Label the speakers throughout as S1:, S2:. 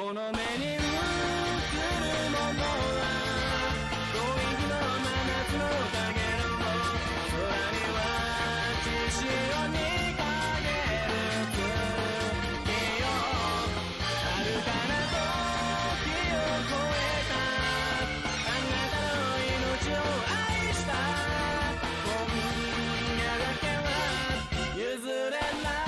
S1: この目に映るものは遠い日の真夏のかげろう、空には血潮にかける月よ、遥かな時を超えたあなたの命を愛した今夜だけは譲れない。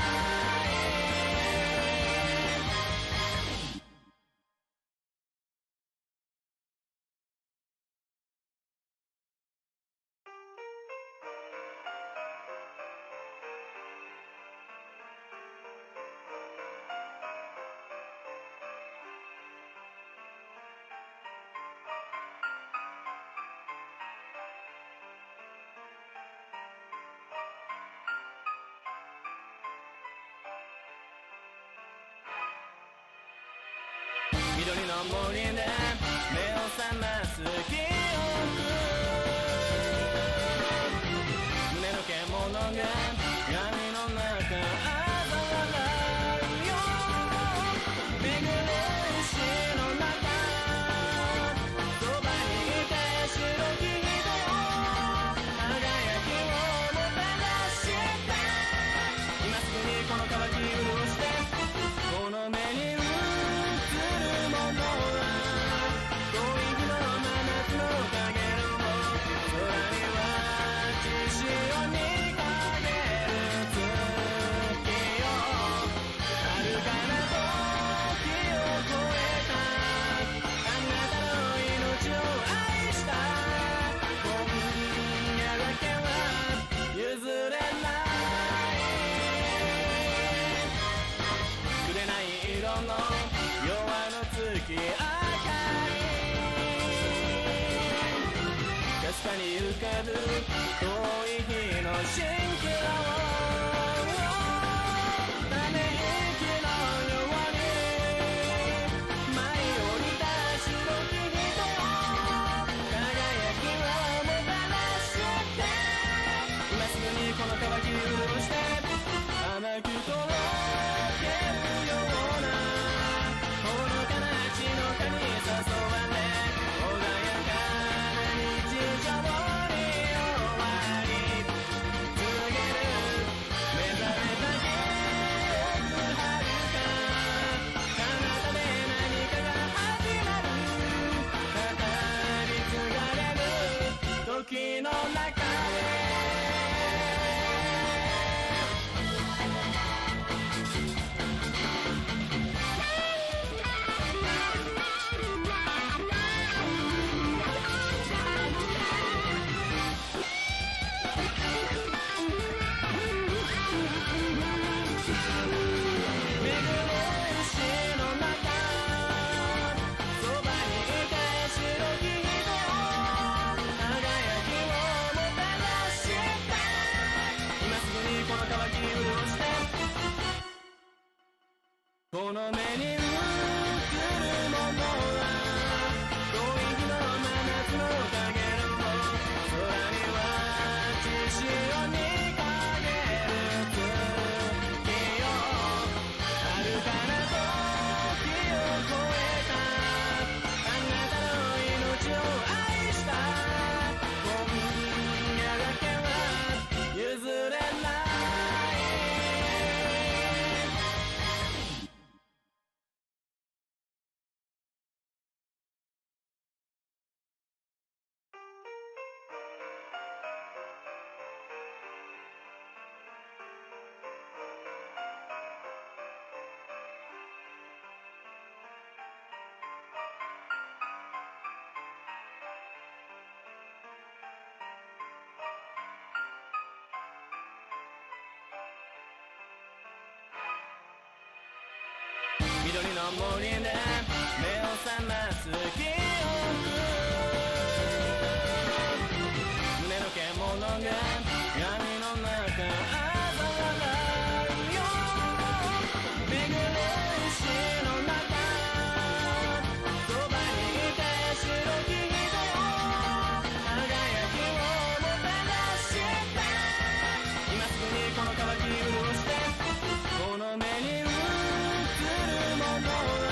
S1: 緑の森で目を覚ます記憶、胸の獣が闇の中嘲笑うよ、巡る石の中そばにいて白き人よ、輝きをもたらして今すぐにこの渇き潤してこの目に映るものは遠い日の真夏のかげろう、空には血潮にかける月よ、遥かな時を超えたあなたの命を愛した今夜だけは譲れない。紅色の夜の月明かり、かすかに浮かぶ遠い日の蜃気楼、ため息のように舞い降りた白き人よ、輝きをもたらして今すぐにこの渇き潤して甘くとろけるようなほのかな血の蚊に誘われ穏やかな日常に終わり告げる目覚めた記憶遥か彼方で何かが始まる語り継がれる時の中でこの目に映るものは遠い日の真夏のかげろう、空には血潮にかける月よ、遥かな時を超えたあなたの命を愛した今夜だけは譲れない。緑の森で目を覚ます記憶、胸の獣が闇の中嘲笑うよ、巡る石の中そばにいて白き人よ、輝きをもたらして今すぐにこの渇き潤してこの目に映るものは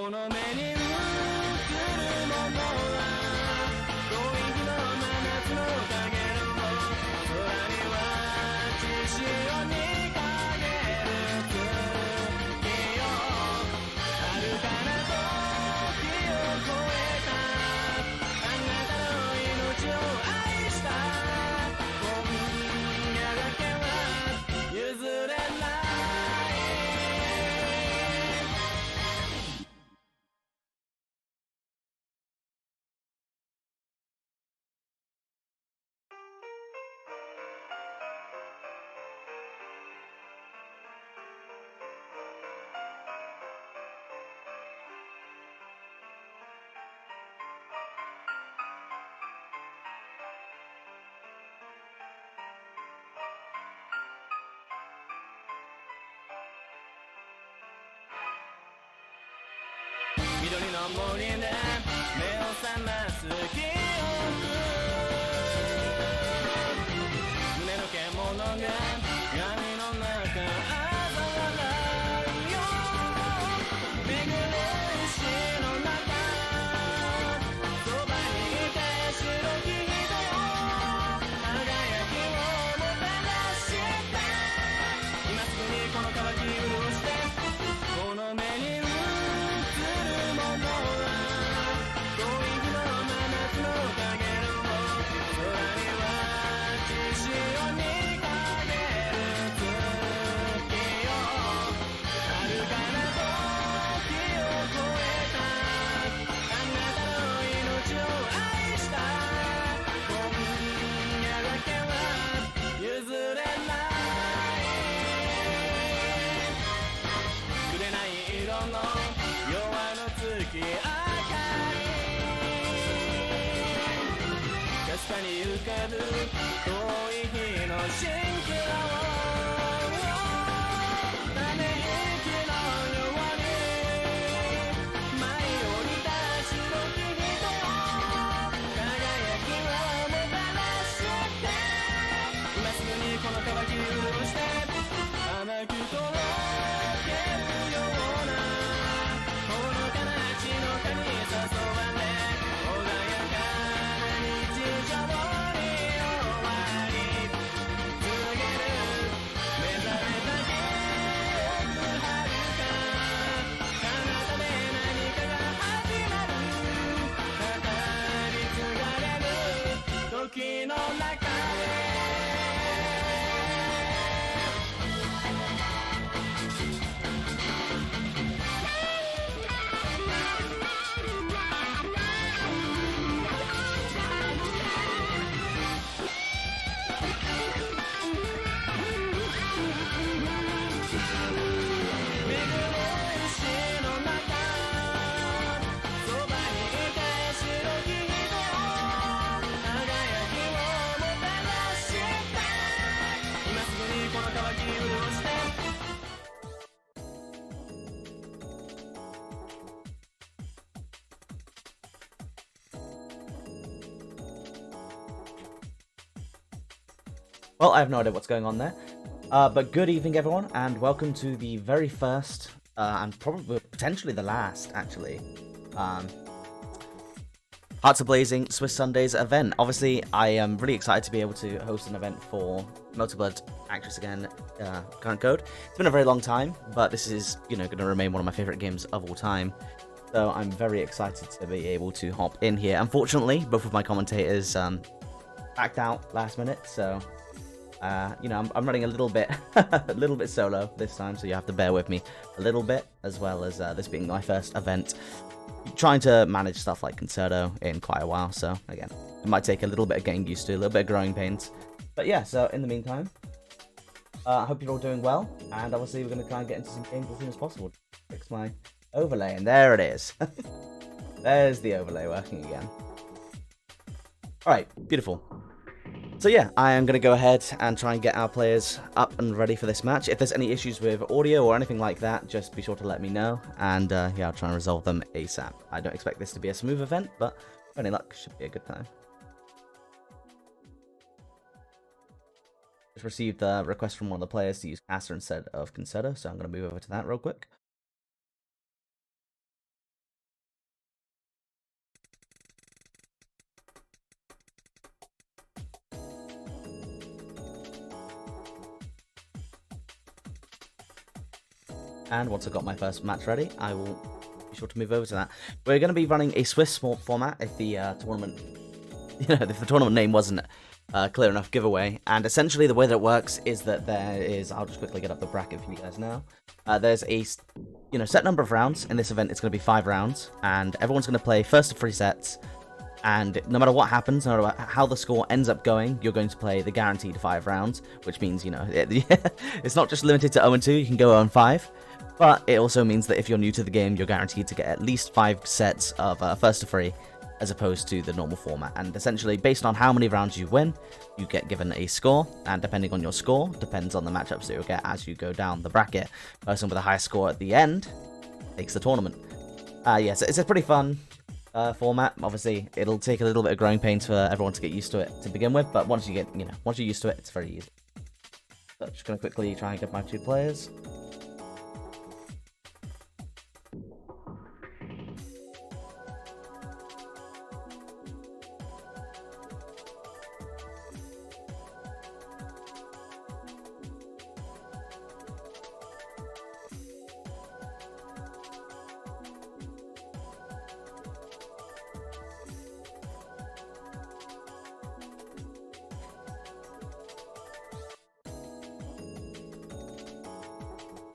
S1: この目に映るものは遠い日の真夏の影の空には血潮にかける月よ遥かな時を超えたあなたの命を愛した今夜だけは譲れない緑の森で目を覚ます記憶胸の獣が闇の中嘲笑うよ巡る石の中そばにいて白き人よ輝きをもたらして今すぐにこの渇き潤してこの目に映るものは遠い日の真夏の影の空には血潮にかける月よ遥かな時を超えたあなたの命を愛した今夜だけは譲れないくれない色の夜の月明かりかすかに浮かぶ遠い日の蜃気楼ため息のように舞い降りた白き人よ輝きをもたらして今すぐにこの渇き潤して甘くとろけるようなほのかな血の蚊に誘われ穏やかな日常に終わり告げる目覚めた記憶遥か彼方で何かが始まる語り継がれる時の中で巡る石の中そばにいて白き人よ輝きをもたらして今すぐにこの渇き潤して
S2: Well, I have no idea what's going on there. But good evening, everyone, and welcome to the very first, and probably potentially the last, actually, Hearts of Blazing Swiss Sundays event. Obviously, I am really excited to be able to host an event for Multi-Blood Actress Again current code. It's been a very long time, but this is, going to remain one of my favorite games of all time. So I'm very excited to be able to hop in here. Unfortunately, both of my commentators backed out last minute, so I'm running a little bit solo this time, so you have to bear with me a little bit, as well as this being my first event. Trying to manage stuff like Concerto in quite a while, so again, it might take a little bit of getting used to, a little bit of growing pains. But yeah, so in the meantime, I hope you're all doing well, and obviously we're going to try and get into some games as soon as possible. Fix my overlay, and there it is. There's the overlay working again. Alright, beautiful. So yeah, I am going to go ahead and try and get our players up and ready for this match. If there's any issues with audio or anything like that, just be sure to let me know, and yeah, I'll try and resolve them ASAP. I don't expect this to be a smooth event, but with any luck, should be a good time. Just received a request from one of the players to use Caster instead of Concerto, so I'm going to move over to that real quick. and once I've got my first match ready, I will be sure to move over to that. We're going to be running a Swiss format if the tournament, if the tournament name wasn't clear enough giveaway. And essentially the way that it works is that there is, I'll just quickly get up the bracket for you guys now. There's a set number of rounds. In this event, it's going to be 5 rounds, and everyone's going to play first of 3 sets. And no matter what happens, no matter how the score ends up going, you're going to play the guaranteed 5 rounds, which means, it's not just limited to 0-2, you can go 0-5, but it also means that if you're new to the game, you're guaranteed to get at least 5 sets of first to 3, as opposed to the normal format. And essentially, based on how many rounds you win, you get given a score, and depending on your score, depends on the matchups that you'll get as you go down the bracket. Person with the highest score at the end takes the tournament. Yes, it's a pretty fun format. Obviously, it'll take a little bit of growing pains for everyone to get used to it to begin with, but once you're used to it, it's very easy. So just gonna quickly try and get my 2 players.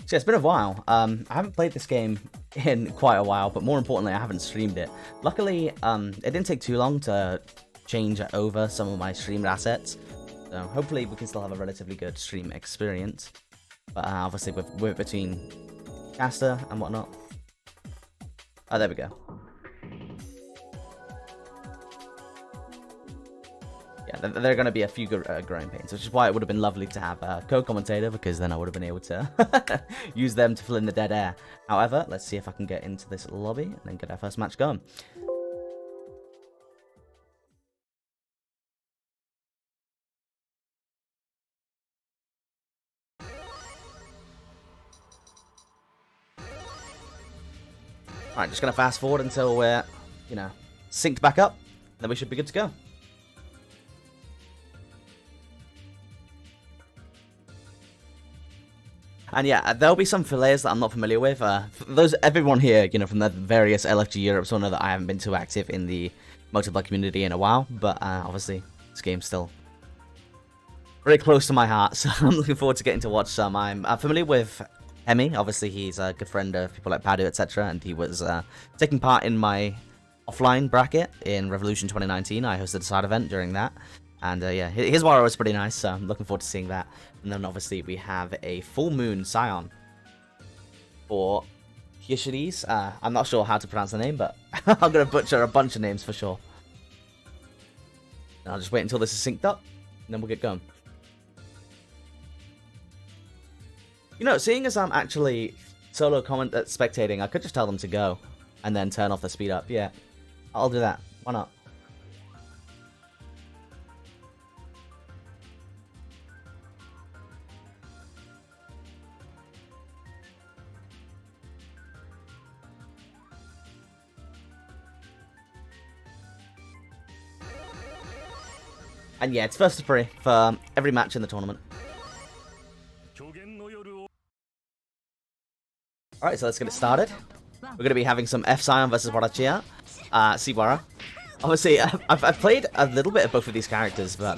S2: So yeah, it's been a while. I haven't played this game in quite a while, but more importantly, I haven't streamed it. Luckily, it didn't take too long to change over some of my streamed assets, so hopefully we can still have a relatively good stream experience. But obviously, we're between caster and whatnot. Oh, there we go. Yeah, there are going to be a few growing pains, which is why it would have been lovely to have a co-commentator, because then I would have been able to use them to fill in the dead air. However, let's see if I can get into this lobby and then get our first match going. Alright, just going to fast forward until we're, synced back up, then we should be good to go. And yeah, there'll be some fillets that I'm not familiar with. Everyone here, from the various LFG Europes will know that I haven't been too active in the multiplayer community in a while, but obviously this game's still very close to my heart, so I'm looking forward to getting to watch some. I'm familiar with Hemi. Obviously he's a good friend of people like Padu, etc., and he was taking part in my offline bracket in Revolution 2019. I hosted a side event during that. And yeah, his Wara was pretty nice, so I'm looking forward to seeing that. And then obviously we have a Full Moon Scion for Hyoshides. I'm not sure how to pronounce the name, but I'm going to butcher a bunch of names for sure. And I'll just wait until this is synced up, and then we'll get going. Seeing as I'm actually solo spectating, I could just tell them to go, and then turn off the speed up. Yeah, I'll do that. Why not? And yeah, it's first to 3 for every match in the tournament. Alright, so let's get it started. We're going to be having some F Scion versus Warachia. Wara. Obviously, I've played a little bit of both of these characters, but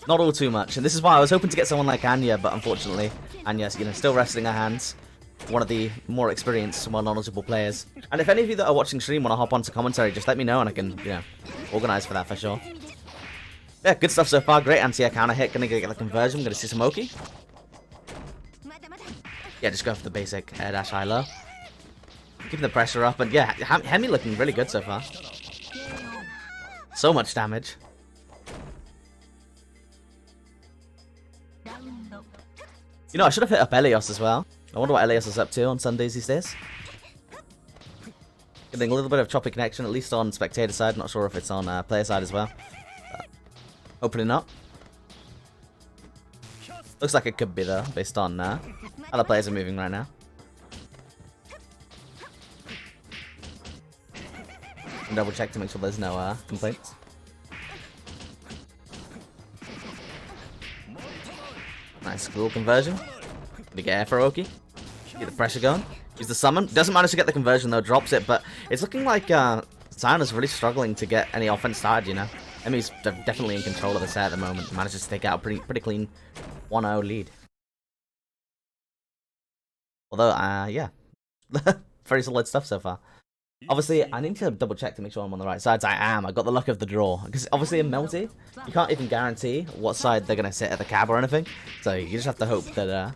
S2: not all too much. And this is why I was hoping to get someone like Anya, but unfortunately, Anya's still resting her hands. One of the more experienced, more knowledgeable players. And if any of you that are watching stream want to hop onto commentary, just let me know and I can, organize for that for sure. Yeah, good stuff so far. Great anti-air counter hit. Gonna get the conversion. Gonna see some Oki. Yeah, just go for the basic air dash high low. Keeping the pressure up. And yeah, Hemi looking really good so far. So much damage. I should have hit up Elios as well. I wonder what Elios is up to on Sundays these days. Getting a little bit of choppy connection, at least on spectator side. Not sure if it's on player side as well. Hopefully not. Looks like it could be though, based on how the players are moving right now. And double check to make sure there's no complaints. Nice, cool conversion. Gonna get air for Oki. Get the pressure going. Use the summon. Doesn't manage to get the conversion though, drops it, but it's looking like Sion is really struggling to get any offense started, you know. Emmy's definitely in control of the set at the moment. Manages to take out a pretty clean 1-0 lead. Although, yeah. Very solid stuff so far. Obviously, I need to double check to make sure I'm on the right sides. I am. I got the luck of the draw. Because obviously in Multi, you can't even guarantee what side they're going to sit at the cab or anything. So you just have to hope that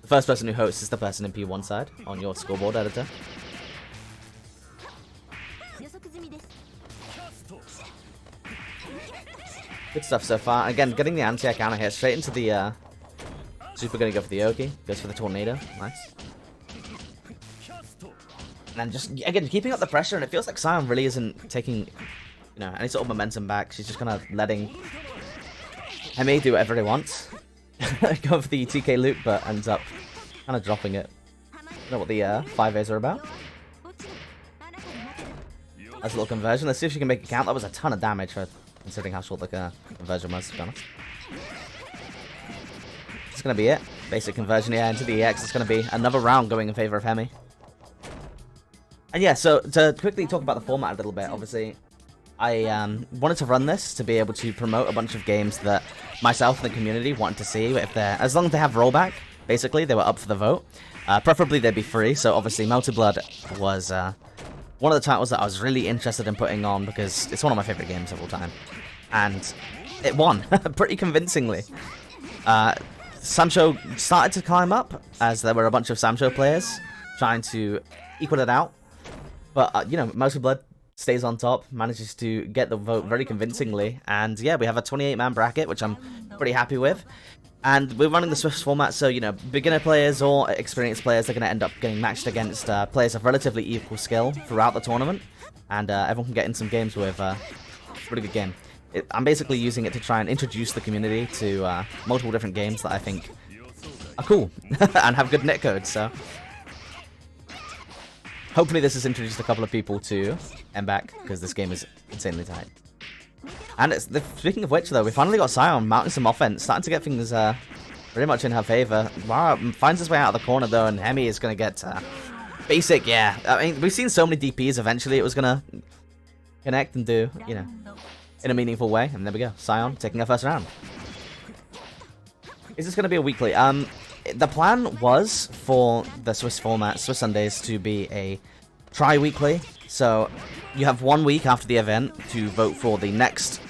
S2: the first person who hosts is the person in P1 side on your scoreboard editor. Good stuff so far. Again, getting the anti-air counter here straight into the super gonna go for the Oki. Goes for the tornado. Nice. And then just, again, keeping up the pressure, and it feels like Sion really isn't taking, you know, any sort of momentum back. She's just kind of letting Emmy do whatever he wants. Go for the TK loop, but ends up kind of dropping it. I don't know what the 5As are about. That's a little conversion. Let's see if she can make it count. That was a ton of damage for considering how short the conversion was, to be honest. It's going to be it. Basic conversion, yeah, into the EX. It's going to be another round going in favor of Hemi. And yeah, so to quickly talk about the format a little bit, obviously, I wanted to run this to be able to promote a bunch of games that myself and the community wanted to see. If they're, as long as they have rollback, basically, they were up for the vote. Preferably they'd be free, so obviously Melted Blood was one of the titles that I was really interested in putting on because it's one of my favorite games of all time. And it won, pretty convincingly. Samsho started to climb up, as there were a bunch of Samsho players trying to equal it out. But, you know, Melted Blood stays on top, manages to get the vote very convincingly. And, yeah, we have a 28-man bracket, which I'm pretty happy with. And we're running the Swift format, so, you know, beginner players or experienced players are going to end up getting matched against players of relatively equal skill throughout the tournament. And everyone can get in some games with a pretty good game. I'm basically using it to try and introduce the community to multiple different games that I think are cool and have good netcodes, so... Hopefully this has introduced a couple of people to MBAACC, because this game is insanely tight. And speaking of which, though, we finally got Sion mounting some offense, starting to get things very much in her favor. Wow, finds his way out of the corner, though, and Hemi is going to get basic, yeah. I mean, we've seen so many DPs, eventually it was going to connect and do, you know, in a meaningful way. And there we go, Sion taking her first round. Is this going to be a weekly? The plan was for the Swiss format, Swiss Sundays, to be a tri-weekly. So you have 1 week after the event to vote for the next,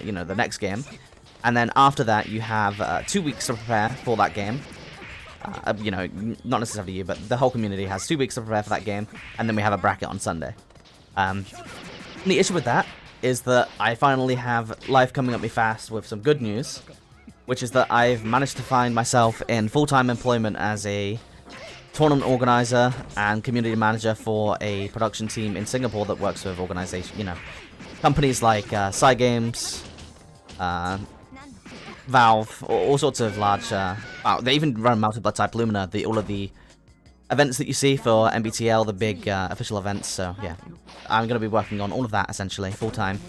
S2: you know, the next game, and then after that you have 2 weeks to prepare for that game. You know, not necessarily you, but the whole community has 2 weeks to prepare for that game, and then we have a bracket on Sunday. The issue with that is that I finally have life coming at me fast with some good news, which is that I've managed to find myself in full-time employment as a tournament organizer and community manager for a production team in Singapore that works with organization, you know, companies like Cygames, Valve, all sorts of large. Wow, they even run Melted Blood type Lumina, all of the events that you see for MBTL, the big official events. So yeah, I'm going to be working on all of that essentially full time.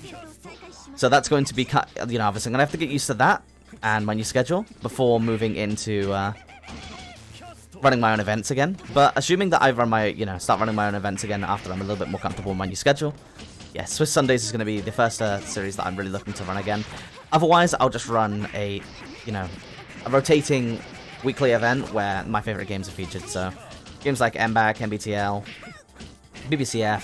S2: So that's going to be cut. You know, obviously I'm going to have to get used to that and my new schedule before moving into running my own events again. But assuming that I run my, you know, start running my own events again after I'm a little bit more comfortable with my new schedule, yeah, Swiss Sundays is going to be the first series that I'm really looking to run again. Otherwise, I'll just run a, you know, a rotating weekly event where my favorite games are featured. So games like MBAACC, MBTL, BBCF,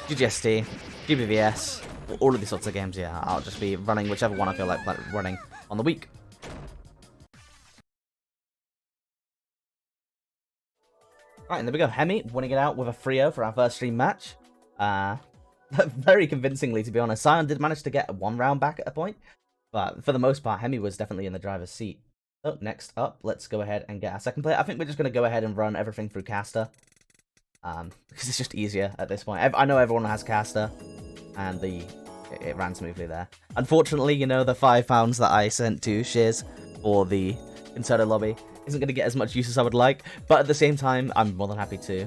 S2: GGST, GBVS, all of these sorts of games. Yeah, I'll just be running whichever one I feel like running on the week. Right, and there we go. Hemi winning it out with a 3-0 for our first stream match. Very convincingly, to be honest. Sion did manage to get one round back at a point, but for the most part, Hemi was definitely in the driver's seat. So next up, let's go ahead and get our second player. I think we're just going to go ahead and run everything through caster, because it's just easier at this point. I know everyone has caster, and it ran smoothly there. Unfortunately, you know, the £5 that I sent to Shears for the Concerto lobby isn't going to get as much use as I would like, but at the same time, I'm more than happy to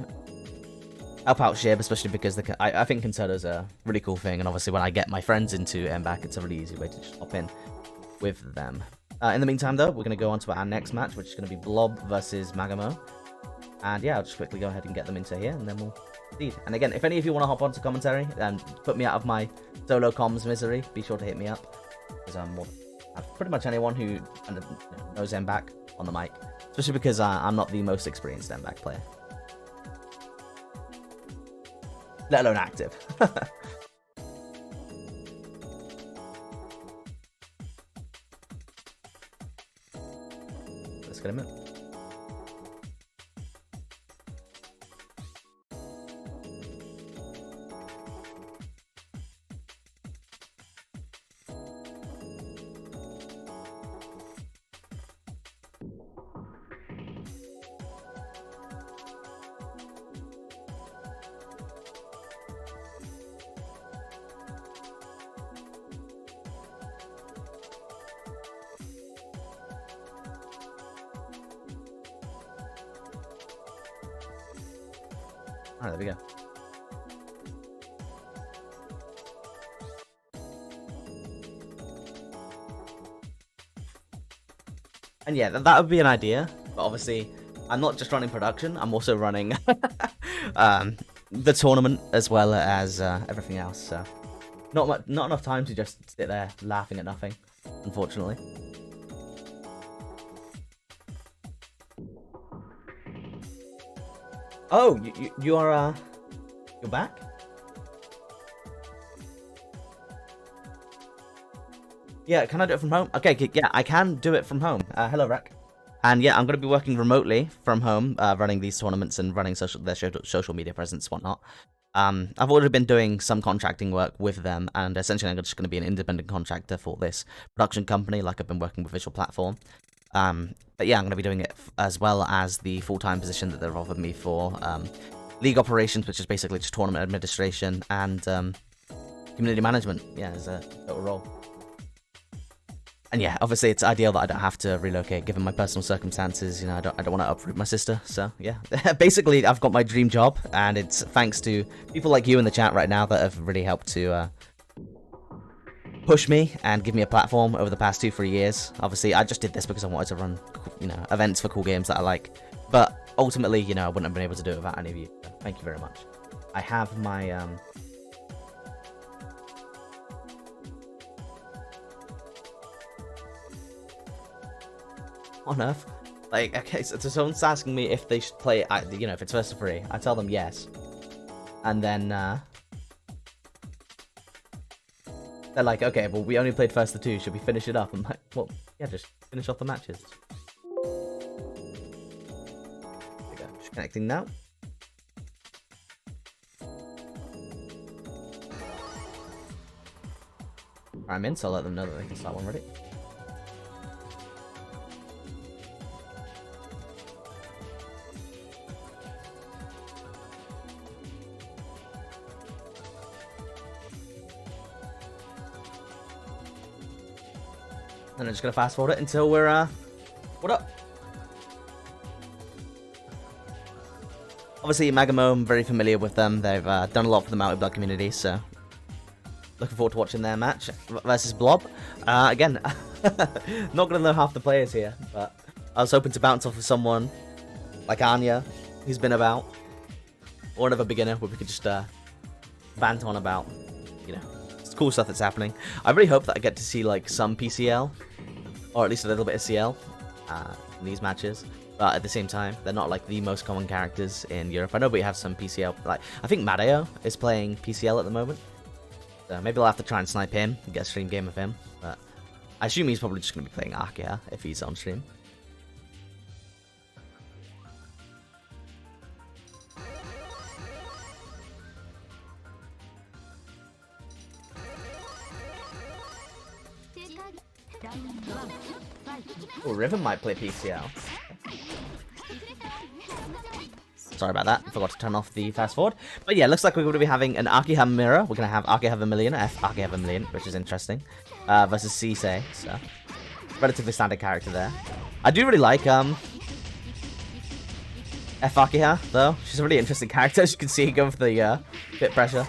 S2: help out Shear, especially because I think Concerto's a really cool thing, and obviously when I get my friends into MBAACC, it's a really easy way to just hop in with them. In the meantime, though, we're going to go on to our next match, which is going to be Blob versus Magamo. And yeah, I'll just quickly go ahead and get them into here, and then we'll proceed. And again, if any of you want to hop onto commentary and put me out of my solo comms misery, be sure to hit me up. Because I'm pretty much anyone who knows MBAACC on the mic. Especially because I'm not the most experienced MBAACC player. Let alone active. Let's get him in. Alright, there we go. And yeah, that would be an idea, but obviously I'm not just running production, I'm also running the tournament as well as everything else, so not enough time to just sit there laughing at nothing, unfortunately. Oh, you're back? Yeah, can I do it from home? Okay, yeah, I can do it from home. Hello, Rek. And yeah, I'm going to be working remotely from home, running these tournaments and running their social media presence, whatnot. I've already been doing some contracting work with them, and essentially I'm just going to be an independent contractor for this production company, like I've been working with Visual Platform. But yeah, I'm going to be doing it as well as the full-time position that they've offered me for league operations, which is basically just tournament administration and community management. Yeah, as a total role. And yeah, obviously it's ideal that I don't have to relocate given my personal circumstances. You know, I don't want to uproot my sister. So yeah, basically I've got my dream job, and it's thanks to people like you in the chat right now that have really helped to push me and give me a platform over the past 2-3 years. Obviously, I just did this because I wanted to run, you know, events for cool games that I like. But ultimately, you know, I wouldn't have been able to do it without any of you. So thank you very much. I have my on Earth. Like, okay, so someone's asking me if they should play, you know, if it's first to free. I tell them yes. And then, they're like, okay, well, we only played first to 2. Should we finish it up? I'm like, well, yeah, just finish off the matches. There we go. Just connecting now. I'm in, so I'll let them know that they can start one ready. And I'm just gonna fast forward it until we're what up? Obviously, Magamo, I'm very familiar with them. They've done a lot for the Mountain Blood community, so looking forward to watching their match versus Blob. Again, not gonna know half the players here, but I was hoping to bounce off of someone like Anya, who's been about, or another beginner where we could just bant on about, you know, cool stuff that's happening. I really hope that I get to see like some PCL, or at least a little bit of CL in these matches. But at the same time, they're not like the most common characters in Europe. I know we have some PCL. Like I think Madeo is playing PCL at the moment, so maybe I'll have to try and snipe him and get a stream game of him. But I assume he's probably just going to be playing Arkia if he's on stream. Oh, Riven might play PCL. Sorry about that. I forgot to turn off the fast forward. But yeah, looks like we're going to be having an Archiham Mirror. We're going to have Archiham Vermilion, Archiham Vermilion, which is interesting. Versus Cisse. So, relatively standard character there. I do really like F Archiha, though. She's a really interesting character. As you can see, going for the bit pressure.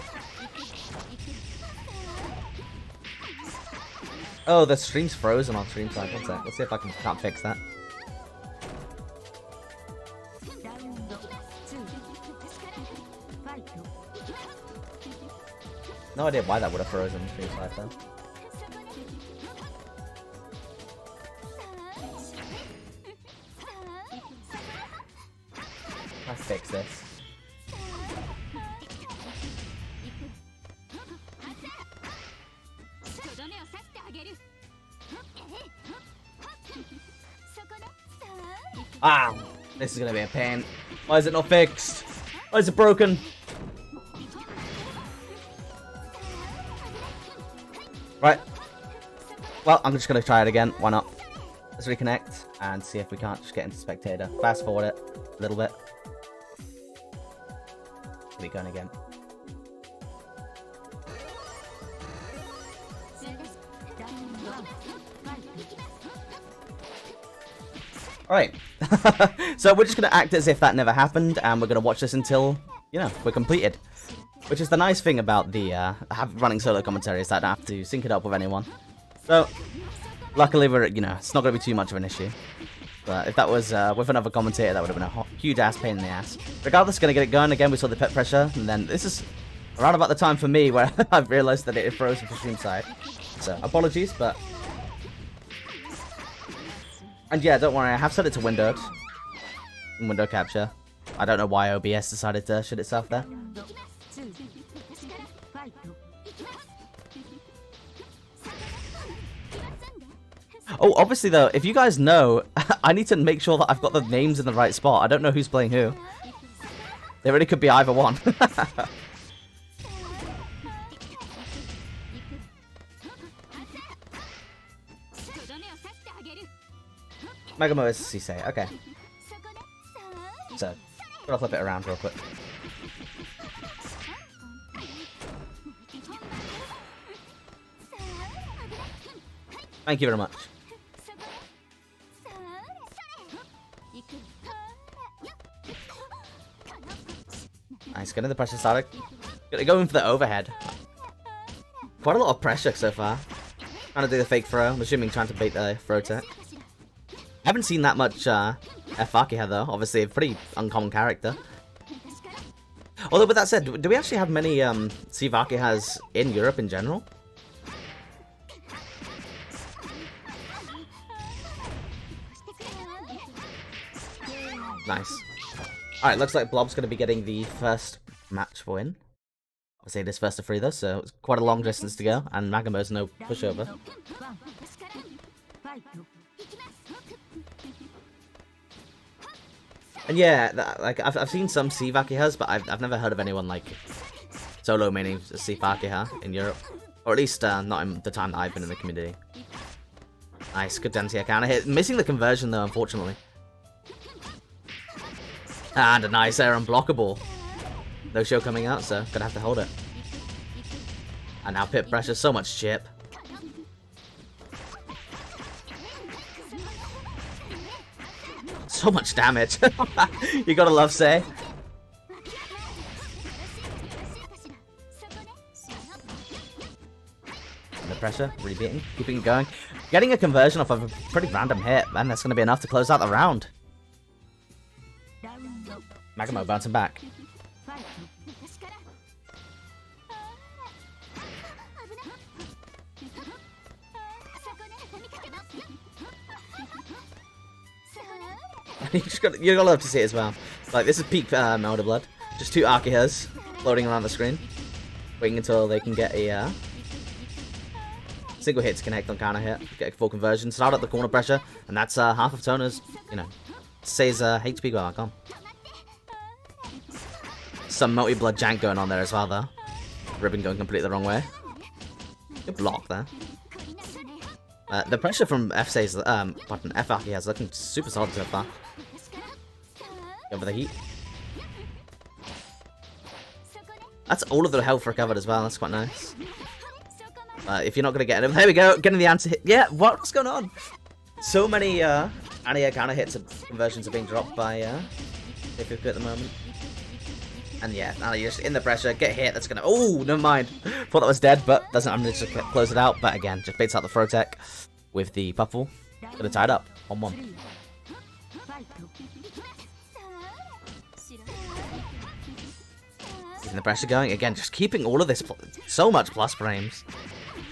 S2: Oh, the stream's frozen on stream side. One sec. Let's see if I can't fix that. No idea why that would have frozen on stream side though. Let's fix this. Ah, this is gonna be a pain. Why is it not fixed? Why is it broken? Right. Well, I'm just gonna try it again. Why not? Let's reconnect and see if we can't just get into spectator. Fast forward it a little bit. Get it going again. Alright. So we're just gonna act as if that never happened, and we're gonna watch this until, you know, we're completed. Which is the nice thing about the running solo commentary, is that I don't have to sync it up with anyone. So, luckily we're, you know, it's not gonna be too much of an issue. But if that was with another commentator, that would have been a huge ass pain in the ass. Regardless, gonna get it going. Again, we saw the pet pressure, and then this is around about the time for me where I've realized that it is frozen for stream side. So, apologies, but... And yeah, don't worry, I have set it to windowed. Window capture. I don't know why OBS decided to shut itself there. Oh, obviously though, if you guys know, I need to make sure that I've got the names in the right spot. I don't know who's playing who. They really could be either one. Megamo is Sisei, okay. So, I'll flip it around real quick. Thank you very much. Nice, getting the pressure started. Going for the overhead. Quite a lot of pressure so far. Trying to do the fake throw. I'm assuming trying to bait the throw tech. I haven't seen that much Fakiha though. Obviously, a pretty uncommon character. Although, with that said, do we actually have many Fakihas in Europe in general? Nice. Alright, looks like Blob's going to be getting the first match win. I'll say this first of 3 though, so it's quite a long distance to go, and Magamo's no pushover. And yeah, like I've seen some Fakihas, but I've never heard of anyone like solo maining Fakiha in Europe, or at least not in the time that I've been in the community. Nice, good Densei counter hit, missing the conversion though, unfortunately. And a nice air unblockable. No show coming out, so gonna have to hold it. And now pit pressure, so much chip. So much damage. You gotta love Sei. And the pressure, rebeating, keeping it going. Getting a conversion off of a pretty random hit, man, that's gonna be enough to close out the round. Magamo bouncing back. You're gonna love to see it as well. Like, this is peak Melder Blood. Just 2 Akihas floating around the screen. Waiting until they can get a single hit to connect on counter hit. Get a full conversion. Start up the corner pressure. And that's half of Toner's, you know, Sei's HP go back on. Some multi-blood jank going on there as well, though. Ribbon going completely the wrong way. Good block there. The pressure from F-Sei's, F-Aki has looking super solid so far. Go for the heat. That's all of the health recovered as well, that's quite nice. If you're not going to get him, there we go, getting the answer hit. Yeah, what's going on? So many anti-air counter hits and conversions are being dropped by Ikuku at the moment. And yeah, now you're just in the pressure, get hit, that's gonna... Oh, never mind. Thought that was dead, but doesn't... I'm gonna just close it out. But again, just baits out the throw tech with the puffle. Gonna tie it up. 1-1. Keeping the pressure going. Again, just keeping all of this... So much plus frames.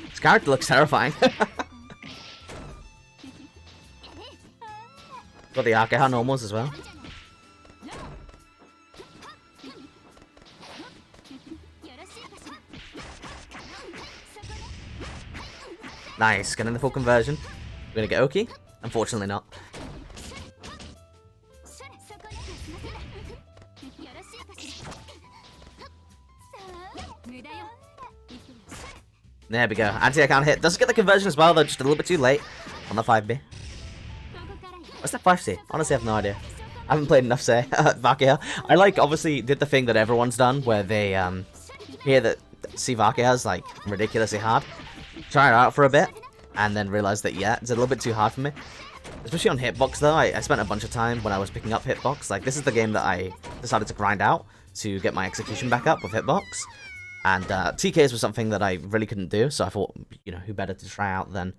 S2: This character looks terrifying. Got the Arkeha normals as well. Nice, getting the full conversion. We're gonna get Oki? Unfortunately not. There we go. Anti-account hit. Doesn't get the conversion as well, though, just a little bit too late on the 5B. What's that 5C? Honestly, I have no idea. I haven't played enough, say, Vakia. I, like, obviously did the thing that everyone's done, where they, hear that see Vakia's, like, ridiculously hard. Try it out for a bit, and then realize that, yeah, it's a little bit too hard for me. Especially on Hitbox, though. I spent a bunch of time when I was picking up Hitbox. Like, this is the game that I decided to grind out to get my execution back up with Hitbox. And TKs was something that I really couldn't do, so I thought, you know, who better to try out than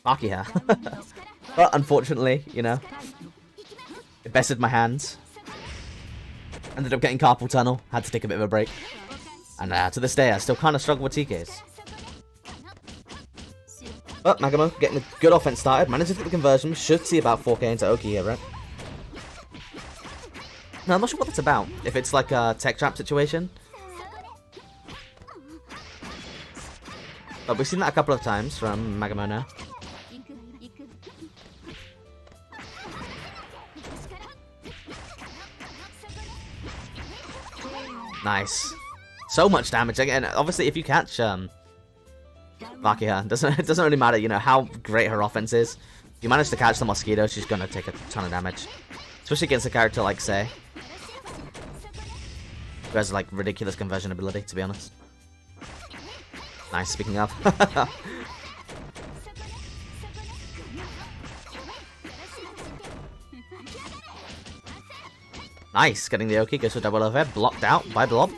S2: Vakia. But unfortunately, you know, it bested my hands. Ended up getting carpal tunnel, had to take a bit of a break. And to this day, I still kind of struggle with TKs. But Magamo getting a good offense started, managed to get the conversion. Should see about 4k into Oki here, right? No, I'm not sure what that's about. If it's like a tech trap situation. But we've seen that a couple of times from Magamo now. Nice. So much damage. Again, obviously, if you catch Vakia, it doesn't really matter, you know, how great her offense is. If you manage to catch the Mosquito, she's gonna take a ton of damage. Especially against a character like Sei, who has, like, ridiculous conversion ability, to be honest. Nice, speaking of. Nice, getting the Oki, goes for double overhead, blocked out by Blob.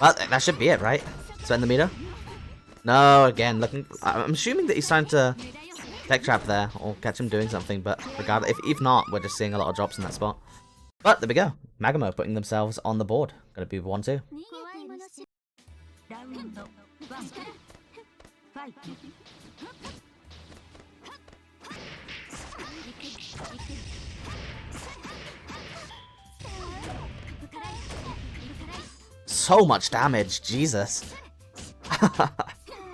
S2: Well, that should be it, right? Spend the meter? No, again, looking... I'm assuming that he's trying to tech trap there, or catch him doing something, but regardless, if not, we're just seeing a lot of drops in that spot. But there we go. Magamo putting themselves on the board. Gonna be 1-2. So much damage, Jesus.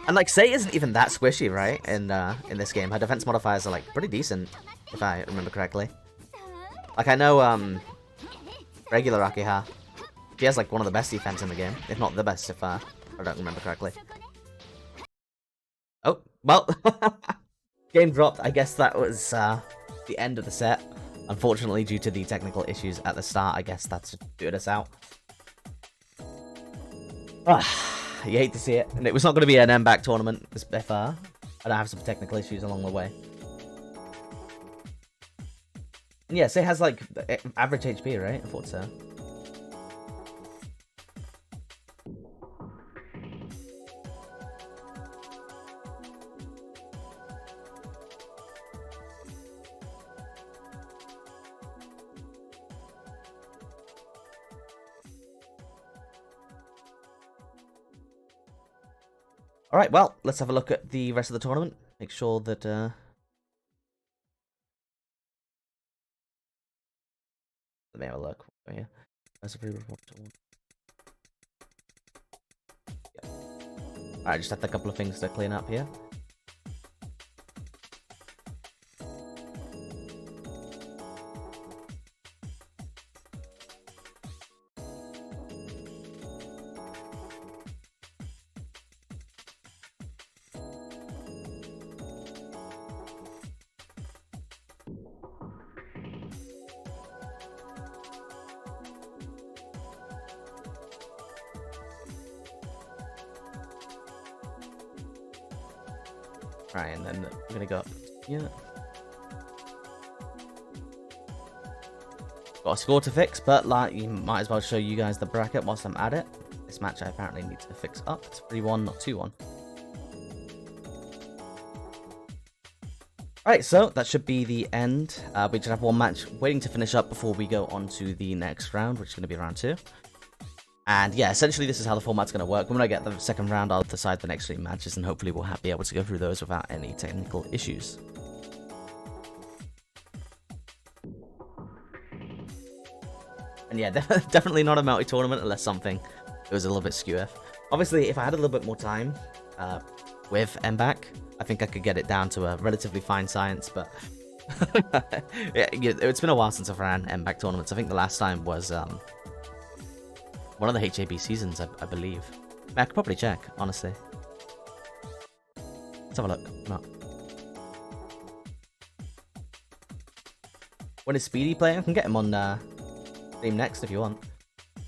S2: And like, Sei isn't even that squishy, right? In this game, her defense modifiers are like pretty decent, if I remember correctly. Like, I know regular Akiha, she has like one of the best defense in the game, if not the best, if I don't remember correctly. Oh, well, game dropped. I guess that was the end of the set. Unfortunately, due to the technical issues at the start, I guess that's doing us out. You hate to see it, and it was not going to be an MBAACC tournament if I don't have some technical issues along the way. And yeah, Sei has like average HP, right? I thought so. Alright, well, let's have a look at the rest of the tournament. Make sure that, let me have a look. Yeah. Alright, just have a couple of things to clean up here. Right, and then we're gonna go up. Yeah. Got a score to fix, but like, you might as well show you guys the bracket whilst I'm at it. This match I apparently need to fix up. It's 3-1, not 2-1. Alright, so that should be the end. We just have one match waiting to finish up before we go on to the next round, which is going to be round 2. And yeah, essentially this is how the format's going to work. When I get the second round, I'll decide the next 3 matches, and hopefully we'll be able to go through those without any technical issues. And yeah, definitely not a multi-tournament unless something goes a little bit skew. Obviously, if I had a little bit more time with MBAACC, I think I could get it down to a relatively fine science, but yeah, it's been a while since I've ran MBAACC tournaments. I think the last time was one of the HAB seasons, I believe. I could probably check, honestly. Let's have a look. No. When is Speedy playing? I can get him on stream next if you want.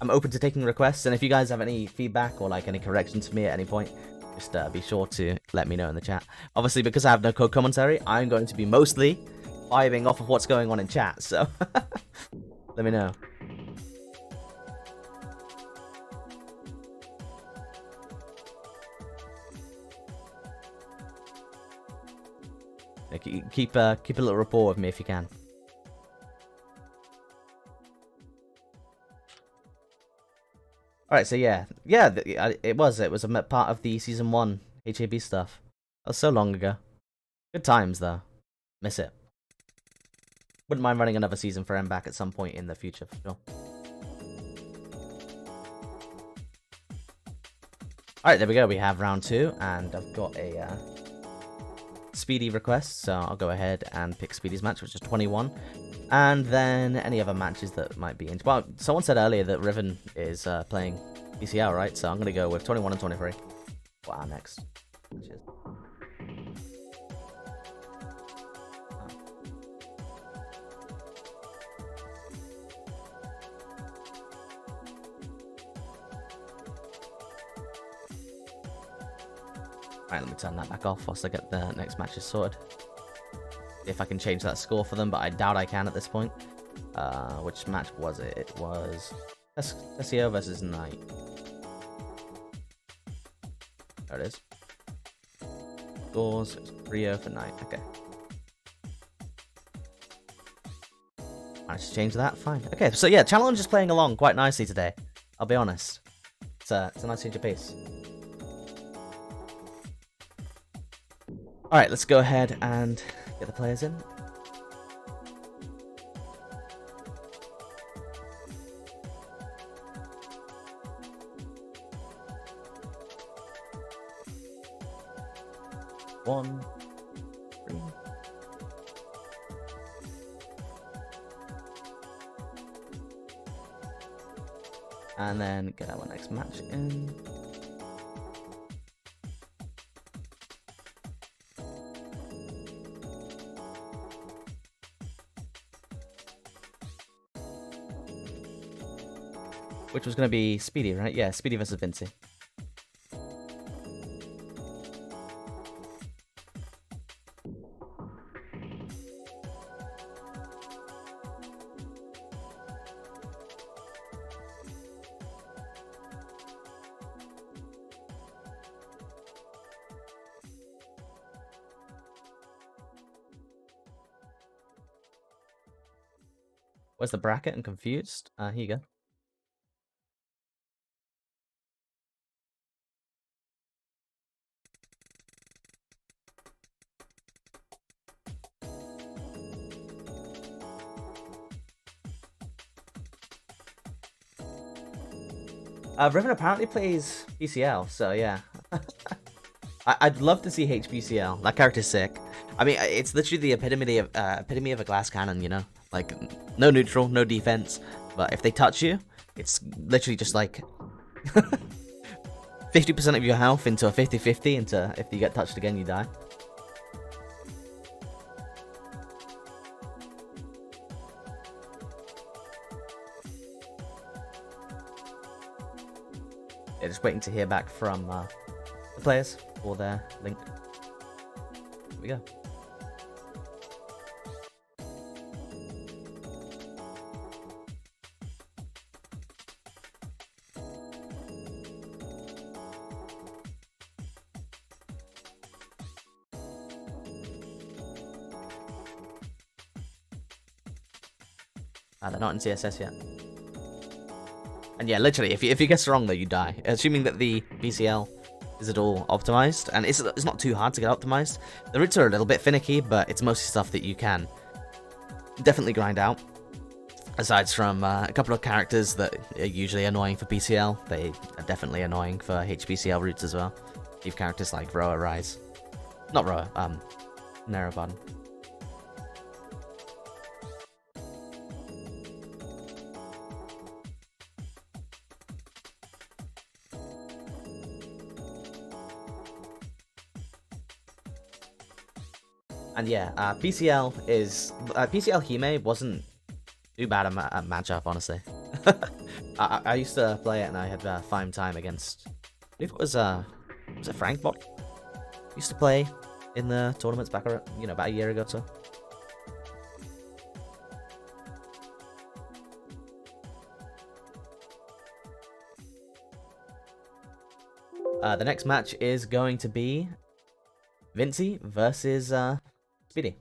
S2: I'm open to taking requests, and if you guys have any feedback or like any corrections for me at any point, just be sure to let me know in the chat. Obviously, because I have no code commentary, I'm going to be mostly vibing off of what's going on in chat, so let me know. Keep a little rapport with me if you can. Alright, so yeah, it was a part of the Season 1 HAB stuff. That was so long ago. Good times, though. Miss it. Wouldn't mind running another season for MBAACC at some point in the future, for sure. Alright, there we go, we have round 2, and I've got a Speedy request, so I'll go ahead and pick Speedy's match, which is 21. And then any other matches that might be in. Well, someone said earlier that Riven is playing PCL, right? So I'm going to go with 21 and 23 for our next matches. Alright, let me turn that back off whilst I get the next matches sorted. If I can change that score for them, but I doubt I can at this point. Which match was it? It was SEO versus Knight. There it is. Scores, it's 3-0 for Knight. Okay. Managed to change that, fine. Okay, so yeah, Challenge is playing along quite nicely today. I'll be honest. It's a nice change of pace. Alright, let's go ahead and get the players in. One, three. And then get our next match in. Which was going to be Speedy, right? Yeah, Speedy versus Vinci. Where's the bracket? I'm confused. Here you go. Riven apparently plays PCL, so yeah. I'd love to see HBCL. That character's sick. I mean, it's literally the epitome of a glass cannon, you know? Like, no neutral, no defense, but if they touch you, it's literally just like 50% of your health into a 50-50 into if you get touched again, you die. Yeah, just waiting to hear back from the players for their link. Here we go. They're not in CSS yet. And yeah, literally, if you guess wrong, though, you die. Assuming that the BCL is at all optimized, and it's not too hard to get optimized. The routes are a little bit finicky, but it's mostly stuff that you can definitely grind out. Aside from a couple of characters that are usually annoying for BCL, they are definitely annoying for HBCL routes as well. You have characters like Roa Rise. Not Roa, Narrowbun. And yeah, PCL Hime wasn't too bad a matchup, honestly. I used to play it and I had fine time against, I believe it was it Frank Bot? Used to play in the tournaments back, about a year ago or so. The next match is going to be Vinci versus Speedy.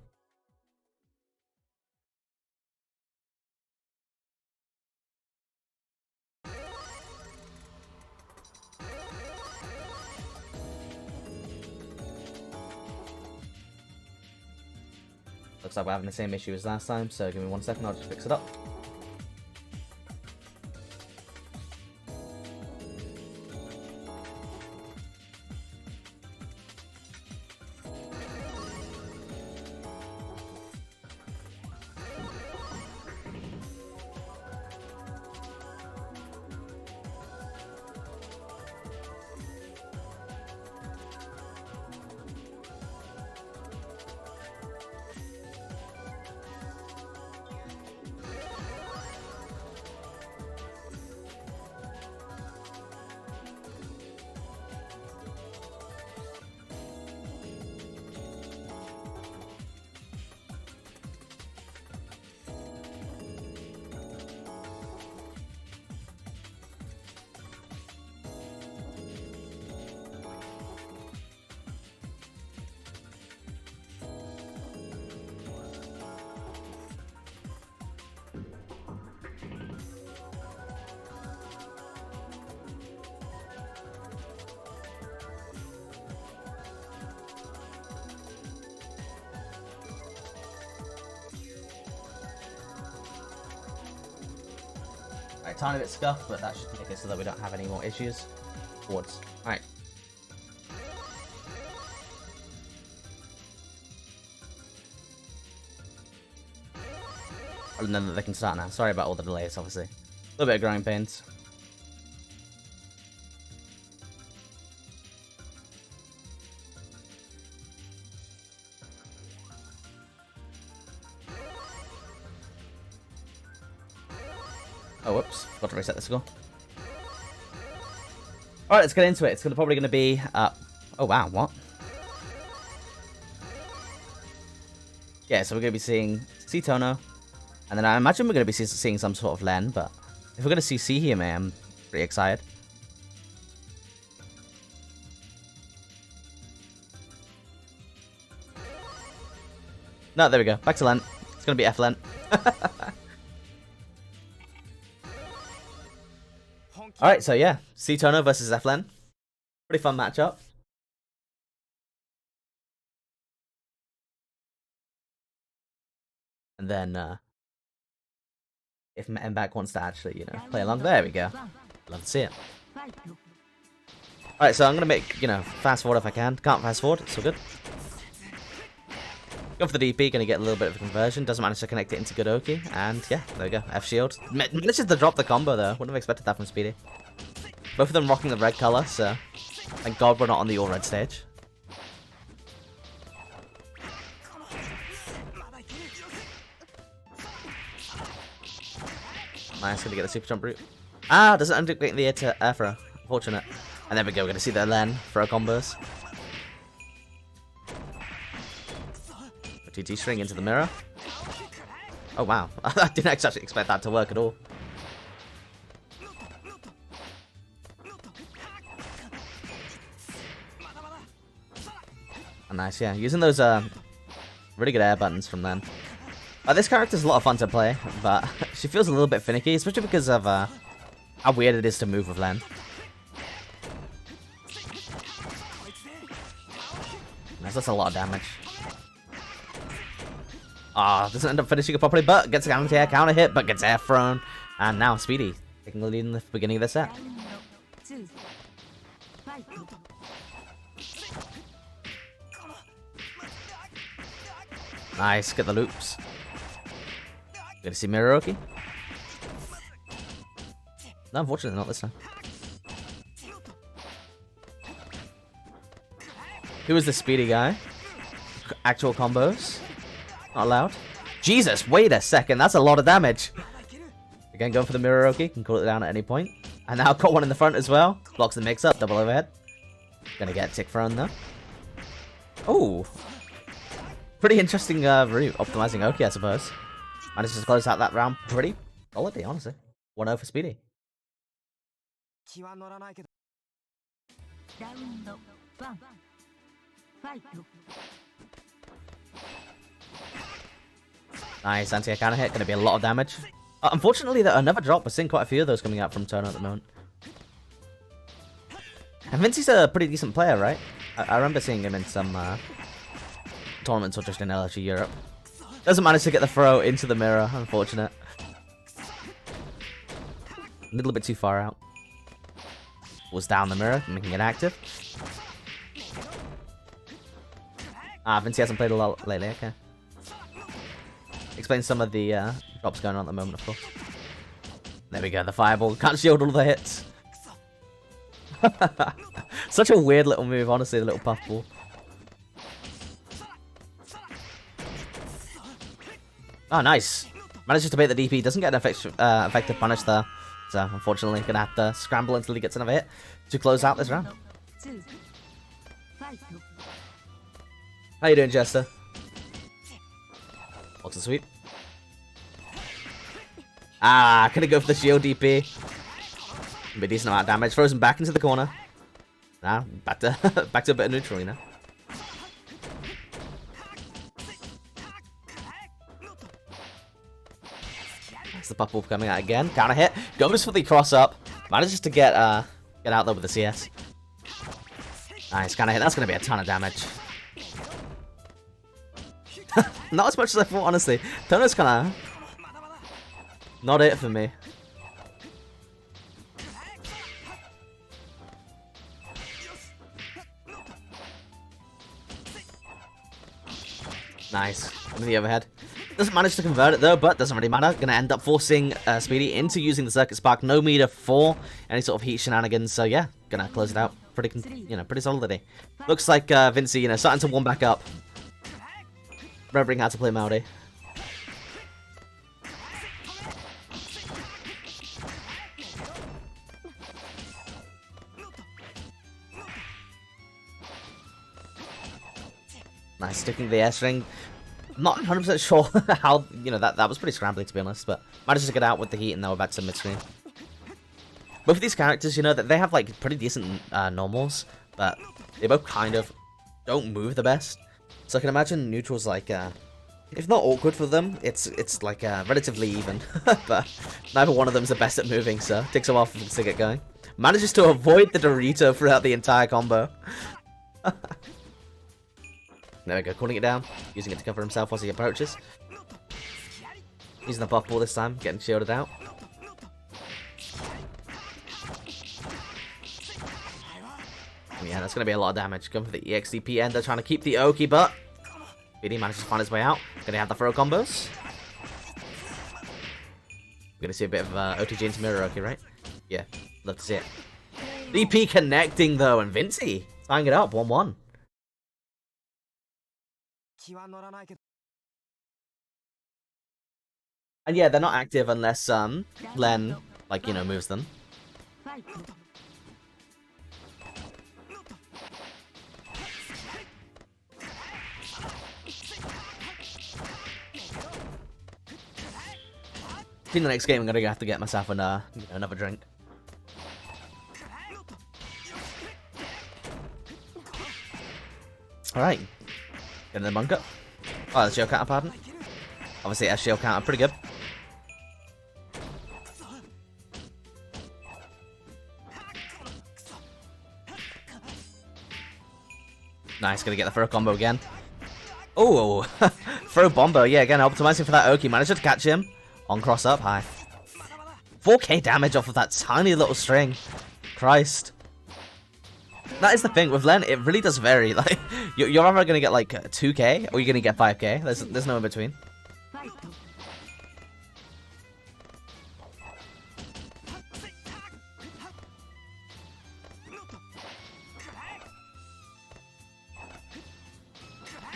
S2: Looks like we're having the same issue as last time, so give me 1 second, I'll just fix it up. Alright, tiny bit scuffed, but that should make it so that we don't have any more issues. Forwards. Alright. And then they can start now. Sorry about all the delays, obviously. A little bit of growing pains. Oh, whoops. Forgot to reset the score. Alright, let's get into it. It's probably going to be... oh, wow. What? Yeah, so we're going to be seeing C-Tono. And then I imagine we're going to be seeing some sort of Len, but if we're going to see C-Hime, I'm pretty excited. No, there we go. Back to Len. It's going to be F-Len. Alright, so yeah, C-Tono versus F-Len. Pretty fun matchup. And then, if MBAACC wants to actually, play along, there we go. Love to see it. Alright, so I'm going to make, fast forward if I can. Can't fast forward, it's all good. Go for the DP, going to get a little bit of a conversion. Doesn't manage to connect it into Godoki. And yeah, there we go. F-Shield. Manages to drop the combo though. Wouldn't have expected that from Speedy. Both of them rocking the red color, so thank God we're not on the all red stage. Nice, gonna get the super jump route. Ah, doesn't end up getting the air to air throw. Fortunate. And there we go, we're gonna see the Len throw combos. TT string into the mirror. Oh wow, I didn't actually expect that to work at all. Oh, nice, yeah. Using those really good air buttons from then. This character's a lot of fun to play, but she feels a little bit finicky, especially because of how weird it is to move with Len. That's a lot of damage. Doesn't end up finishing it properly, but gets a anti-air counter hit, but gets air thrown. And now Speedy taking the lead in the beginning of the set. Nice, get the loops. Good to see Miroki. No, unfortunately not this time. Who is the Speedy guy? Actual combos? Not allowed. Jesus, wait a second, that's a lot of damage. Again, going for the Miroki, can call it down at any point. And now got one in the front as well. Blocks the mix up, double overhead. Gonna get tick thrown though. Oh, pretty interesting route, optimizing Oki, I suppose. Manages to close out that round pretty solidly, honestly. 1-0 for Speedy. Nice anti-air counter hit, gonna be a lot of damage. Unfortunately, another drop. We're seeing quite a few of those coming out from Turner at the moment. And Vinci's a pretty decent player, right? I remember seeing him in some tournaments or just in LSU Europe. Doesn't manage to get the throw into the mirror, unfortunate. A little bit too far out. Was down the mirror, making it active. Vinci hasn't played a lot lately, okay. Explains some of the drops going on at the moment, of course. There we go, the fireball. Can't shield all the hits. Such a weird little move, honestly, the little puff ball. Oh, nice. Manages to bait the DP. Doesn't get an effective punish there. So, unfortunately, gonna have to scramble until he gets another hit to close out this round. How you doing, Jester? What's the sweep? Gonna go for the shield DP. Be a decent amount of damage. Throws him back into the corner. Now, back to a bit of neutral, you know. That's the puff ball coming out again. Counter hit. Goes for the cross up. Manages to get out there with the CS. Nice counter hit. That's gonna be a ton of damage. Not as much as I thought, honestly. Tono's kind of not it for me. Nice. Into the overhead. Doesn't manage to convert it though, but doesn't really matter. Gonna end up forcing Speedy into using the Circuit Spark. No meter for any sort of heat shenanigans. So yeah, gonna close it out pretty, pretty solidly. Looks like Vinci, starting to warm back up. Remembering how to play Maori. Nice, sticking the air string. Not 100% sure how, that was pretty scrambly to be honest, but managed to get out with the heat and now we're back to mid-screen. Both of these characters, that they have like pretty decent normals, but they both kind of don't move the best. So I can imagine neutral's like, if not awkward for them, it's like relatively even. But neither one of them's the best at moving, so it takes a while for them to get going. Manages to avoid the Dorito throughout the entire combo. There we go, calling it down, using it to cover himself as he approaches. Using the buff ball this time, getting shielded out. Yeah, that's going to be a lot of damage. Going for the EXDP ender, trying to keep the Oki, but BD manages to find his way out. Going to have the throw combos. We're going to see a bit of OTG into Mirror Oki, right? Yeah, love to see it. DP connecting though, and Vinci tying it up, 1-1. And yeah, they're not active unless Len, moves them. I think the next game I'm gonna have to get myself another drink. Alright. Getting the monk up. Oh, that's your counter, pardon. Obviously, a shield counter, pretty good. Nice, gonna get the throw combo again. Oh, throw bombo. Yeah, again, optimizing for that Oki. Managed to catch him on cross up high. 4k damage off of that tiny little string. Christ. That is the thing with Len, it really does vary. Like, you're either gonna get like 2k or you're gonna get 5k. There's no in between.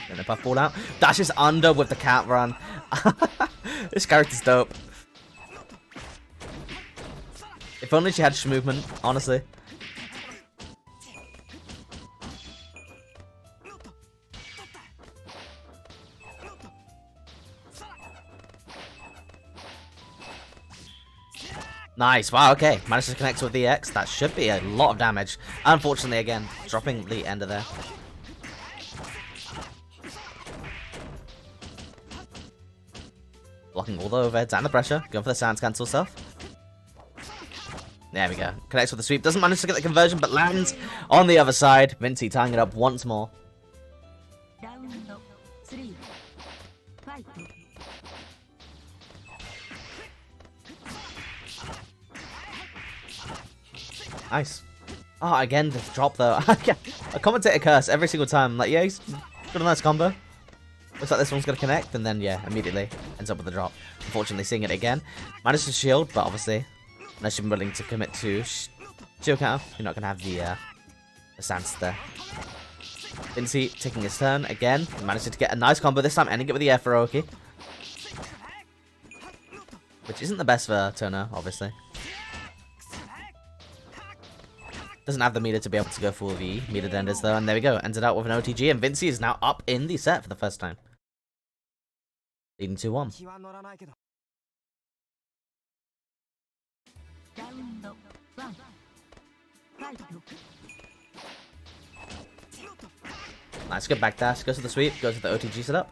S2: Then if I fall out, dashes under with the cat run. This character's dope. If only she had movement, honestly. Nice, wow, okay. Managed to connect with the X. That should be a lot of damage. Unfortunately, again, dropping the ender there. Blocking all the overheads and the pressure. Going for the sounds cancel stuff. There we go. Connects with the sweep. Doesn't manage to get the conversion, but lands on the other side. Vinci tying it up once more. Nice. Oh, again, the drop though. A commentator curse every single time. Like, yeah, he's got a nice combo. Looks like this one's going to connect, and then, yeah, immediately ends up with the drop. Unfortunately, seeing it again. Managed to shield, but obviously, unless you're willing to commit to shield counter, you're not going to have the stance there. Vinci taking his turn again. Managed to get a nice combo this time, ending it with the air for Oki. Which isn't the best for Tono, obviously. Doesn't have the meter to be able to go for the metered enders though, and there we go. Ended out with an OTG, and Vinci is now up in the set for the first time. Leading 2-1. Nice, good backdash, goes to the sweep, goes to the OTG setup.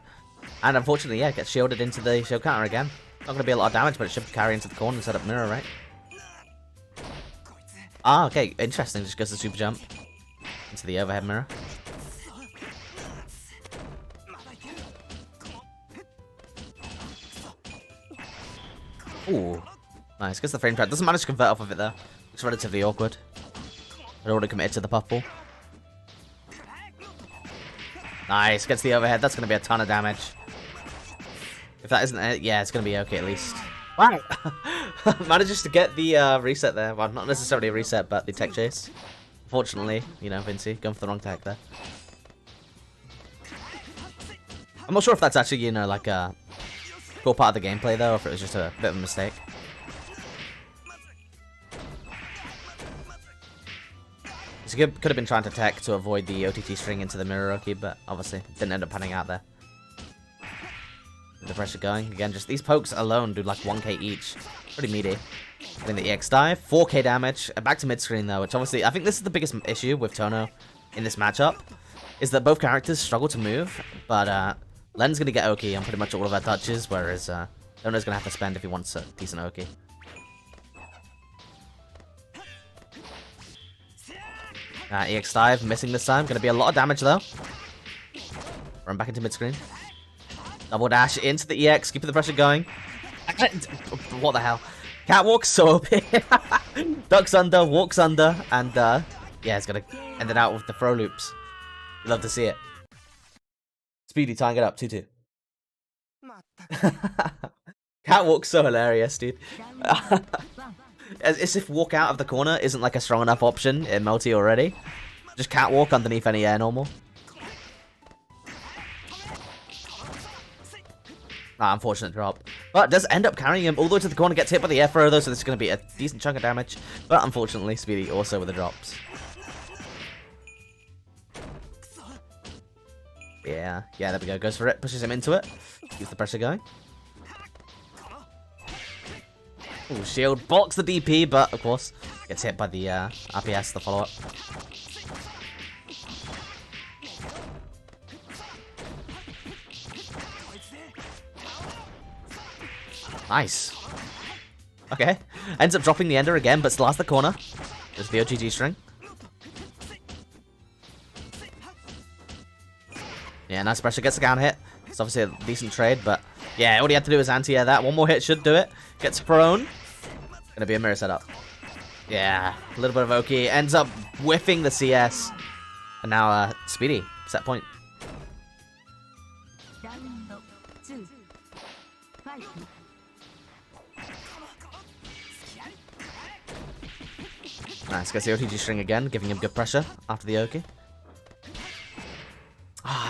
S2: And unfortunately, yeah, gets shielded into the shield counter again. Not going to be a lot of damage, but it should carry into the corner and set up mirror, right? Ah, okay, interesting. Just goes to super jump into the overhead mirror. Ooh, nice. Gets the frame trap. Doesn't manage to convert off of it though. Looks relatively awkward. I'd already committed to the puff ball. Nice. Gets the overhead. That's going to be a ton of damage. If that isn't it, yeah, it's going to be okay at least. Wow. Manages to get the reset there. Well, not necessarily a reset, but the tech chase. Unfortunately, you know, Vinci going for the wrong tech there. I'm not sure if that's actually, you know, like a cool part of the gameplay though, or if it was just a bit of a mistake. So he could have been trying to tech to avoid the OTT string into the mirror Oki, but obviously didn't end up panning out there. The pressure going. Again, just these pokes alone do like 1k each. Pretty meaty. Getting the EX dive. 4k damage. Back to mid-screen though, which obviously, I think this is the biggest issue with Tono in this matchup. Is that both characters struggle to move, but Len's going to get Oki on pretty much all of her touches, whereas Tono's going to have to spend if he wants a decent Oki. EX dive, missing this time. Going to be a lot of damage though. Run back into mid-screen. Double dash into the EX, keeping the pressure going. What the hell? Catwalk so OP. Ducks under, walks under, and yeah, it's gonna end it out with the throw loops. You love to see it. Speedy tying it up, 2-2. Catwalk's so hilarious, dude. As if walk out of the corner isn't like a strong enough option in multi already. Just catwalk underneath any air normal. Unfortunate drop. But does end up carrying him all the way to the corner, gets hit by the air throw though, so this is going to be a decent chunk of damage. But unfortunately, Speedy also with the drops. Yeah, there we go. Goes for it, pushes him into it. Keeps the pressure going. Ooh, shield blocks the DP, but of course, gets hit by the RPS, the follow-up. Nice. Okay. Ends up dropping the ender again, but still has the corner. There's the OGG string. Yeah, nice pressure. Gets a counter hit. It's obviously a decent trade, but yeah, all he had to do was anti-air that. One more hit should do it. Gets prone. Gonna be a mirror setup. Yeah, a little bit of Oki. Ends up whiffing the CS. And now, Speedy. Set point. Nice, gets the OTG string again, giving him good pressure after the Oki.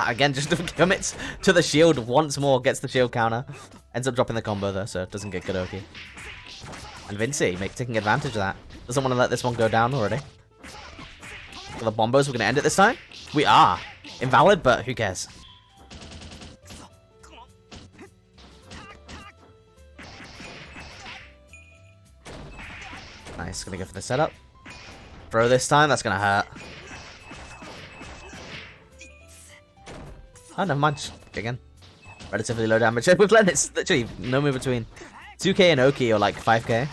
S2: Again, just commits to the shield once more, gets the shield counter. Ends up dropping the combo though, so it doesn't get good Oki. And Vinci taking advantage of that. Doesn't want to let this one go down already. For the bombos, we're going to end it this time? We are. Invalid, but who cares? Nice, gonna go for the setup. Throw this time, that's gonna hurt. Oh, never mind. Again. Relatively low damage. With Len, it's literally no move between 2k and Oki or like 5k.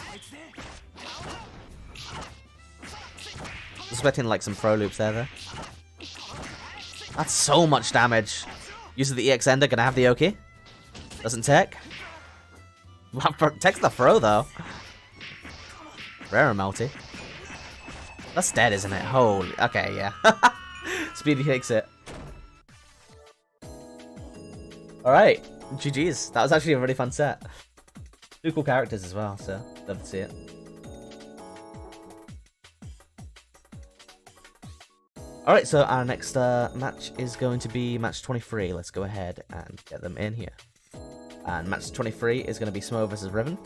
S2: Expecting like some throw loops there though. That's so much damage. Uses the EX Ender, gonna have the Oki. Doesn't tech. Tech's the throw though. Rare multi. That's dead, isn't it? Holy. Okay, yeah. Speedy takes it. Alright. GG's. That was actually a really fun set. Two cool characters as well, so love to see it. Alright, so our next match is going to be match 23. Let's go ahead and get them in here. And match 23 is going to be Smo versus Riven.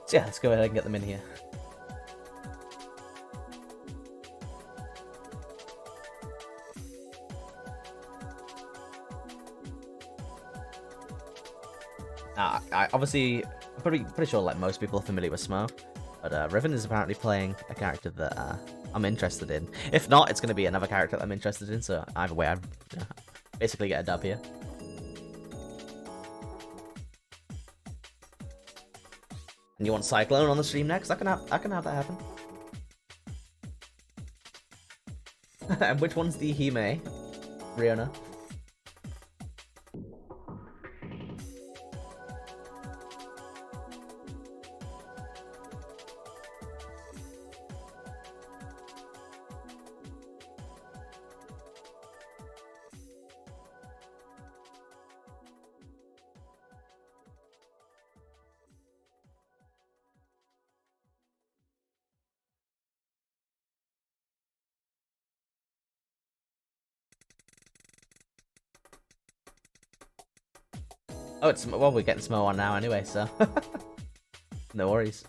S2: So yeah, let's go ahead and get them in here. I obviously, pretty sure like most people are familiar with Smo, but Riven is apparently playing a character that I'm interested in. If not, it's going to be another character that I'm interested in, so either way, I basically get a dub here. And you want Cyclone on the stream next? I can have that happen. And which one's the Hime? Riona. Oh, it's well, we're getting Smo on now anyway, so no worries.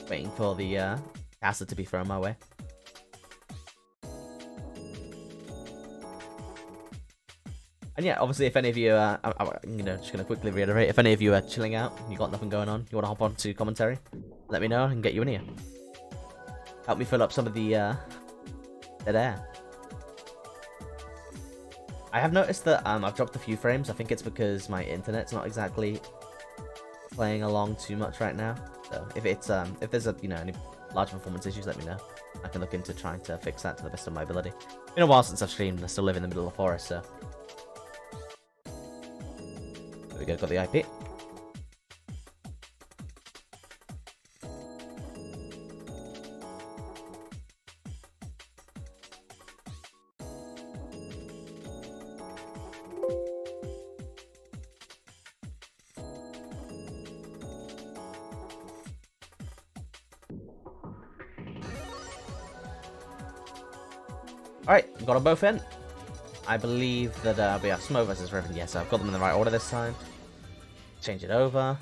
S2: Waiting for the caster to be thrown my way. And yeah, obviously, if any of you, just gonna quickly reiterate, if any of you are chilling out, you got nothing going on, you want to hop on to commentary, let me know and get you in here. Help me fill up some of the dead air. I have noticed that I've dropped a few frames. I think it's because my internet's not exactly playing along too much right now. So if there's any large performance issues, let me know. I can look into trying to fix that to the best of my ability. It's been a while since I've streamed, and I still live in the middle of the forest, so there we go. Got the IP. Alright, got them both in. I believe that we have Smo versus Riven. Yes, I've got them in the right order this time. Change it over.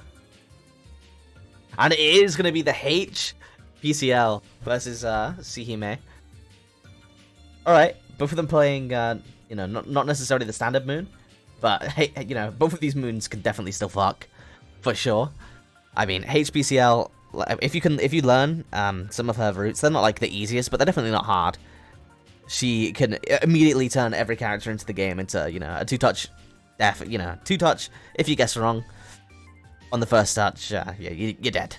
S2: And it is going to be the HPCL versus Sihime. Alright, both of them playing, not necessarily the standard moon. But, hey, both of these moons can definitely still fuck. For sure. I mean, HPCL if you learn some of her routes, they're not like the easiest, but they're definitely not hard. She can immediately turn every character into the game into, you know, a two-touch death, you know, two-touch. If you guess wrong on the first touch, yeah, you're dead.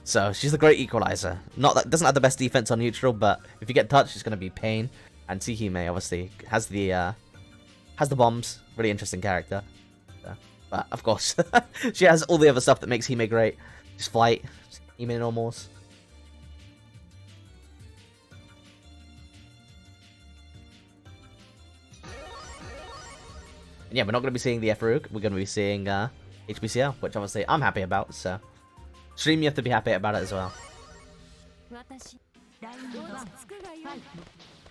S2: So she's the great equalizer. Not that doesn't have the best defense on neutral, but if you get touched, it's gonna be pain. And Tsihime obviously has the bombs. Really interesting character. But of course, she has all the other stuff that makes Hime great. Just flight, Hime normals. And yeah, we're not going to be seeing the F-Rook. We're going to be seeing HBCL, which obviously I'm happy about. So, stream, you have to be happy about it as well.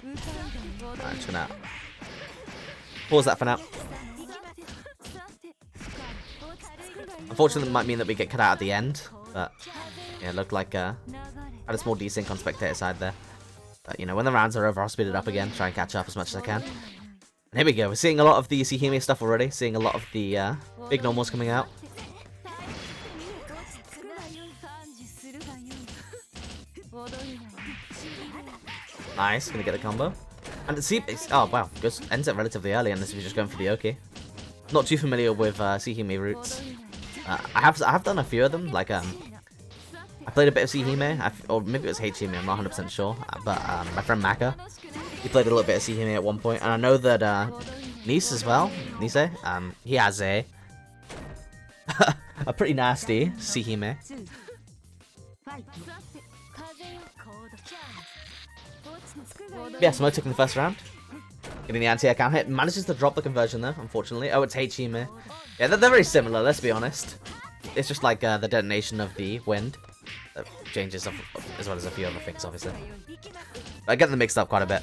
S2: I'm just gonna pause that for now. Unfortunately, it might mean that we get cut out at the end, but yeah, it looked like had a small desync on spectator side there. But you know, when the rounds are over, I'll speed it up again, try and catch up as much as I can. And here we go. We're seeing a lot of the Tsihime stuff already. Seeing a lot of the big normals coming out. Nice, gonna get a combo. And see, oh wow, goes ends it relatively early, unless we're just going for the Oki. Not too familiar with Tsihime routes. I have done a few of them. Like I played a bit of Tsihime, or maybe it was Hime. I'm not 100% sure. But my friend Maka, he played a little bit of Tsihime at one point, and I know that Nice as well. Nise, he has a a pretty nasty Tsihime. Yeah, Smoke taking the first round. Getting the anti-air counter hit. Manages to drop the conversion there, unfortunately. Oh, it's Hime. Yeah, they're very similar, let's be honest. It's just like the detonation of the wind that changes as well as a few other things, obviously. But I get them mixed up quite a bit.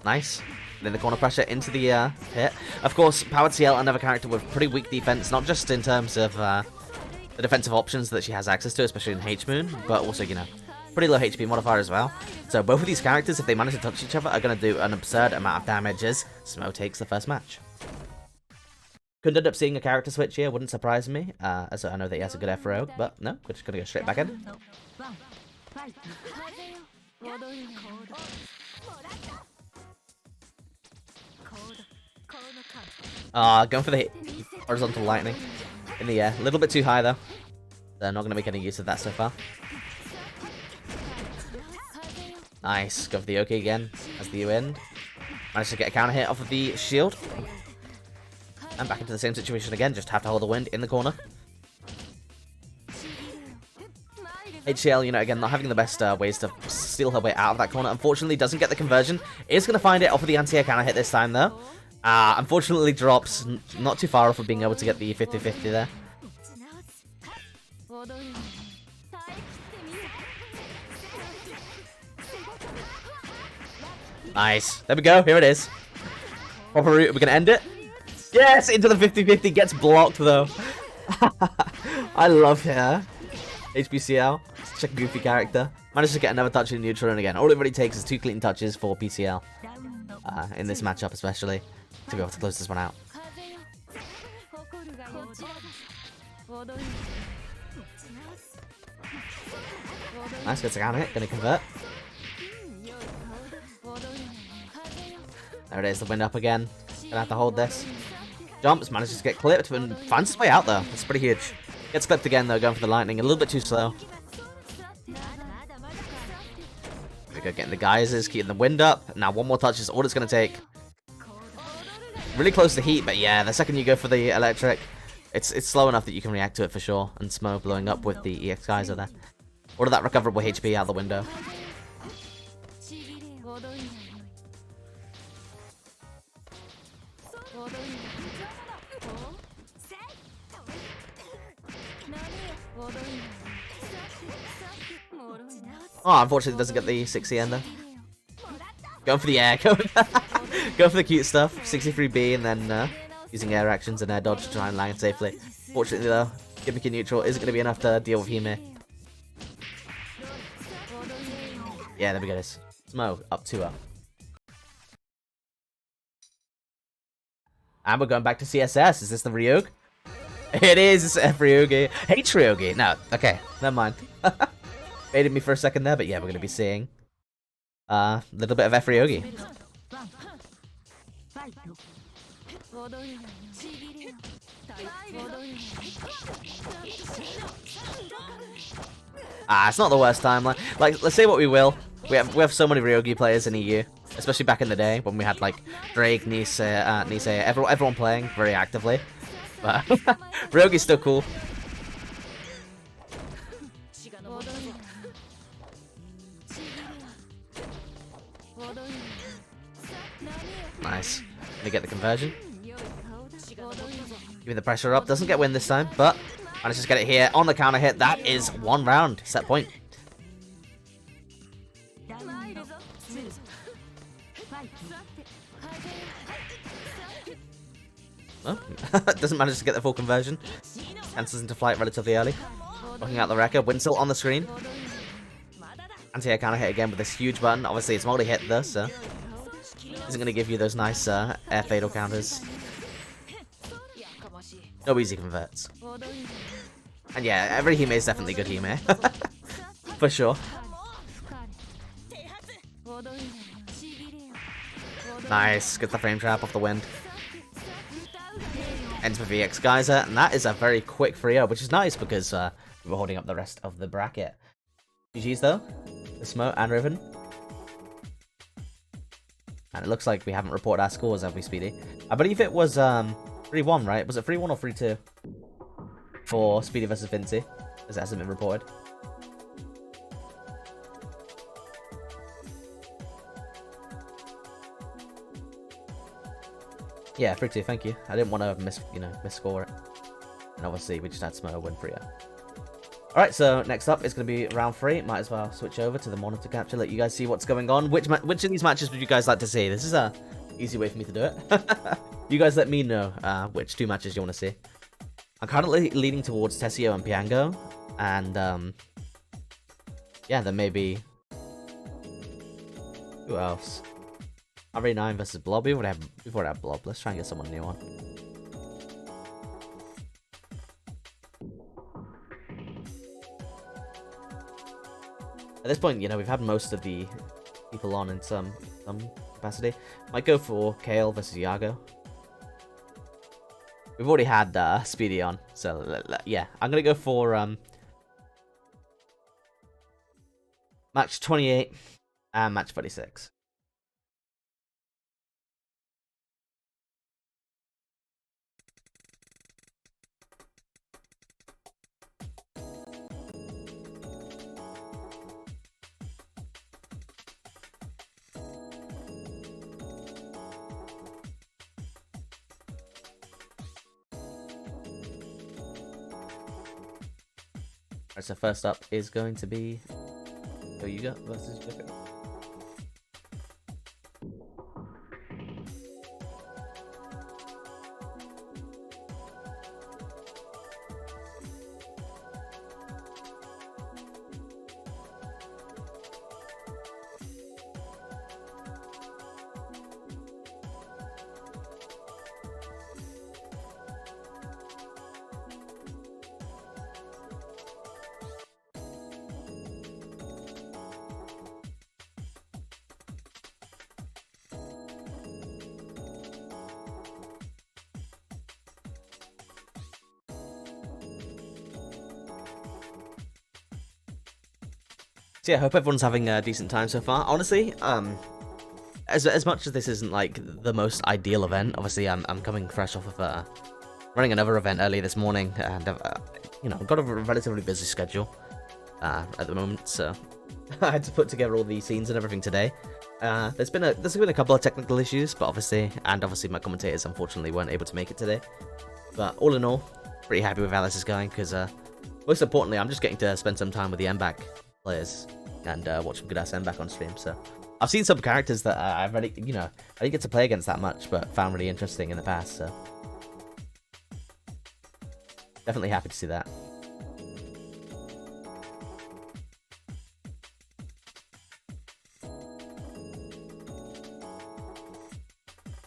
S2: Nice. Then the corner pressure into the hit. Of course, Powered CL, another character with pretty weak defense, not just in terms of the defensive options that she has access to, especially in H-Moon, but also, you know, pretty low HP modifier as well. So both of these characters, if they manage to touch each other, are going to do an absurd amount of damage as Smo takes the first match. Could end up seeing a character switch here, wouldn't surprise me, as I know that he has a good F-Rogue, but no, we're just going to go straight back in. Going for the horizontal lightning in the air. A little bit too high, though. They're not going to make any use of that so far. Nice. Go for the OK again as the U-end. Managed to get a counter hit off of the shield. And back into the same situation again. Just have to hold the wind in the corner. HCL, you know, again, not having the best ways to steal her way out of that corner. Unfortunately, doesn't get the conversion. Is going to find it off of the anti-air counter hit this time, though. Unfortunately, drops not too far off of being able to get the 50-50 there. Nice. There we go. Here it is. Proper route. We're going to end it. Yes! Into the 50-50. Gets blocked, though. I love her. HBCL. Such a goofy character. Managed to get another touch in neutral, and again, all it really takes is 2 clean touches for PCL. In this matchup, especially, to be able to close this one out. Nice, gets a counter hit. Gonna convert. There it is, the wind up again. Gonna have to hold this. Jumps, manages to get clipped, and finds his way out though. It's pretty huge. Gets clipped again though, going for the lightning. A little bit too slow. There we go, getting the geysers, keeping the wind up. Now one more touch is all it's gonna take. Really close to heat, but yeah, the second you go for the electric, it's slow enough that you can react to it for sure. And Smo blowing up with the EX geyser there. All of that recoverable HP out the window. Oh, unfortunately, it doesn't get the 60 ender. Going for the air, going for the cute stuff. 63B, and then using air actions and air dodge to try and land safely. Fortunately, though, gimmicky neutral isn't going to be enough to deal with Hime. Yeah, there we go. Smo up 2-0. And we're going back to CSS. Is this the Ryug? It is. It's F Ryugi. H Ryugi. No. Okay. Never mind. Baited me for a second there, but yeah, we're going to be seeing a little bit of F Ryugi. It's not the worst time. Like, let's say what we will. We have so many Ryogi players in EU, especially back in the day when we had like Drake, Nisei, everyone playing very actively. But Ryogi's still cool. Nice. Gonna get the conversion. Giving the pressure up. Doesn't get win this time, but manages to get it here on the counter hit. That is 1 round. Set point. Oh, doesn't manage to get the full conversion. Cancels into flight relatively early. Looking out the record. Winsel on the screen. Anti-air counter hit again with this huge button. Obviously, it's multi-hit though, so isn't going to give you those nice air fatal counters. No easy converts. And yeah, every Hime is definitely good Hime. For sure. Nice. Gets the frame trap off the wind. Ends with VX Geyser, and that is a very quick 3-0, which is nice because we're holding up the rest of the bracket. GG's though. The Smoke and Riven. And it looks like we haven't reported our scores, have we, Speedy? I believe it was 3-1, right? Was it 3-1 or 3-2? For Speedy versus Vinci, as it hasn't been reported. Yeah, 3-2, thank you. I didn't want to misscore it. And obviously we just had Smo win 3-0. Alright, so next up is going to be round 3. Might as well switch over to the monitor capture, let you guys see what's going on. Which of these matches would you guys like to see? This is a easy way for me to do it. You guys let me know which 2 matches you want to see. I'm currently leaning towards Tessio and Piango. And, yeah, then maybe... Who else? RA9 versus Blob. We've already had Blob. Let's try and get someone new on. At this point, you know, we've had most of the people on in some capacity. Might go for Kale versus Iago. We've already had Speedy on, so yeah. I'm gonna go for match 28 and match 46. Alright, so first up is going to be Yuga versus Joko. So yeah, I hope everyone's having a decent time so far. Honestly, as much as this isn't like the most ideal event, obviously I'm coming fresh off of running another event early this morning, and you know, I've got a relatively busy schedule at the moment, so I had to put together all the scenes and everything today. There's been a couple of technical issues, but obviously my commentators unfortunately weren't able to make it today. But all in all, pretty happy with how this is going, because most importantly, I'm just getting to spend some time with the MBAACC players and watch some good ass MBAACC on stream. So I've seen some characters that I've already, you know, I didn't get to play against that much, but found really interesting in the past. So definitely happy to see that.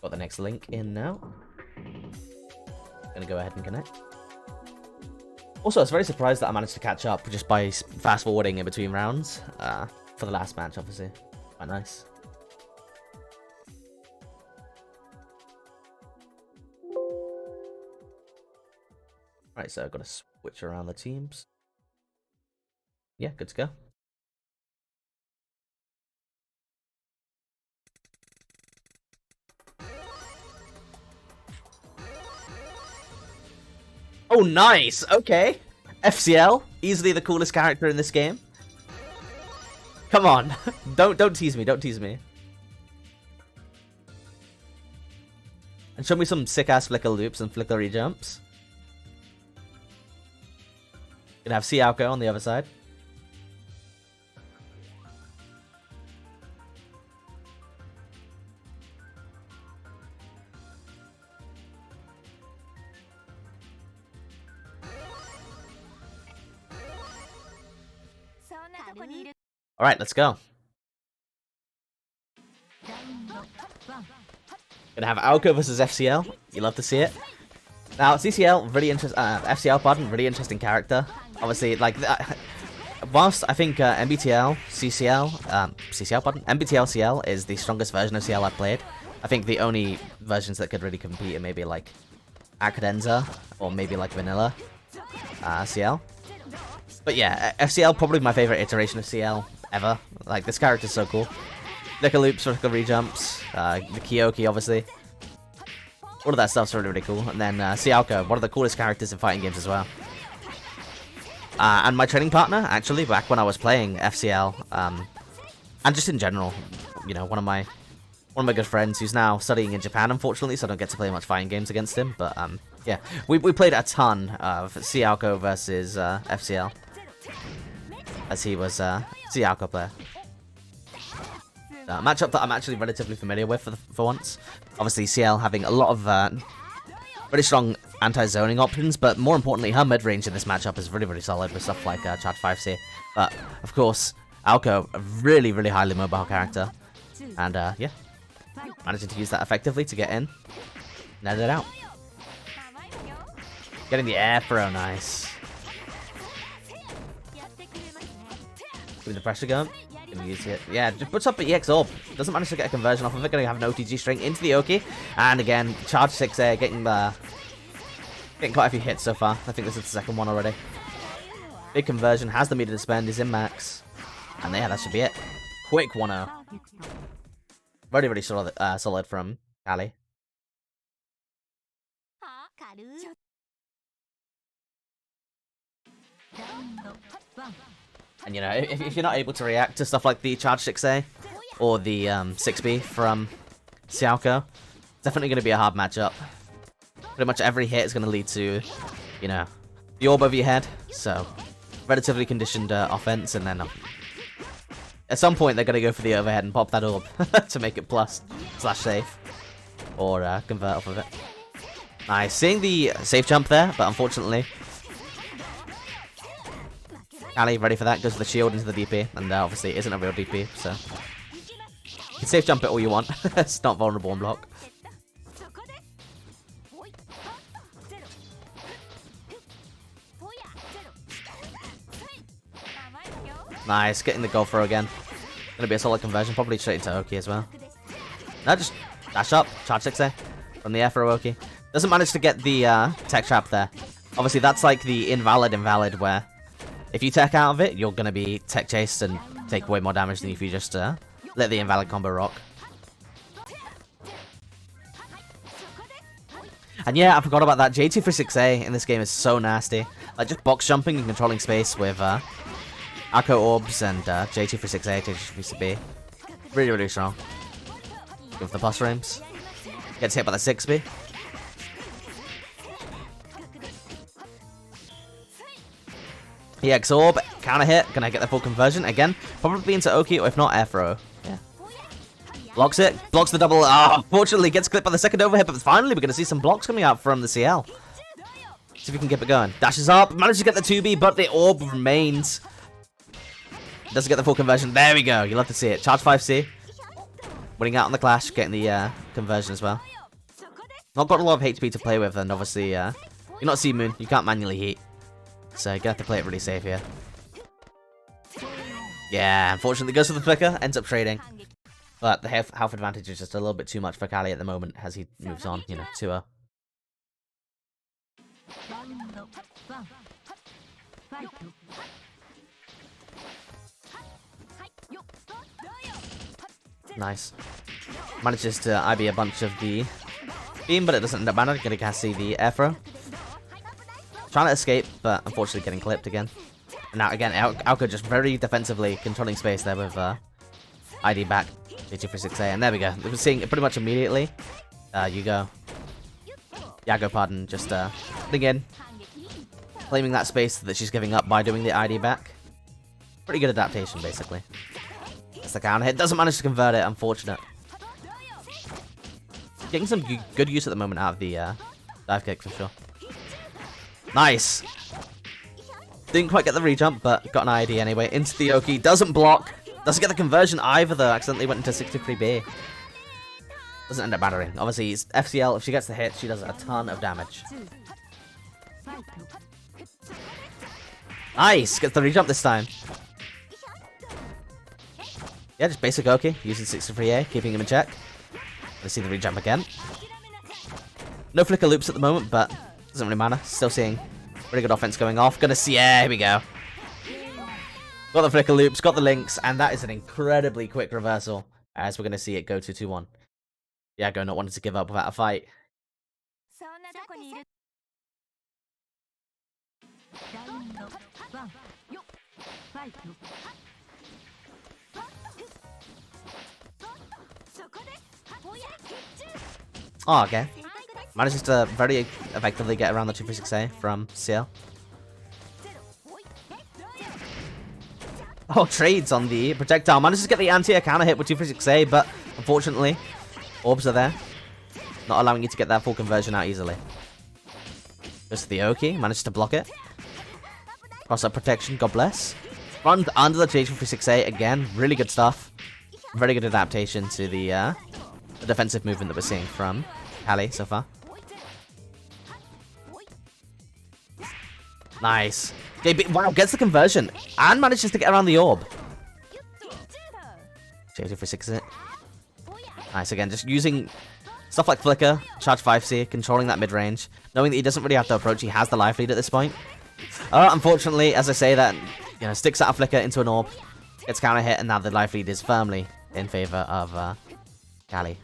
S2: Got the next link in now. gonna go ahead and connect. Also, I was very surprised that I managed to catch up just by fast forwarding in between rounds for the last match, obviously. Quite nice. Right, so I've got to switch around the teams. Yeah, good to go. Oh, nice! Okay. FCL, easily the coolest character in this game. Come on. Don't tease me, don't tease me. And show me some sick-ass flicker loops and flickery jumps. Gonna have Sialko on the other side. Alright, let's go. Gonna have Aoko versus FCL. You love to see it. Now, CCL, really interesting. FCL, pardon, really interesting character. Obviously, like, whilst I think MBTL, CCL, pardon, MBTL CL is the strongest version of CL I've played. I think the only versions that could really compete are maybe like Akadenza or maybe like Vanilla CL. But yeah, FCL probably my favorite iteration of CL ever. Like, this character's so cool. Flicker loops, flicker rejumps, the Kyoki, obviously. All of that stuff's really, really cool. And then Sialko, one of the coolest characters in fighting games as well. And my training partner, actually, back when I was playing FCL, and just in general, you know, one of my good friends who's now studying in Japan, unfortunately, so I don't get to play much fighting games against him. But yeah, we played a ton of Sialko versus FCL, as he was a Sialko player. Matchup that I'm actually relatively familiar with for once. Obviously, CL having a lot of really strong anti-zoning options, but more importantly, her mid-range in this matchup is really, really solid with stuff like Charge 5C. But, of course, Aoko, a really, really highly mobile character. And, yeah, managing to use that effectively to get in. Net it out. Getting the air throw, nice. With the pressure gun. Gonna use it. Yeah, just puts up an EX Orb. Doesn't manage to get a conversion off of it. Gonna have an OTG string into the Oki. And again, charge 6A, getting quite a few hits so far. I think this is the second one already. Big conversion, has the meter to spend, is in max. And yeah, that should be it. Quick 1-0. Very, very solid, solid from Kali. And you know, if you're not able to react to stuff like the Charge 6A or the 6B from Sialko, definitely going to be a hard matchup. Pretty much every hit is going to lead to, you know, the orb over your head. So, relatively conditioned offense, and then at some point they're going to go for the overhead and pop that orb to make it plus/safe or convert off of it. Nice, seeing the safe jump there, but unfortunately. Kali, ready for that, goes for the shield into the DP, and obviously it isn't a real DP, so you can safe jump it all you want. It's not vulnerable on block. Nice, getting the goal throw again. Gonna be a solid conversion, probably straight into Oki as well. Now just dash up, charge 6A from the air for Oki. Doesn't manage to get the tech trap there. Obviously that's like the invalid where if you tech out of it, you're going to be tech chased and take way more damage than if you just let the invalid combo rock. And yeah, I forgot about that. J2 for 6A in this game is so nasty. Like, just box jumping and controlling space with Akko Orbs and J2 for 6A, J2 for 6B. Really, really strong. Go for the plus frames. Gets hit by the 6B. EX Orb, counter hit, gonna get the full conversion again. Probably into Oki, or if not, air throw. Yeah. Blocks it, blocks the double. Unfortunately, gets clipped by the second overhead, but finally we're gonna see some blocks coming out from the CL. See if we can keep it going. Dashes up, manages to get the 2B, but the orb remains. Doesn't get the full conversion. There we go. You love to see it. Charge 5C. Winning out on the clash, getting the conversion as well. Not got a lot of HP to play with, and obviously You're not Sea Moon, you can't manually heat. So you're gonna have to play it really safe here. Yeah, unfortunately goes for the flicker, ends up trading. But the health advantage is just a little bit too much for Callie at the moment as he moves on, you know, to her. Nice. Manages to IB a bunch of the beam, but it doesn't end up mattering. Gonna see the air throw. Trying to escape, but unfortunately getting clipped again. And now again, Aoko just very defensively controlling space there with ID back. J236A, and there we go. We're seeing it pretty much immediately. Yago, pardon, just putting in, claiming that space that she's giving up by doing the ID back. Pretty good adaptation, basically. That's the counter hit. Doesn't manage to convert it, unfortunate. Getting some good use at the moment out of the dive kick for sure. Nice. Didn't quite get the rejump, but got an ID anyway. Into the Oki. Doesn't block. Doesn't get the conversion either, though. Accidentally went into 63B. Doesn't end up mattering. Obviously, it's FCL. If she gets the hit, she does a ton of damage. Nice. Gets the rejump this time. Yeah, just basic Oki. Using 63A. Keeping him in check. Let's see the rejump again. No flicker loops at the moment, but doesn't really matter. Still seeing pretty good offense going off. Gonna see. Yeah, here we go. Got the flicker loops, got the links, and that is an incredibly quick reversal. As we're going to see it go to 2-1. Yago not wanting to give up without a fight. Oh, okay. Manages to very effectively get around the 236A from CL. Oh, trades on the projectile. Manages to get the anti-air counter hit with 236A, but unfortunately, orbs are there. Not allowing you to get that full conversion out easily. Goes to the Oki. Manages to block it. Cross-up protection. God bless. Run under the H236A again. Really good stuff. Very good adaptation to the defensive movement that we're seeing from Callie so far. Nice. Wow, gets the conversion and manages to get around the orb. J236 it. Nice again, just using stuff like flicker, charge 5C, controlling that mid-range, knowing that he doesn't really have to approach. He has the life lead at this point. Unfortunately, as I say that, you know, sticks out a flicker into an orb, gets counter hit, and now the life lead is firmly in favor of Callie.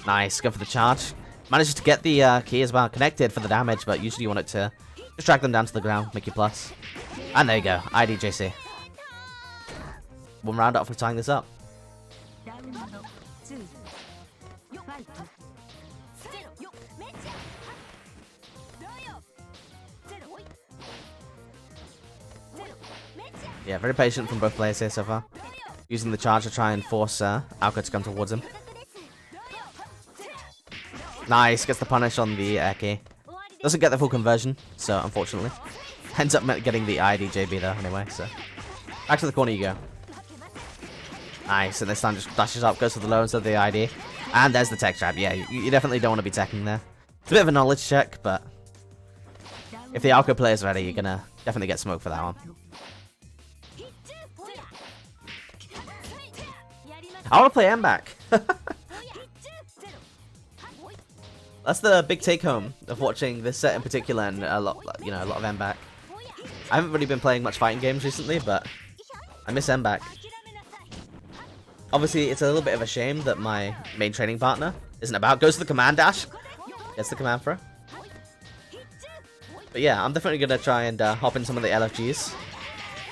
S2: Nice, go for the charge. Manages to get the key as well, connected for the damage, but usually you want it to just drag them down to the ground, make you plus. And there you go, IDJC. One round up for tying this up. Yeah, very patient from both players here so far. Using the charge to try and force Aoko to come towards him. Nice, gets the punish on the key. Doesn't get the full conversion, so unfortunately. Ends up getting the IDJB though, anyway, so. Back to the corner you go. Nice, and this time just dashes up, goes for the low instead of the ID. And there's the tech trap. Yeah, you definitely don't want to be teching there. It's a bit of a knowledge check, but if the Aoko player's ready, you're gonna definitely get smoked for that one. I want to play MBAACC. That's the big take home of watching this set in particular, and a lot of MBAACC. I haven't really been playing much fighting games recently, but I miss MBAACC. Obviously, it's a little bit of a shame that my main training partner isn't about. Goes to the command dash, gets the command throw. But yeah, I'm definitely gonna try and hop in some of the LFGs,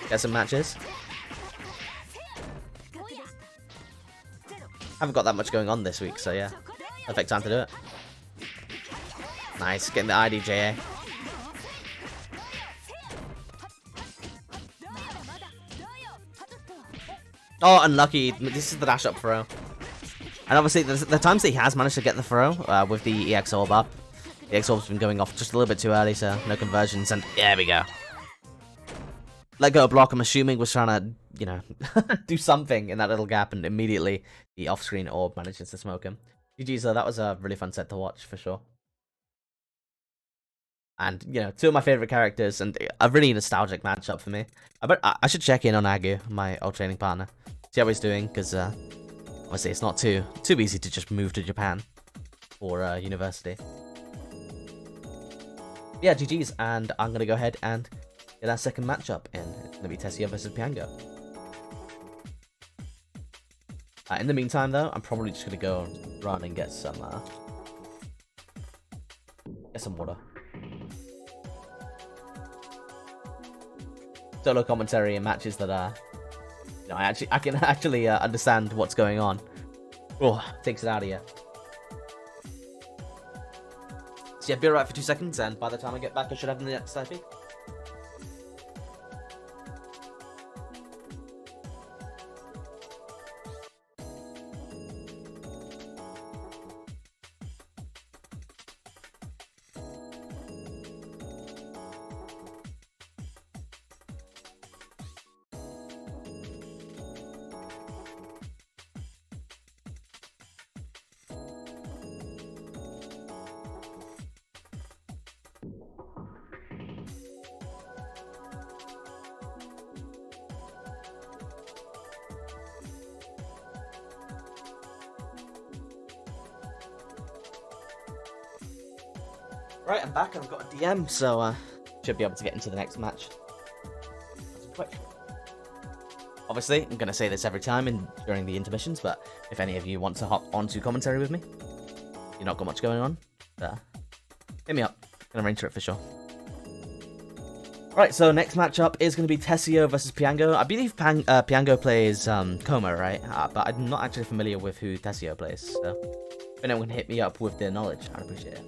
S2: get some matches. Haven't got that much going on this week, so yeah, perfect time to do it. Nice, getting the IDJA. Oh, unlucky. This is the dash up throw. And obviously, the times that he has managed to get the throw with the EX orb up. The EX orb's been going off just a little bit too early, so no conversions. And there we go. Let go of block, I'm assuming, was trying to, you know, do something in that little gap, and immediately the off-screen orb manages to smoke him. GG's though, that was a really fun set to watch for sure. And, you know, two of my favorite characters and a really nostalgic matchup for me. I should check in on Agu, my old training partner. See how he's doing, because obviously it's not too easy to just move to Japan for university. Yeah, GG's, and I'm going to go ahead and get our second matchup in. It's going to be Tessia versus Piango. In the meantime, though, I'm probably just going to go run and get some water. Solo commentary in matches that you know, I can actually understand what's going on. Oh, takes it out of you. So yeah, be alright for 2 seconds, and by the time I get back, I should have the next IP. Right, I'm back and I've got a DM, so should be able to get into the next match. Quick. Obviously, I'm going to say this every time during the intermissions, but if any of you want to hop onto commentary with me, you've not got much going on, hit me up. Gonna arrange for it for sure. Right, so next matchup is going to be Tessio versus Piango. I believe Piango plays Coma, right? But I'm not actually familiar with who Tessio plays, so if anyone can hit me up with their knowledge, I'd appreciate it.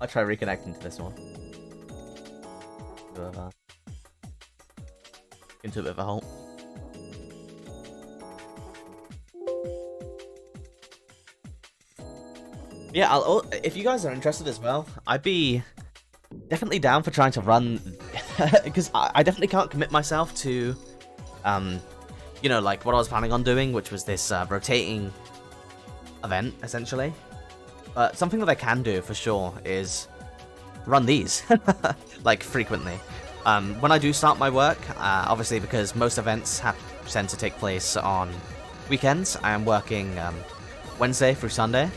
S2: I'll try reconnecting to this one. Into a bit of a halt. Yeah, if you guys are interested as well, I'd be definitely down for trying to run, because I definitely can't commit myself to, you know, like what I was planning on doing, which was this rotating event, essentially. But something that I can do for sure is run these, like, frequently. When I do start my work, obviously because most events tend to take place on weekends, I am working Wednesday through Sunday.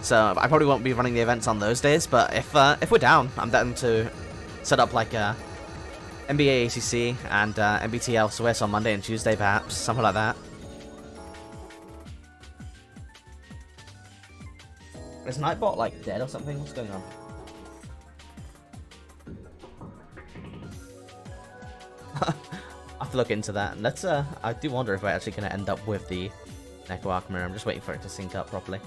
S2: So I probably won't be running the events on those days, but if we're down, I'm down to set up like a MBAACC and MBTL Swiss on Monday and Tuesday, perhaps, something like that. Is Nightbot, like, dead or something? What's going on? I have to look into that. Let's, I do wonder if we're actually going to end up with the Neko Arc Mirror. I'm just waiting for it to sync up properly.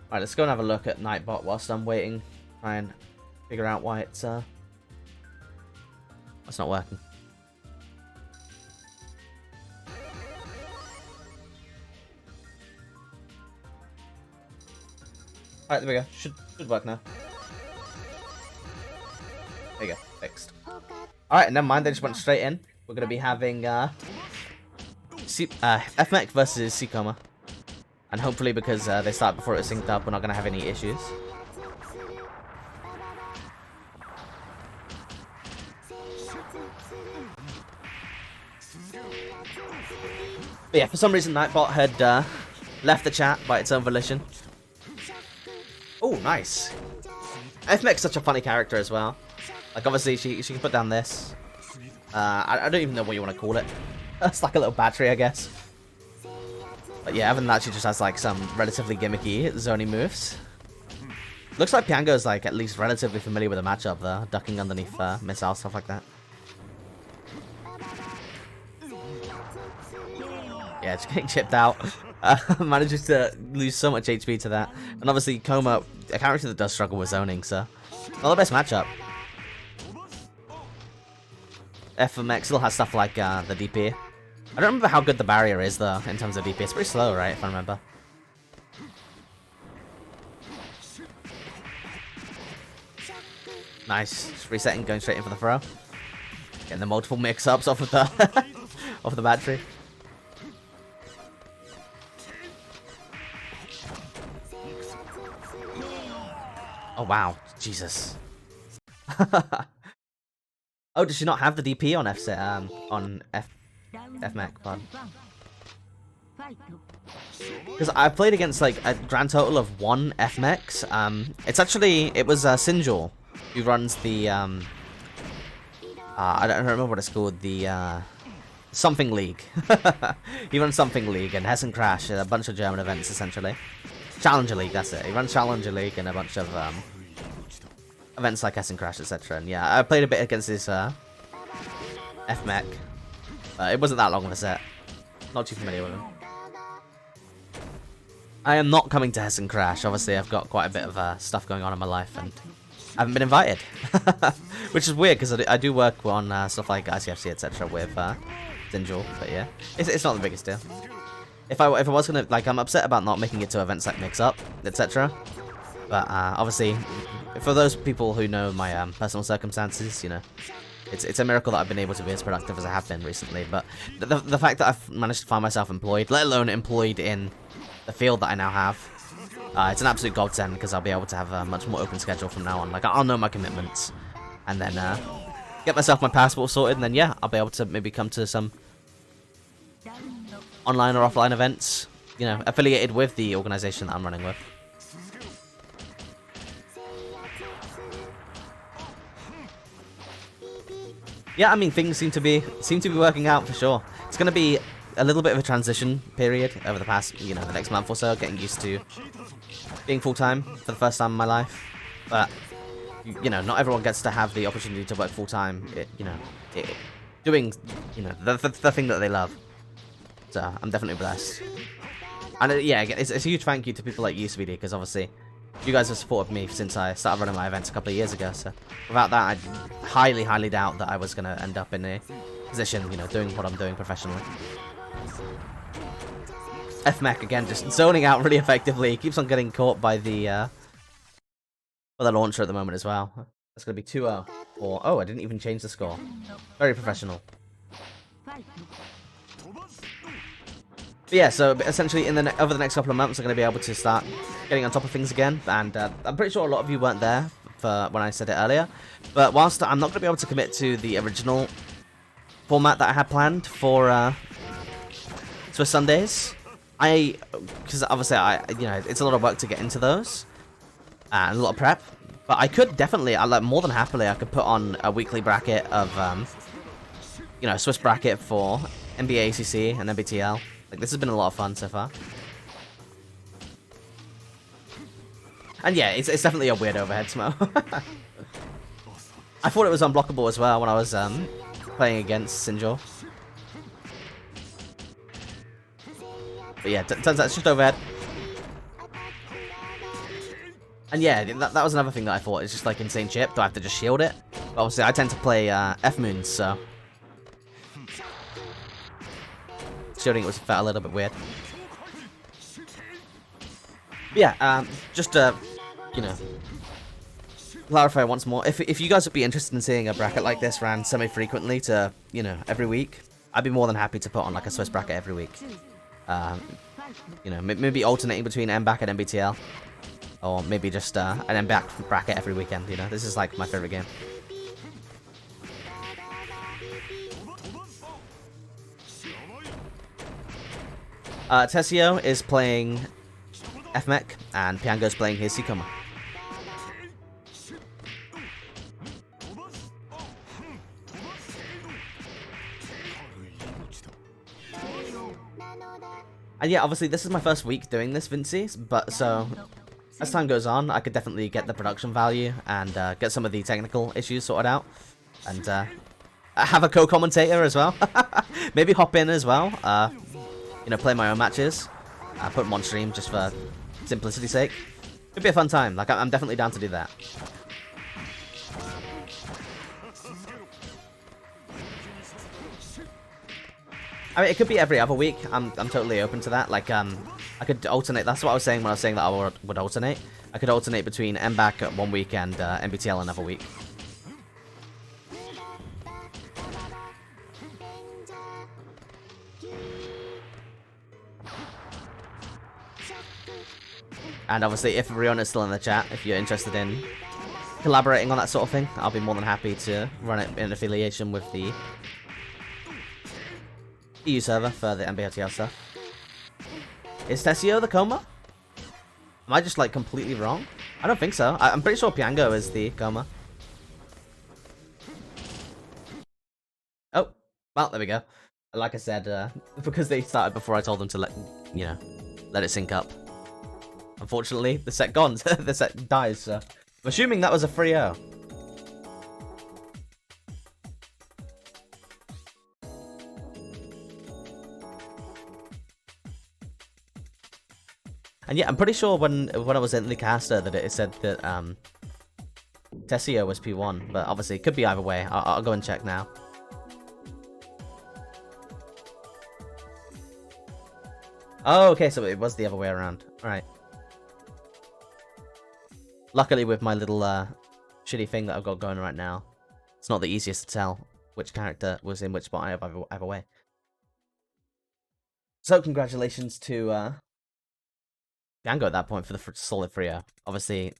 S2: Alright, let's go and have a look at Nightbot whilst I'm waiting. Try and figure out why it's not working. Alright, there we go. Should work now. There you go. Fixed. Alright, never mind. They just went straight in. We're going to be having FMEC versus Seacoma. And hopefully, because they start before it was synced up, we're not going to have any issues. But yeah, for some reason, Nightbot had left the chat by its own volition. Oh, nice. FMEC's such a funny character as well. Like, obviously, she can put down this. I don't even know what you want to call it. It's like a little battery, I guess. But yeah, other than that, she just has like some relatively gimmicky zony moves. Looks like Piango's like at least relatively familiar with the matchup though, ducking underneath missiles, stuff like that. Yeah, it's getting chipped out. Manages to lose so much HP to that. And obviously Coma, a character that does struggle with zoning, so not the best matchup. FMX still has stuff like the DP. I don't remember how good the barrier is though in terms of DP. It's pretty slow, right, if I remember. Nice. Just resetting, going straight in for the throw. Getting the multiple mix-ups off of the off the battery. Oh wow, Jesus. Oh, does she not have the DP on FMAC, pardon? Because I played against like a grand total of 1 FMEX. It was Sinjul who runs the I don't remember what it's called, the something league. He runs something league and Hessen Crash, a bunch of German events essentially. Challenger League, that's it. He runs Challenger League and a bunch of events like Hessen Crash, etc. And yeah, I played a bit against this FMEC. It wasn't that long of a set. Not too familiar with him. I am not coming to Hessen Crash. Obviously, I've got quite a bit of stuff going on in my life and I haven't been invited. Which is weird because I do work on stuff like ICFC, etc. with Sinjul. But yeah, it's not the biggest deal. If I was gonna, like, I'm upset about not making it to events like Mix Up, etc. But obviously, for those people who know my personal circumstances, you know, it's a miracle that I've been able to be as productive as I have been recently. But the fact that I've managed to find myself employed, let alone employed in the field that I now have, it's an absolute godsend because I'll be able to have a much more open schedule from now on. Like, I'll know my commitments, and then get myself my passport sorted, and then yeah, I'll be able to maybe come to some online or offline events, you know, affiliated with the organization that I'm running with. Yeah, I mean, things seem to be working out for sure. It's going to be a little bit of a transition period over the past, you know, the next month or so, getting used to being full-time for the first time in my life. But, you know, not everyone gets to have the opportunity to work full-time, doing, you know, the thing that they love. So, I'm definitely blessed. And yeah, it's a huge thank you to people like you, Speedy, because obviously you guys have supported me since I started running my events a couple of years ago. So, without that, I highly, highly doubt that I was going to end up in a position, you know, doing what I'm doing professionally. FMAC, again, just zoning out really effectively. He keeps on getting caught by the launcher at the moment as well. That's going to be 2-0. Or, oh, I didn't even change the score. Very professional. But yeah, so essentially over the next couple of months, I'm going to be able to start getting on top of things again. And I'm pretty sure a lot of you weren't there for when I said it earlier. But whilst I'm not going to be able to commit to the original format that I had planned for Swiss Sundays, because obviously you know, it's a lot of work to get into those and a lot of prep. But I could definitely, like, more than happily, I could put on a weekly bracket of, you know, Swiss bracket for MBAACC and MBTL. Like, this has been a lot of fun so far. And yeah, it's definitely a weird overhead smo. I thought it was unblockable as well when I was playing against Sinjul. But yeah, turns out it's just overhead. And yeah, that was another thing that I thought. It's just like insane chip. Do I have to just shield it? But obviously, I tend to play F-Moons, so shielding it felt a little bit weird. But yeah, just to, you know, clarify once more. If you guys would be interested in seeing a bracket like this ran semi-frequently to, you know, every week, I'd be more than happy to put on like a Swiss bracket every week. You know, maybe alternating between MBAACC and MBTL. Or maybe just an MBAACC bracket every weekend, you know. This is like my favorite game. Tessio is playing FMEC, and Piango's playing his Sikoma. And yeah, obviously this is my first week doing this, Vinci, but so as time goes on, I could definitely get the production value and get some of the technical issues sorted out, and have a co-commentator as well. Maybe hop in as well. You know, play my own matches. Put them on stream just for simplicity's sake. It'd be a fun time. Like, I'm definitely down to do that. I mean, it could be every other week. I'm totally open to that. Like, I could alternate. That's what I was saying when I was saying that I would alternate. I could alternate between MBAACC one week and MBTL another week. And obviously, if Riona's still in the chat, if you're interested in collaborating on that sort of thing, I'll be more than happy to run it in affiliation with the EU server for the MBAACC stuff. Is Tessio the coma? Am I just like completely wrong? I don't think so. I'm pretty sure Piango is the coma. Oh, well, there we go. Like I said, because they started before I told them to let it sync up. Unfortunately, the set gone. The set dies, so I'm assuming that was a 3-0. And yeah, I'm pretty sure when I was in the caster that it said that Tessio was P1, but obviously it could be either way. I'll go and check now. Oh, okay, so it was the other way around. Alright. Luckily with my little shitty thing that I've got going right now, it's not the easiest to tell which character was in which spot either way. So congratulations to Django at that point for the solid 3-0. Obviously,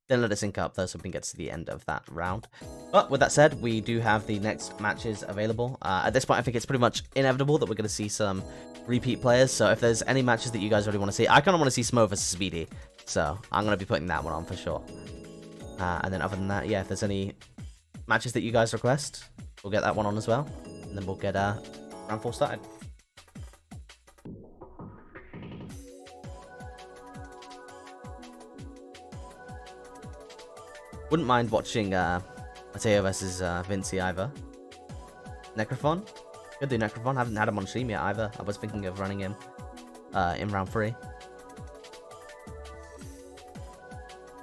S2: didn't let it sync up though, so we can get to the end of that round. But with that said, we do have the next matches available. At this point, I think it's pretty much inevitable that we're going to see some repeat players. So if there's any matches that you guys really want to see, I kind of want to see Smo versus Speedy. So I'm going to be putting that one on for sure. And then other than that, yeah, if there's any matches that you guys request, we'll get that one on as well. And then we'll get round 4 started. Wouldn't mind watching Mateo versus Vinci either. Necrophon? Could do Necrophon. Haven't had him on stream yet either. I was thinking of running him in round 3.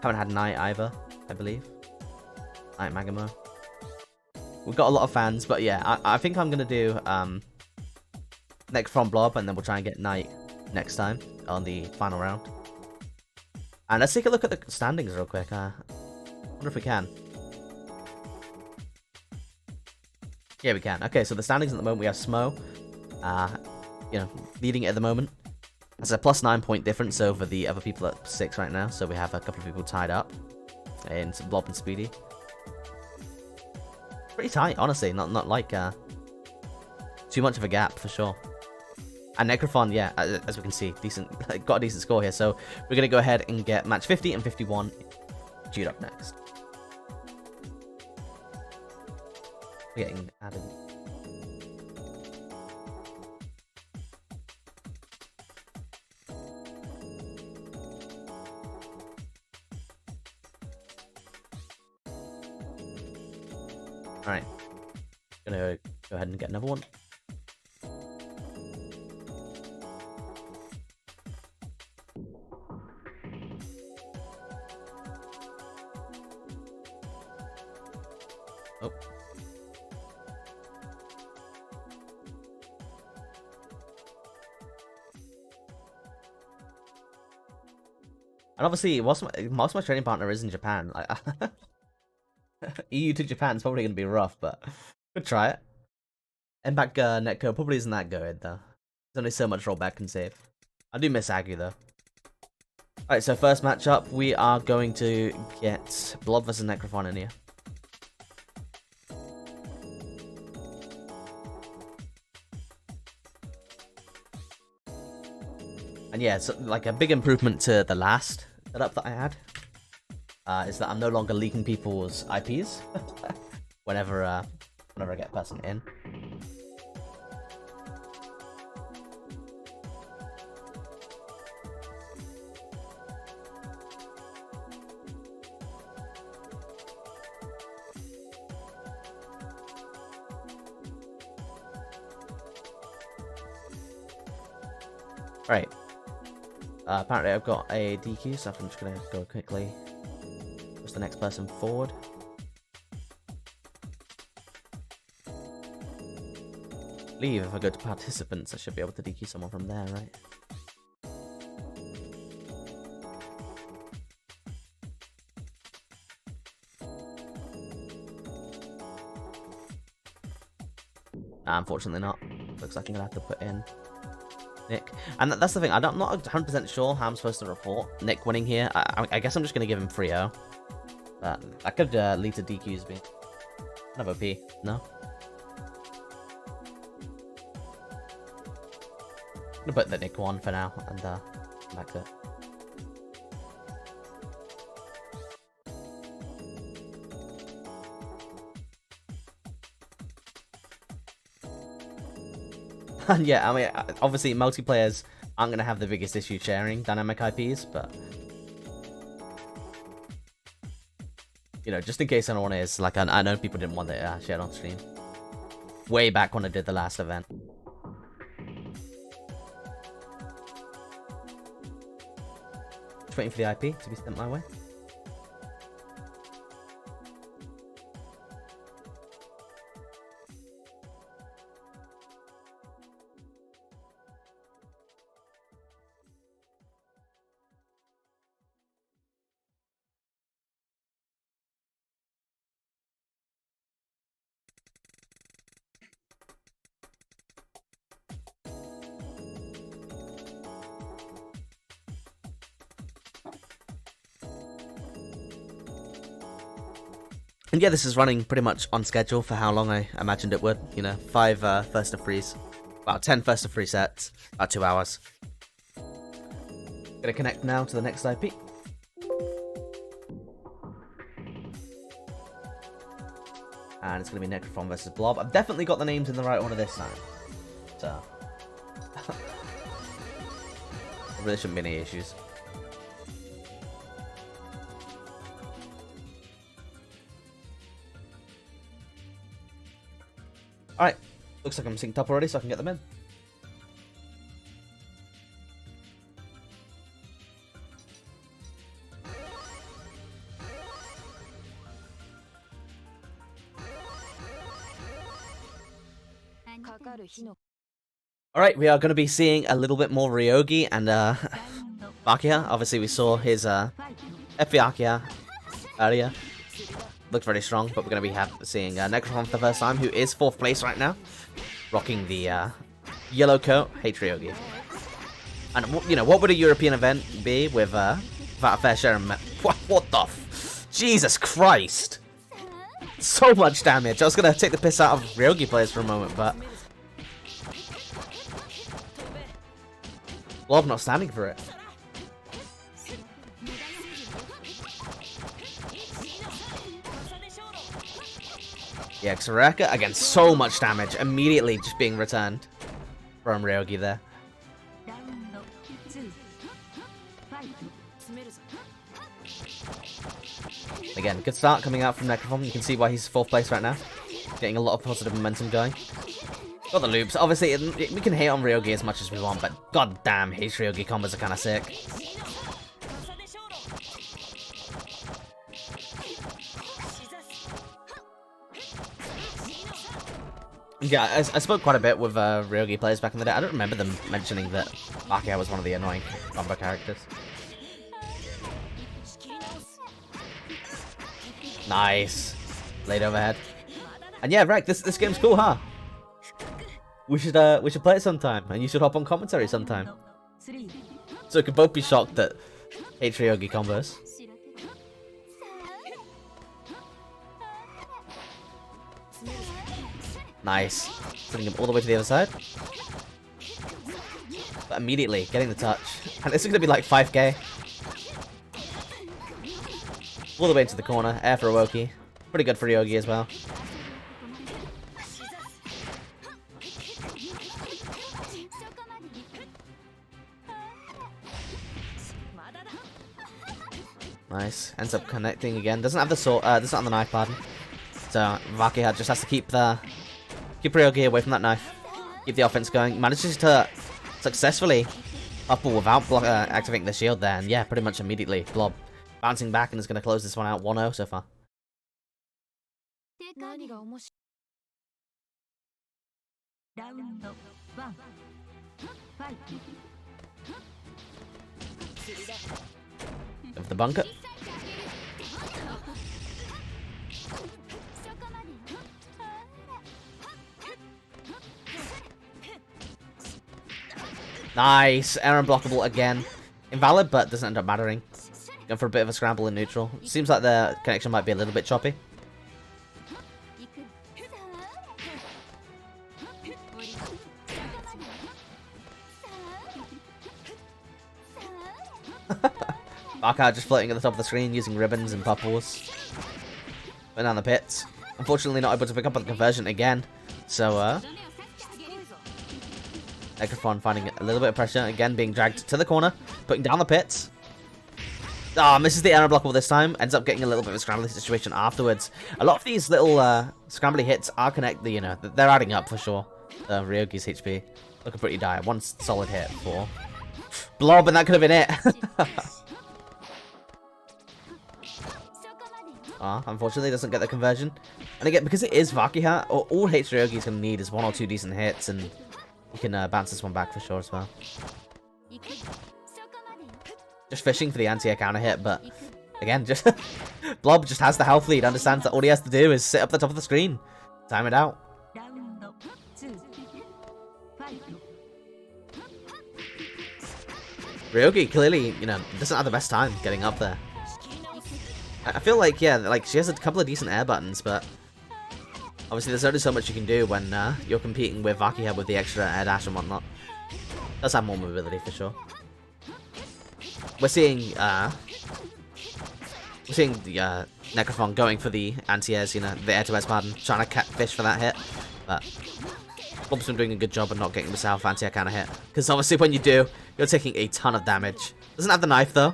S2: Haven't had Knight either, I believe. Knight Magamo. We've got a lot of fans, but yeah, I think I'm going to do Necrophon Blob, and then we'll try and get Knight next time on the final round. And let's take a look at the standings real quick. Wonder if we can. Yeah, we can. Okay, so the standings at the moment, we have Smo, leading it at the moment. That's a +9 point difference over the other people at 6 right now, so we have a couple of people tied up in Blob and Speedy. Pretty tight, honestly. Not like too much of a gap for sure. And Necrophon, yeah, as we can see, got a decent score here. So we're gonna go ahead and get match 50 and 51 queued up next. Getting added. Alright. Gonna go ahead and get another one. Oh. And obviously, most of my training partner is in Japan. EU to Japan is probably going to be rough, but good try it. MBAACC netcode probably isn't that good, though. There's only so much rollback can save. I do miss Agu, though. Alright, so first matchup, we are going to get Blob versus Necrophon in here. And yeah, so like a big improvement to the last setup that I had is that I'm no longer leaking people's IPs whenever I get a person in. Right. Apparently I've got a DQ, so I'm just gonna go quickly. What's the next person forward? Leave. If I go to participants, I should be able to DQ someone from there, right? Unfortunately not. Looks like I'm gonna have to put in Nick. And that's the thing, I'm not 100% sure how I'm supposed to report Nick winning here. I guess I'm just gonna give him 3-0. That could lead to DQs being kind of OP, no? I'm gonna put the Nick one for now, and come back to it. And yeah, I mean, obviously multiplayers aren't going to have the biggest issue sharing dynamic IPs, but you know, just in case anyone is, like, I know people didn't want it shared on stream. Way back when I did the last event. Just waiting for the IP to be sent my way. And yeah, this is running pretty much on schedule for how long I imagined it would. You know, 5 first to freeze, about 10 first to free sets, about 2 hours. Gonna connect now to the next IP. And it's gonna be Necrophon versus Blob. I've definitely got the names in the right order this time. So there really shouldn't be any issues. Alright, looks like I'm synced up already, so I can get them in. Alright, we are going to be seeing a little bit more Ryogi and Bakia. Obviously, we saw his Bakia earlier. Looked very strong, but we're going to be seeing Necrophon for the first time, who is 4th place right now, rocking the yellow coat. Hey, Ryogi. And, you know, what would a European event be with without a fair share of... What the Jesus Christ! So much damage. I was going to take the piss out of Ryogi players for a moment, but... Blob not standing for it. Yeah, Xereka, again, so much damage, immediately just being returned from Ryogi there. Again, good start coming out from Necrophon. You can see why he's 4th place right now. Getting a lot of positive momentum going. Got the loops. Obviously, we can hate on Ryogi as much as we want, but god damn, his Ryogi combos are kind of sick. Yeah, I spoke quite a bit with Ryogi players back in the day. I don't remember them mentioning that Bakia was one of the annoying combo characters. Nice. Laid overhead. And yeah, Rek, this game's cool, huh? We should play it sometime, and you should hop on commentary sometime. So we could both be shocked that hate Ryogi combos. Nice. Putting him all the way to the other side. But immediately getting the touch. And this is going to be like 5k. All the way into the corner. Air for Awoki. Pretty good for Ryogi as well. Nice. Ends up connecting again. Doesn't have the sword. Doesn't have the knife, pardon. So Vakia just has to keep Ryogi away from that knife. Keep the offense going. Manages to successfully Up without activating the shield there, and yeah, pretty much immediately. Blob bouncing back and is going to close this one out 1-0 so far. Of the bunker. Nice. Air unblockable again. Invalid, but doesn't end up mattering. Going for a bit of a scramble in neutral. Seems like the connection might be a little bit choppy. Barkha just floating at the top of the screen using ribbons and bubbles. Putting down the pits. Unfortunately not able to pick up on the conversion again. So, Necrophon finding a little bit of pressure. Again, being dragged to the corner. Putting down the pits. Ah, misses the air unblockable this time. Ends up getting a little bit of a scrambly situation afterwards. A lot of these little scrambly hits are connected, you know, they're adding up for sure. Ryogi's HP looking pretty dire. One solid hit for Blob, and that could have been it. Unfortunately doesn't get the conversion. And again, because it is Vakiha, all Ryogi's going to need is 1 or 2 decent hits, and he can bounce this one back for sure as well. Just fishing for the anti-air counter hit, but again, just Blob just has the health lead, understands that all he has to do is sit up the top of the screen, time it out. Ryogi clearly, you know, doesn't have the best time getting up there. I feel like, yeah, like she has a couple of decent air buttons, but obviously there's only so much you can do when you're competing with Vakiha with the extra air dash and whatnot. Does have more mobility for sure. We're seeing the Necrophon going for the anti-airs, you know, the air-to-airs, pardon, trying to catfish for that hit, but Blob's been doing a good job of not getting himself anti-air counter hit, because obviously when you do, you're taking a ton of damage. Doesn't have the knife though,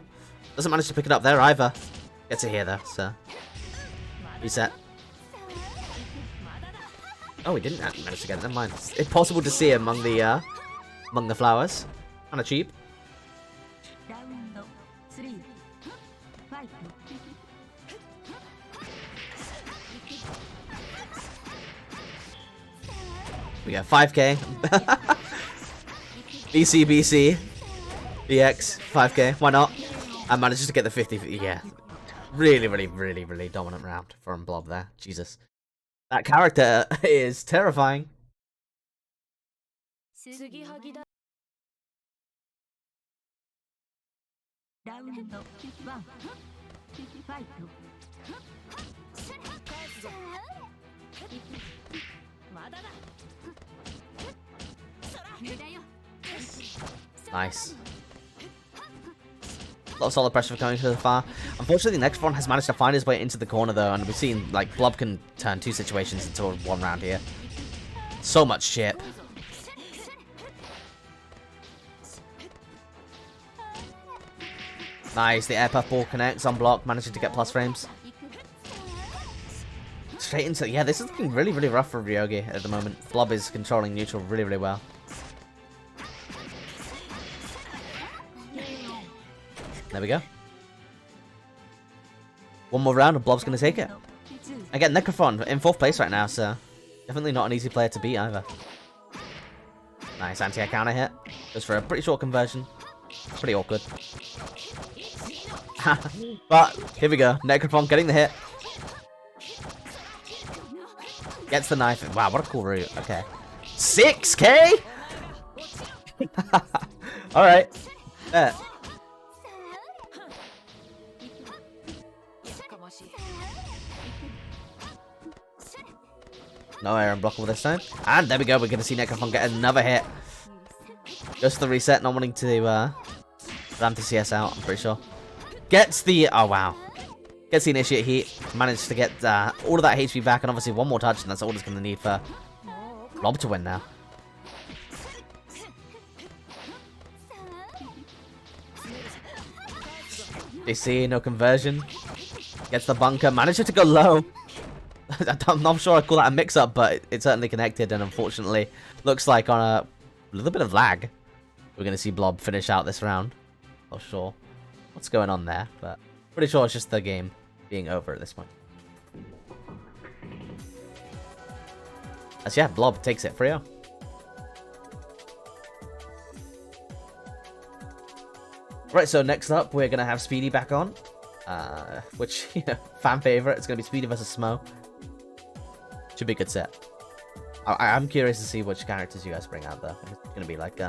S2: doesn't manage to pick it up there either. Gets it here though, so reset. Oh, he didn't manage to get it. Never mind. It's impossible to see him among the flowers. Kind of cheap. We got 5k. BC, BX, 5k. Why not? I managed to get the 50. Yeah. Really dominant round from Blob there. Jesus. That character is terrifying. Nice. A lot of solid pressure for coming so far. Unfortunately, the next one has managed to find his way into the corner though, and we've seen like Blob can turn 2 situations into 1 round here. So much chip. Nice, the air puff ball connects on block, managing to get plus frames. Straight into, yeah, this is looking really rough for Ryogi at the moment. Blob is controlling neutral really well. There we go. One more round and Blob's going to take it. Again, Necrophon in 4th place right now, so definitely not an easy player to beat either. Nice anti-air counter hit. Goes for a pretty short conversion. Pretty awkward. But here we go. Necrophon getting the hit. Gets the knife. Wow, what a cool route. Okay. 6k? Alright. Bet. No air unblockable this time. And there we go. We're going to see Necrophon get another hit. Just the reset. Not wanting to ram the CS out, I'm pretty sure. Gets the... Oh, wow. Gets the initiate heat. Managed to get all of that HP back. And obviously one more touch. And that's all it's going to need for Blob to win now. DC, no conversion. Gets the bunker. Manages to go low. I'm not sure I'd call that a mix-up, but it's certainly connected, and unfortunately, looks like on a little bit of lag we're going to see Blob finish out this round. Not sure what's going on there, but pretty sure it's just the game being over at this point. As yeah, Blob takes it 3-0. Right, so next up, we're going to have Speedy back on. Which, you know, fan favorite. It's going to be Speedy versus Smo. Should be a good set. I'm curious to see which characters you guys bring out, though. It's going to be like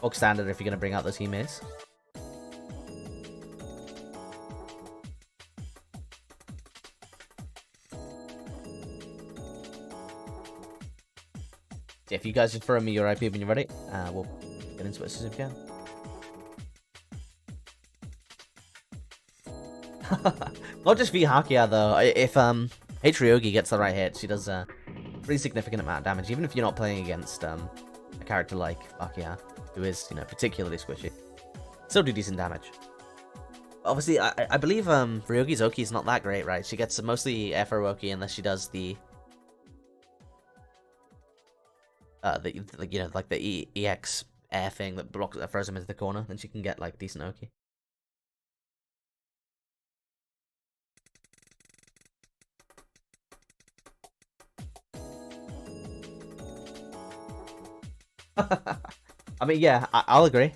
S2: bog standard if you're going to bring out those teammates. Yeah, if you guys just throw me your IP when you're ready, we'll get into it as soon as we can. Not just v Hakia though. If Ryogi gets the right hit, she does a pretty significant amount of damage, even if you're not playing against a character like Hakia, who is, you know, particularly squishy. Still do decent damage. Obviously, I believe Ryogi's Oki is not that great, right? She gets mostly Air Oki unless she does the you know, like the EX air thing that blocks, that throws him into the corner. Then she can get like decent Oki. I mean, yeah, I'll agree.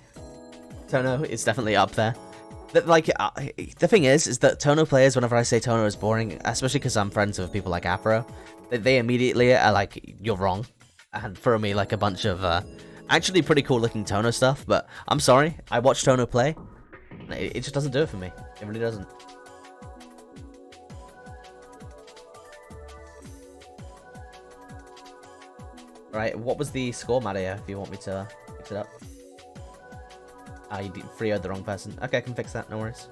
S2: Tono is definitely up there. But, like, the thing is that Tono players, whenever I say Tono is boring, especially because I'm friends with people like Afro, they immediately are like, you're wrong, and throw me like a bunch of actually pretty cool looking Tono stuff. But I'm sorry, I watch Tono play. It just doesn't do it for me. It really doesn't. Right, what was the score, Mario, if you want me to fix it up? Ah, you 3-0'd the wrong person. Okay, I can fix that, no worries.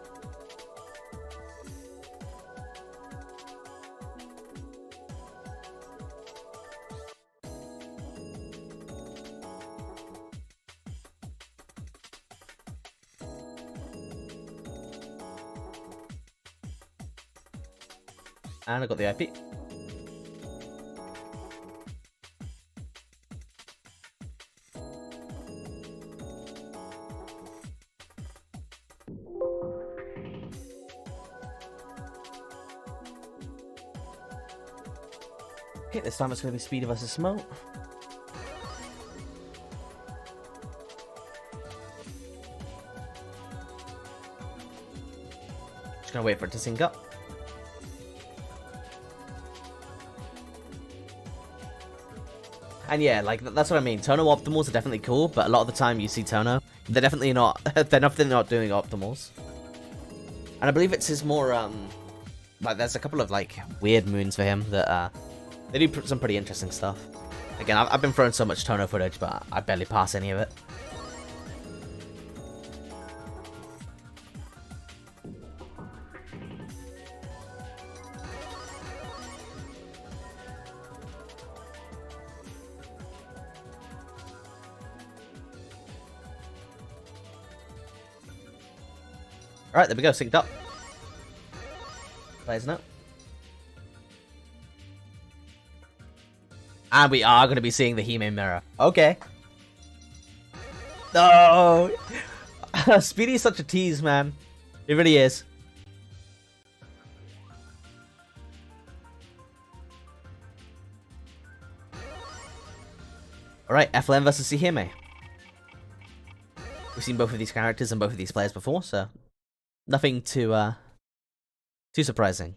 S2: And I got the IP. Okay, this time it's going to be Speedy versus Smo. Just going to wait for it to sync up. And yeah, like, that's what I mean. Tono optimals are definitely cool, but a lot of the time you see Tono, they're definitely not, they're not doing optimals. And I believe it's his more, like, there's a couple of, like, weird moons for him that, they do some pretty interesting stuff. Again, I've been throwing so much Tono footage, but I barely pass any of it. Alright, there we go, synced up. Players know. And we are going to be seeing the He-Man mirror. Okay. No! Speedy is such a tease, man. It really is. Alright, FLM versus Hime. We've seen both of these characters and both of these players before, so nothing too surprising.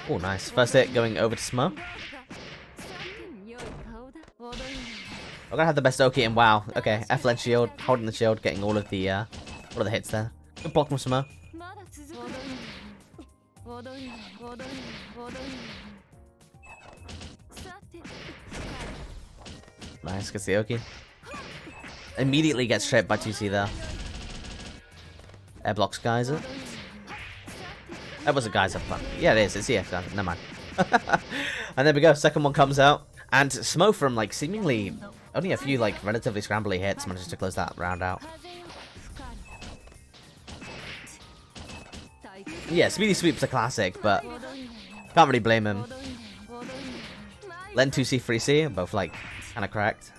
S2: Oh, nice. First hit going over to Smo. We're gonna have the best Oki, and wow. Okay, FLN shield, holding the shield, getting all of the hits there. Good block from Smo. Nice, gets the Oki. Immediately gets tripped by 2C there. Air blocks Geyser. That was a Geyser plan. Yeah, it is. It's EF Geyser. Never mind. And there we go. Second one comes out. And Smo from, like, seemingly only a few, like, relatively scrambly hits manages to close that round out. Yeah, Speedy Sweep's a classic, but can't really blame him. Len 2C, 3C, both like kind of cracked.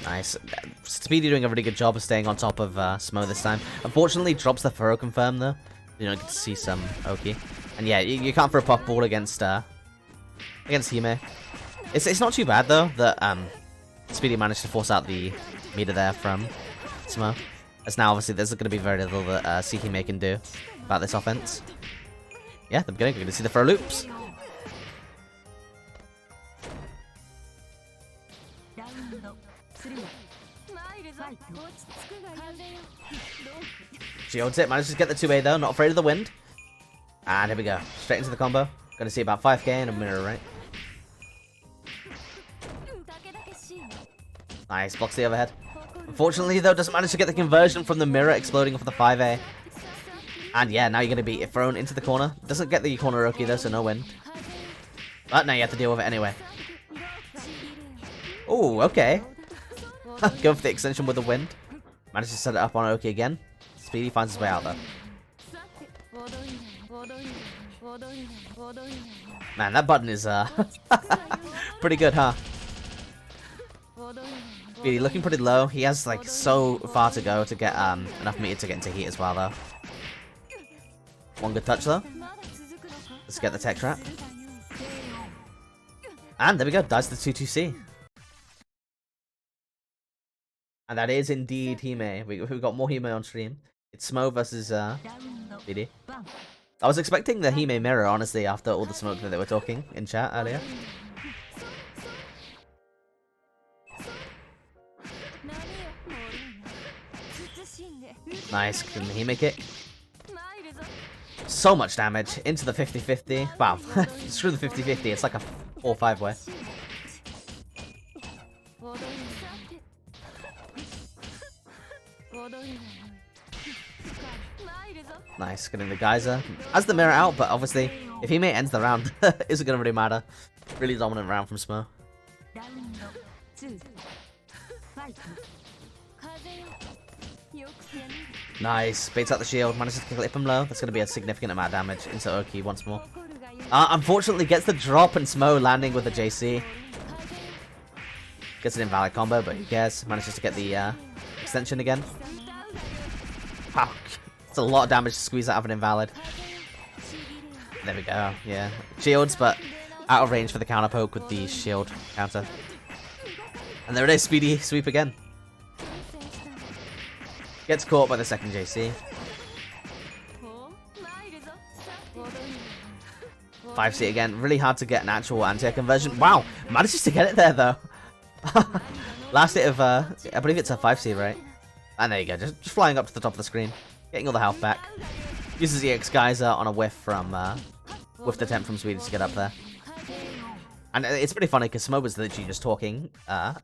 S2: Nice. Speedy doing a really good job of staying on top of Smo this time. Unfortunately, drops the throw confirm though. You don't get to see some Oki. And yeah, you can't throw a puff ball against Hime. It's not too bad though that Speedy managed to force out the meter there from Smo. As now obviously there's going to be very little that Hime can do about this offense. Yeah, the beginning, we're going to see the throw loops. Shields it, manages to get the 2A though, not afraid of the wind. And here we go, straight into the combo. Gonna see about 5k in a mirror, right? Nice, blocks the overhead. Unfortunately though, doesn't manage to get the conversion from the mirror exploding off the 5A. And yeah, now you're gonna be thrown into the corner. Doesn't get the corner Roki though, so no win. But now you have to deal with it anyway. Oh, okay. Go for the extension with the wind. Manages to set it up on Oki again. Speedy finds his way out though. Man, that button is pretty good, huh? Speedy looking pretty low. He has like so far to go to get enough meter to get into heat as well though. One good touch though. Let's get the tech trap. And there we go, dies the 2-2C. And that is indeed Hime. We've got more Hime on stream. It's Smo versus BD. I was expecting the Hime mirror, honestly, after all the smoke that they were talking in chat earlier. Nice, can Hime kick. So much damage into the 50-50. Wow, screw the 50-50, it's like a 4-5 way. Nice, getting the geyser. Has the mirror out, but obviously, if Hime ends the round, isn't going to really matter. Really dominant round from Smo. Nice, baits out the shield, manages to clip him low. That's going to be a significant amount of damage into Oki once more. Unfortunately, gets the drop and Smo landing with the JC. Gets an invalid combo, but who cares? Manages to get the extension again. Wow, it's a lot of damage to squeeze out of an invalid. There we go, yeah. Shields, but out of range for the counter poke with the shield counter. And there it is, Speedy sweep again. Gets caught by the second JC. 5C again, really hard to get an actual anti-air conversion. Wow, manages to get it there though. Last hit of, I believe it's a 5C, right? And there you go, just flying up to the top of the screen. Getting all the health back. Uses the EX Geyser on a whiff from, whiffed attempt from Sweden to get up there. And it's pretty funny because Smo was literally just talking, to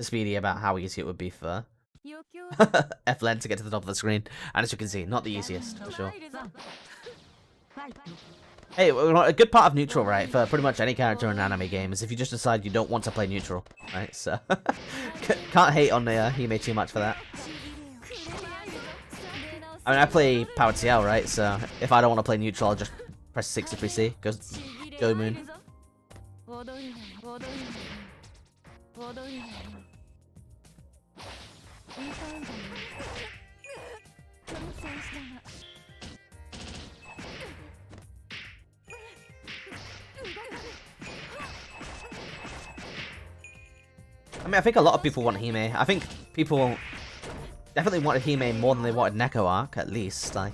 S2: Speedy about how easy it would be for F-Len to get to the top of the screen. And as you can see, not the easiest, for sure. Hey, a good part of neutral, right, for pretty much any character in an anime game is if you just decide you don't want to play neutral, right? So, can't hate on the Hime too much for that. I mean, I play powered CL, right? So, if I don't want to play neutral, I'll just press 63C. Go Moon. I mean, I think a lot of people want Hime. I think people definitely wanted Hime more than they wanted Neko Arc, at least. Like,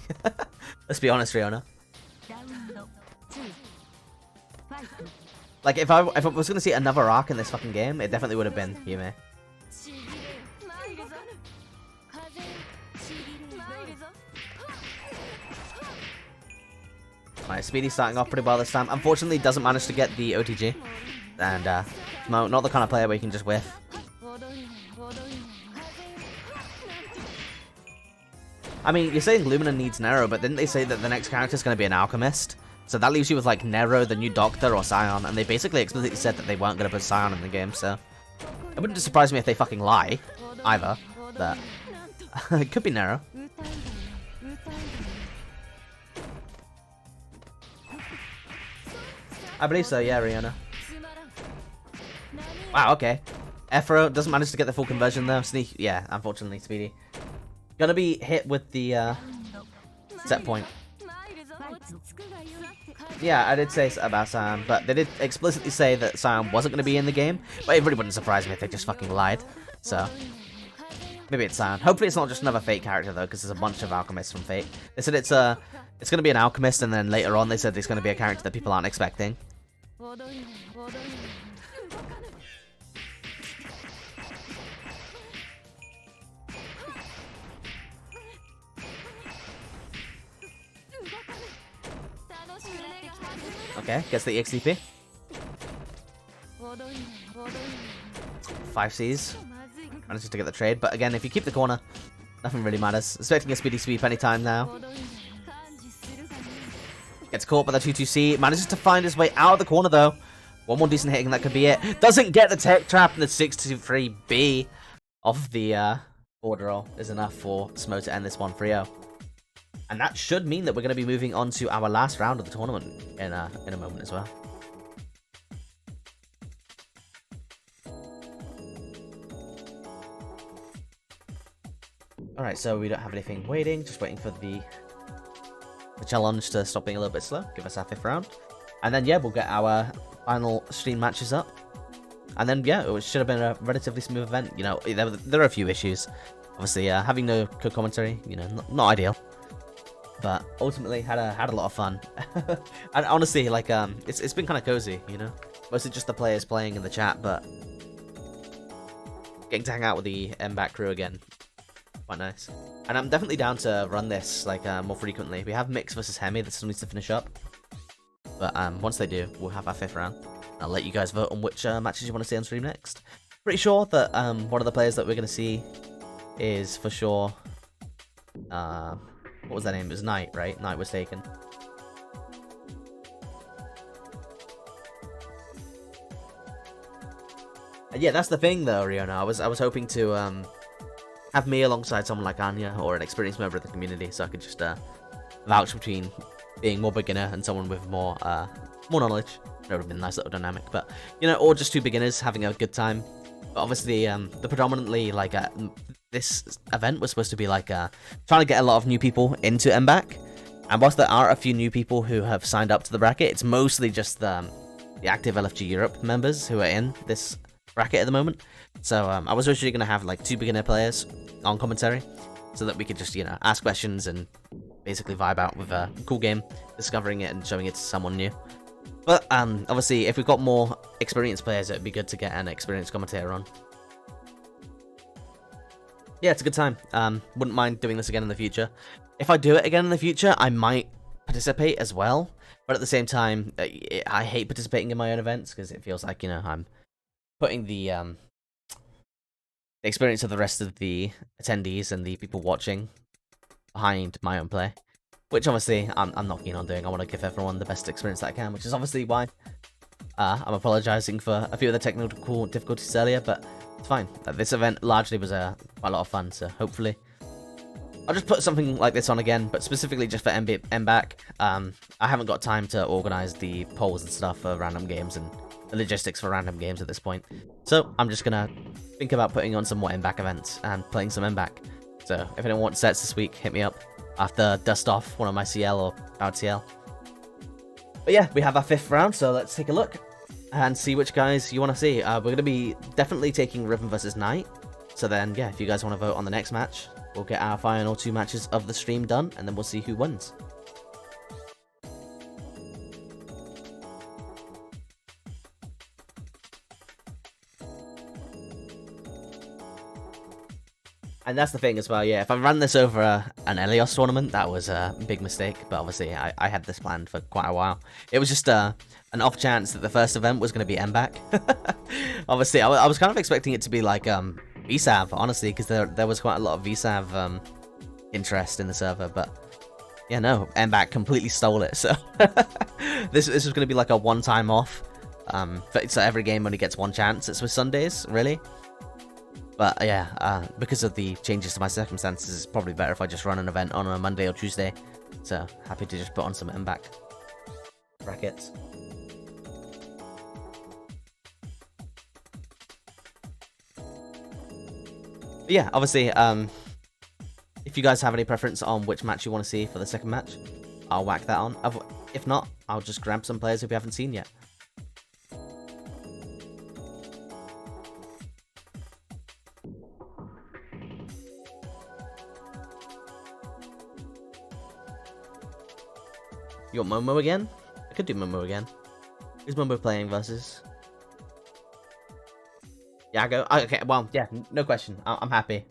S2: let's be honest, Riona. Like, if I was gonna see another arc in this fucking game, it definitely would have been Hime. Alright, Speedy starting off pretty well this time. Unfortunately, doesn't manage to get the OTG. And, no, not the kind of player where you can just whiff. I mean, you're saying Lumina needs Nero, but didn't they say that the next character is going to be an Alchemist? So that leaves you with, like, Nero, the new Doctor, or Scion, and they basically explicitly said that they weren't going to put Scion in the game, so... It wouldn't surprise me if they fucking lie, either, but... it could be Nero. I believe so, yeah, Rihanna. Wow, okay. Ephro doesn't manage to get the full conversion though. Sneak, yeah, unfortunately, Speedy. Gonna be hit with the set point. Yeah, I did say about Sion, but they did explicitly say that Sion wasn't gonna be in the game. But it really wouldn't surprise me if they just fucking lied. So maybe it's Sion. Hopefully it's not just another Fate character though, because there's a bunch of alchemists from Fate. They said it's gonna be an alchemist, and then later on they said it's gonna be a character that people aren't expecting. Okay, gets the EXDP. 5 Cs. Manages to get the trade, but again, if you keep the corner, nothing really matters. Expecting a speedy sweep anytime now. Gets caught by the 2-2C. Manages to find his way out of the corner though. One more decent hitting, that could be it. Doesn't get the tech trap, and the 6-3B off the border roll is enough for Smo to end this one 3-0. And that should mean that we're going to be moving on to our last round of the tournament in a moment as well. Alright, so we don't have anything waiting, just waiting for the challenge to stop being a little bit slow, give us our 5th round. And then, yeah, we'll get our final stream matches up. And then, yeah, it should have been a relatively smooth event. You know, there are a few issues. Obviously, having no co-commentary, you know, not ideal. But ultimately, had a lot of fun. And honestly, like, it's been kind of cozy, you know? Mostly just the players playing in the chat, but getting to hang out with the MBAACC crew again, quite nice. And I'm definitely down to run this, like, more frequently. We have Mix versus Hemi that still needs to finish up. But once they do, we'll have our 5th round. I'll let you guys vote on which matches you want to see on stream next. Pretty sure that one of the players that we're going to see is for sure... what was that name? It was Knight, right? Knight was taken. Yeah, that's the thing though, Riona. I was hoping to have me alongside someone like Anya or an experienced member of the community, so I could just vouch between being more beginner and someone with more knowledge. That would have been a nice little dynamic, but you know, or just two beginners having a good time. But obviously, the predominantly like this event was supposed to be like trying to get a lot of new people into MBAACC, and whilst there are a few new people who have signed up to the bracket, it's mostly just the active LFG Europe members who are in this bracket at the moment. So I was originally going to have like 2 beginner players on commentary, so that we could just, you know, ask questions and basically vibe out with a cool game, discovering it and showing it to someone new. But obviously, if we've got more experienced players, it'd be good to get an experienced commentator on. Yeah, it's a good time. Wouldn't mind doing this again in the future. If I do it again in the future, I might participate as well. But at the same time, I hate participating in my own events because it feels like, you know, I'm putting the experience of the rest of the attendees and the people watching behind my own play. Which obviously I'm not keen on doing. I want to give everyone the best experience that I can, which is obviously why I'm apologizing for a few of the technical difficulties earlier, but it's fine. This event largely was quite a lot of fun, so hopefully I'll just put something like this on again, but specifically just for MBAACC. I haven't got time to organize the polls and stuff for random games and the logistics for random games at this point. So I'm just gonna think about putting on some more MBAACC events and playing some MBAACC. So if anyone wants sets this week, hit me up after dust off one of my CL or Powered CL. But yeah, we have our 5th round, so let's take a look and see which guys you want to see. We're going to be definitely taking Rhythm versus Knight. So then, yeah, if you guys want to vote on the next match, we'll get our final 2 matches of the stream done, and then we'll see who wins. And that's the thing as well, yeah, if I ran this over an Elios tournament, that was a big mistake, but obviously I had this planned for quite a while. It was just an off chance that the first event was going to be MBAACC. Obviously, I was kind of expecting it to be like VSAV, honestly, because there was quite a lot of VSAV interest in the server, but yeah, no, MBAACC completely stole it, so this is going to be like a one-time off. So every game only gets one chance at Swiss Sundays, really. But yeah, because of the changes to my circumstances, it's probably better if I just run an event on a Monday or Tuesday. So happy to just put on some MBAACC brackets. yeah, obviously, if you guys have any preference on which match you want to see for the second match, I'll whack that on. If not, I'll just grab some players who we haven't seen yet. You want Momo again? I could do Momo again. Who's Momo playing versus? Yago? Okay, well, yeah, no question. I'm happy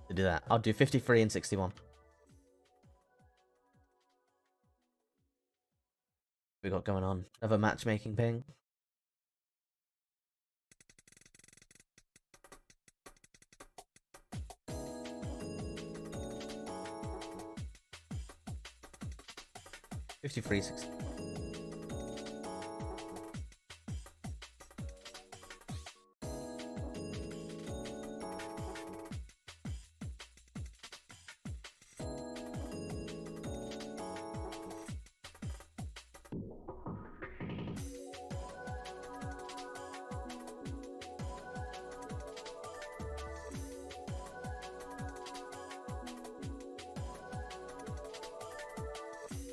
S2: to do that. I'll do 53 and 61. We got going on? Another matchmaking ping. $53.60.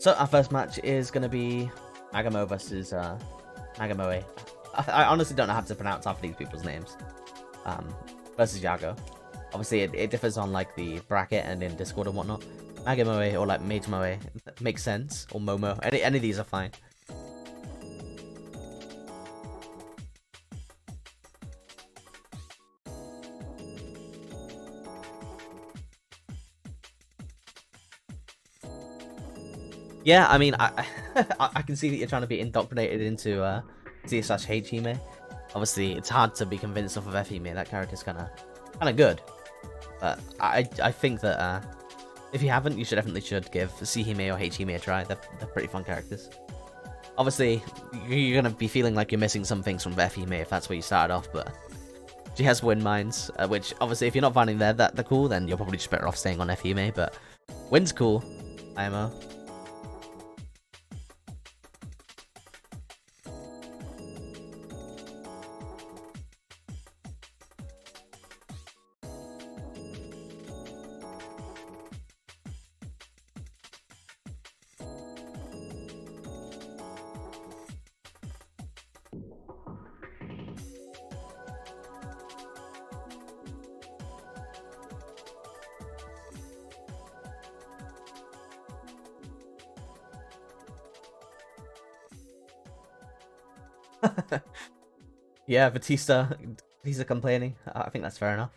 S2: So our first match is going to be Magamo versus Magamoe. I honestly don't know how to pronounce half of these people's names. Versus Yago. Obviously it differs on like the bracket and in Discord and whatnot. Magamoe or like Magemoe makes sense, or Momo. Any of these are fine. Yeah, I mean, I can see that you're trying to be indoctrinated into Z/Hime. Obviously, it's hard to be convinced off of Fime. That character's kind of good. But I think that if you haven't, you definitely should give C-Hime or H-Hime a try. They're pretty fun characters. Obviously, you're gonna be feeling like you're missing some things from Fime if that's where you started off. But she has wind mines, which obviously, if you're not finding they're cool, then you're probably just better off staying on Fime. But wind's cool. IMO. Yeah, Batista complaining. I think that's fair enough.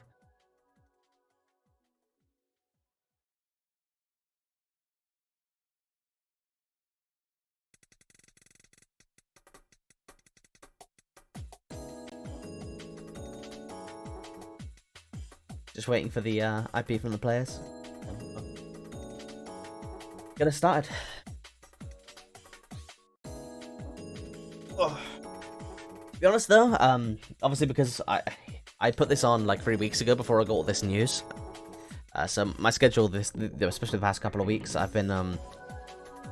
S2: Just waiting for the IP from the players. Get us started. Oh. To be honest though, obviously because I put this on like 3 weeks ago before I got all this news. So my schedule especially the past couple of weeks, I've been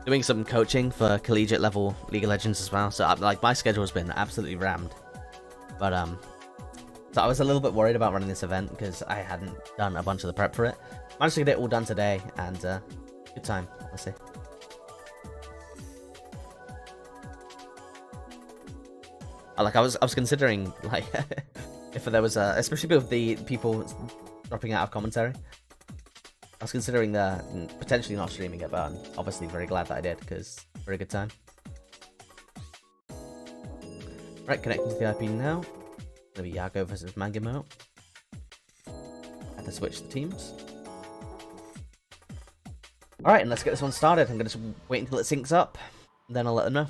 S2: doing some coaching for collegiate level League of Legends as well. So like my schedule has been absolutely rammed. But so I was a little bit worried about running this event because I hadn't done a bunch of the prep for it. Managed to get it all done today, and good time, honestly. Like I was considering like if there was especially with the people dropping out of commentary, I was considering potentially not streaming it, but I'm obviously very glad that I did because very good time. Right, connecting to the IP now. Gonna be Yago versus Mangamo. Have to switch the teams. Alright, and let's get this one started. I'm gonna just wait until it syncs up, and then I'll let them know.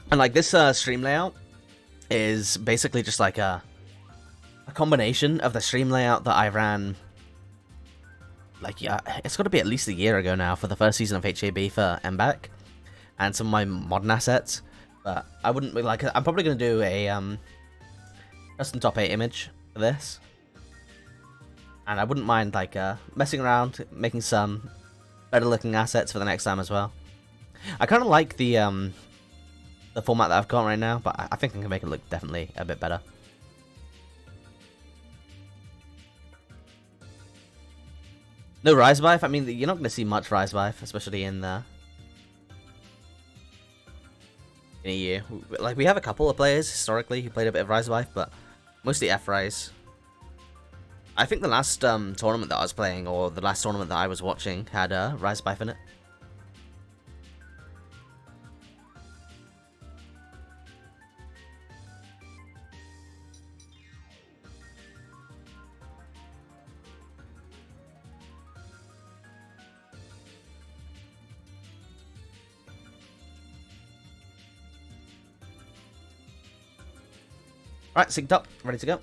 S2: And like this stream layout is basically just like a combination of the stream layout that I ran. Like, yeah, it's got to be at least a year ago now for the first season of HAB for MBAACC, and some of my modern assets. But I wouldn't like. I'm probably gonna do a custom top 8 image for this. And I wouldn't mind like messing around, making some better looking assets for the next time as well. I kind of like the format that I've got right now, but I think I can make it look definitely a bit better. No Rise Life? I mean, you're not going to see much Rise Life, especially in a year. Like, we have a couple of players, historically, who played a bit of Rise Life, but mostly F-Rise. I think the last tournament that I was playing, or the last tournament that I was watching, had Rise Life in it. Right, synced up, ready to go.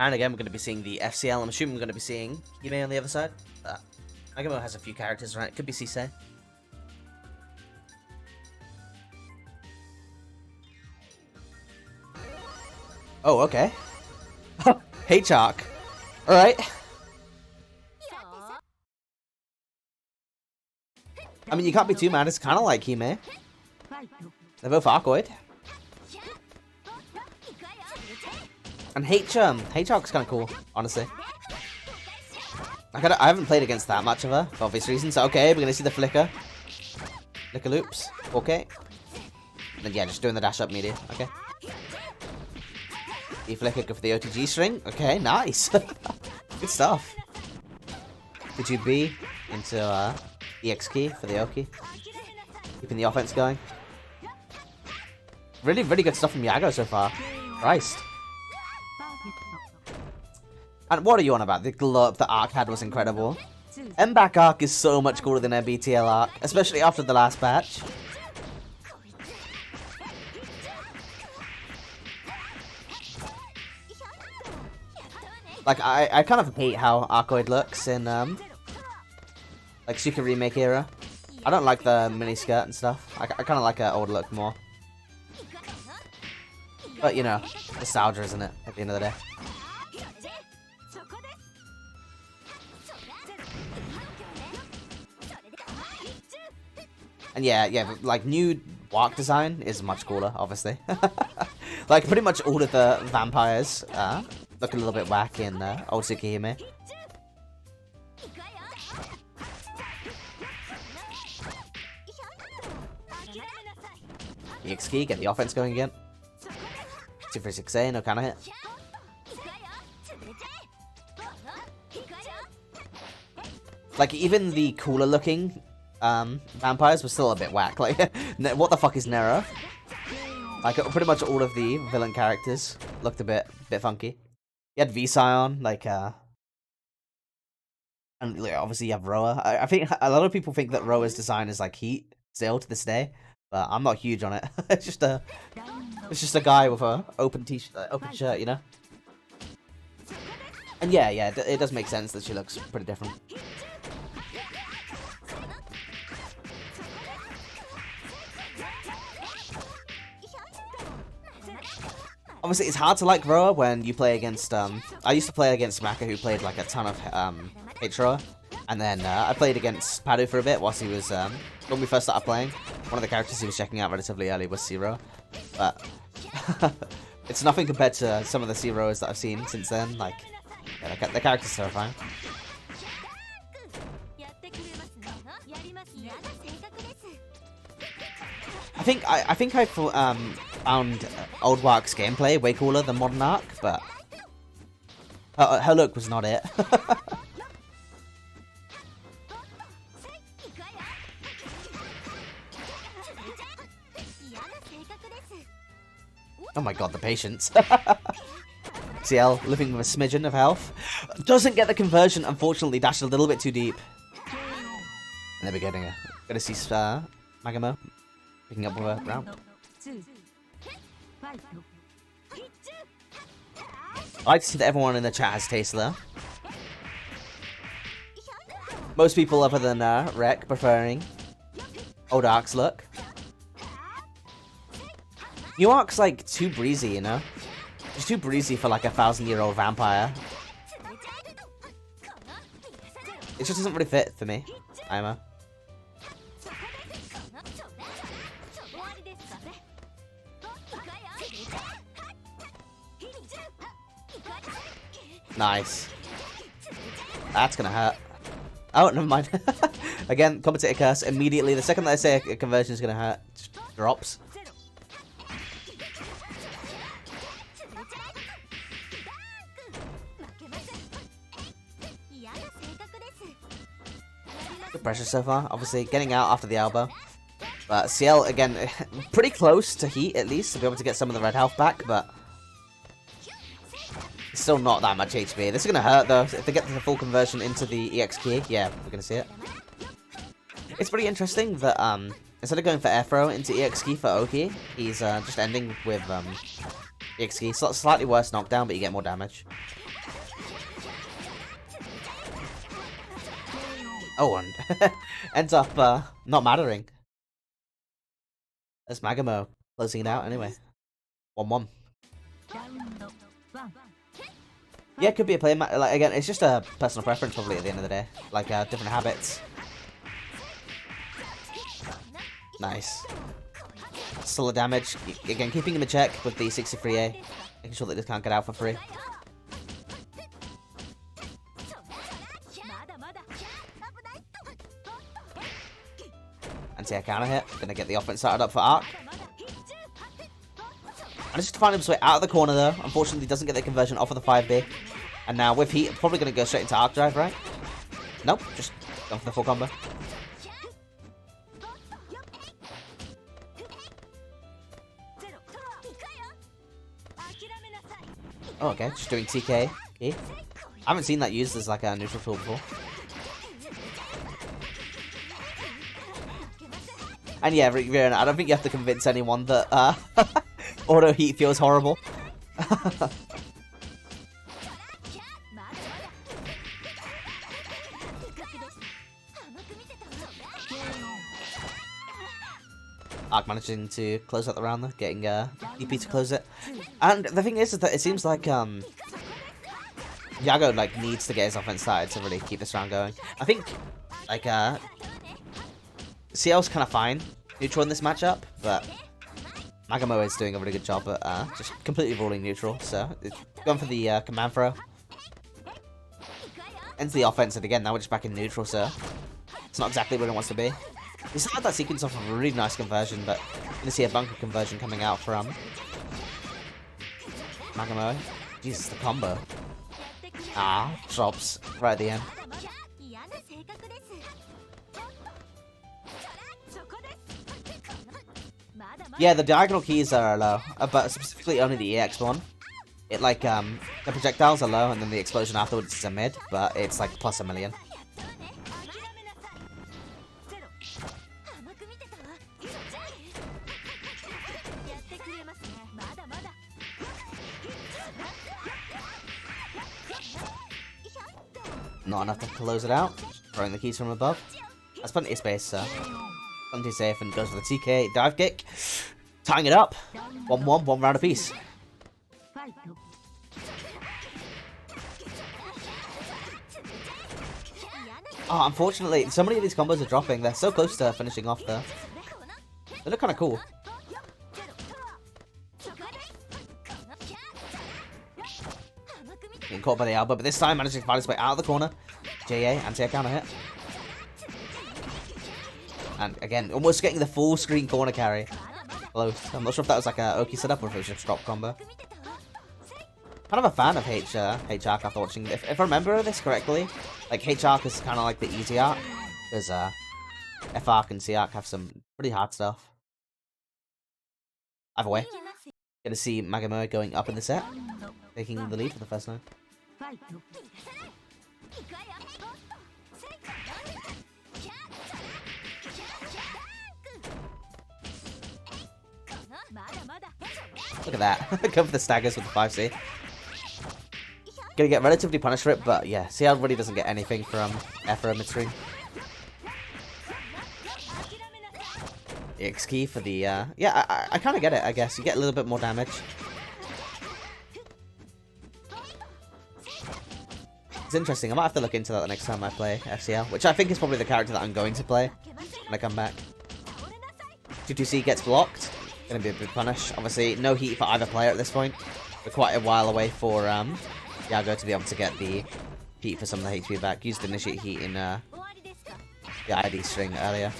S2: And again, we're going to be seeing the FCL. I'm assuming we're going to be seeing Yume on the other side. Agamo has a few characters, right? Could be Sisei. Oh, okay. H-Arc. Alright. I mean, you can't be too mad. It's kind of like Hime. They're both Arcoid. And H-Arc's kind of cool, honestly. I haven't played against that much of her, for obvious reasons. So, okay, we're going to see the Flicker. Flicker loops. Okay. And then, yeah, just doing the dash up media. Okay. E-Flicker, go for the OTG string. Okay, nice. Good stuff. Did you B into EX key for the Oki? Keeping the offense going. Really, really good stuff from Yago so far. Christ. And what are you on about? The glow up that Arc had was incredible. MBAACC is so much cooler than MBTL Arc, especially after the last patch. Like, I kind of hate how Arcoid looks in, like, Super Remake era. I don't like the miniskirt and stuff. I kind of like an old look more. But, you know, nostalgia, isn't it, at the end of the day? And yeah, like, new walk design is much cooler, obviously. Like, pretty much all of the vampires, look a little bit whack in old Tsukihime. EX key, get the offense going again. 236A, no counter hit. Like, even the cooler looking vampires were still a bit whack. Like, what the fuck is Nero? Like, pretty much all of the villain characters looked a bit funky. You had V-Scion, like, and like, obviously you have Roa. I think a lot of people think that Roa's design is like Heat still to this day, but I'm not huge on it. It's just a guy with a open t-shirt, open shirt, you know. And yeah, it does make sense that she looks pretty different. Obviously, it's hard to like Roa when you play against, I used to play against Maka, who played, like, a ton of, H-Roa. And then, I played against Padu for a bit whilst he was, when we first started playing. One of the characters he was checking out relatively early was C-Roa. But, it's nothing compared to some of the C-Roas that I've seen since then. Like, yeah, the character's terrifying. I think I found Old Wark's gameplay way cooler than Modern Arc, but her look was not it. Oh my god, the patience. CL living with a smidgen of health. Doesn't get the conversion, unfortunately, dashed a little bit too deep. And there we're getting a... Gonna see Magamo picking up with a round. I like to see that everyone in the chat has taste though. Most people other than Rek preferring old Ark's look. New Ark's like too breezy, you know? It's too breezy for like a 1,000-year-old vampire. It just doesn't really fit for me, Imo. Nice. That's gonna hurt. Oh, never mind. Again, commentator curse. Immediately, the second that I say a conversion is gonna hurt, just drops. Good pressure so far. Obviously, getting out after the elbow. But CL, again, pretty close to Heat, at least, to be able to get some of the red health back, but still not that much HP. This is going to hurt, though. If they get the full conversion into the EX key, yeah, we're going to see it. It's pretty interesting that, instead of going for air throw into EX key for Oki, he's just ending with EX key. Slightly worse knockdown, but you get more damage. Oh, and ends up not mattering. That's Magamo closing it out anyway. 1-1. Yeah, it could be a play. Like, again, it's just a personal preference probably at the end of the day. Like, different habits. Nice. Solid damage. Again, keeping him in check with the 63A. Making sure that this can't get out for free. Anti-air counter hit. Gonna get the offense started up for Arc. Manages to find his way out of the corner though. Unfortunately, doesn't get the conversion off of the 5B. And now with Heat, probably gonna go straight into Arc Drive, right? Nope, just going for the full combo. Oh, okay, just doing TK. Okay. I haven't seen that used as like a neutral tool before. And yeah, Rian, I don't think you have to convince anyone that auto heat feels horrible. Arc managing to close out the round though, getting EP to close it. And the thing is that it seems like Yago like needs to get his offense started to really keep this round going. I think like CL's kind of fine neutral in this matchup, but Magamo is doing a really good job at just completely ruling neutral. So it's going for the command throw. Ends the offense, and again now we're just back in neutral, so it's not exactly where it wants to be. We started that sequence off of a really nice conversion, but you're gonna see a bunker conversion coming out from Magamo. Jesus, the combo. Ah, drops right at the end. Yeah, the diagonal keys are low, but specifically only the EX one. It like the projectiles are low, and then the explosion afterwards is a mid, but it's like plus 1,000,000. Not enough to close it out. Throwing the keys from above. That's plenty of space, so plenty safe, and goes for the TK dive kick. Tying it up. 1-1, one round apiece. Oh, unfortunately, so many of these combos are dropping. They're so close to finishing off, though. They look kind of cool. Getting caught by the elbow, but this time managing to find his way out of the corner. JA, anti-air counter hit. And again, almost getting the full screen corner carry. Close. I'm not sure if that was like a Oki setup or if it was just drop combo. Kind of a fan of H-Arc after watching. If I remember this correctly, like H-Arc is kind of like the easy arc. Because F-Arc and C-Arc have some pretty hard stuff. Either way, gonna see Magamo going up in the set, taking the lead for the first time. Look at that. Go for the staggers with the 5C. gonna get relatively punished for it, but yeah, CL really doesn't get anything from Ephra midstream. EX key for the, yeah, I kind of get it, I guess. You get a little bit more damage. It's interesting. I might have to look into that the next time I play FCL, which I think is probably the character that I'm going to play when I come back. 2-2C gets blocked. Gonna be a big punish. Obviously, no heat for either player at this point. We're quite a while away for Yago to be able to get the heat for some of the HP back. Used to initiate heat in the ID string earlier.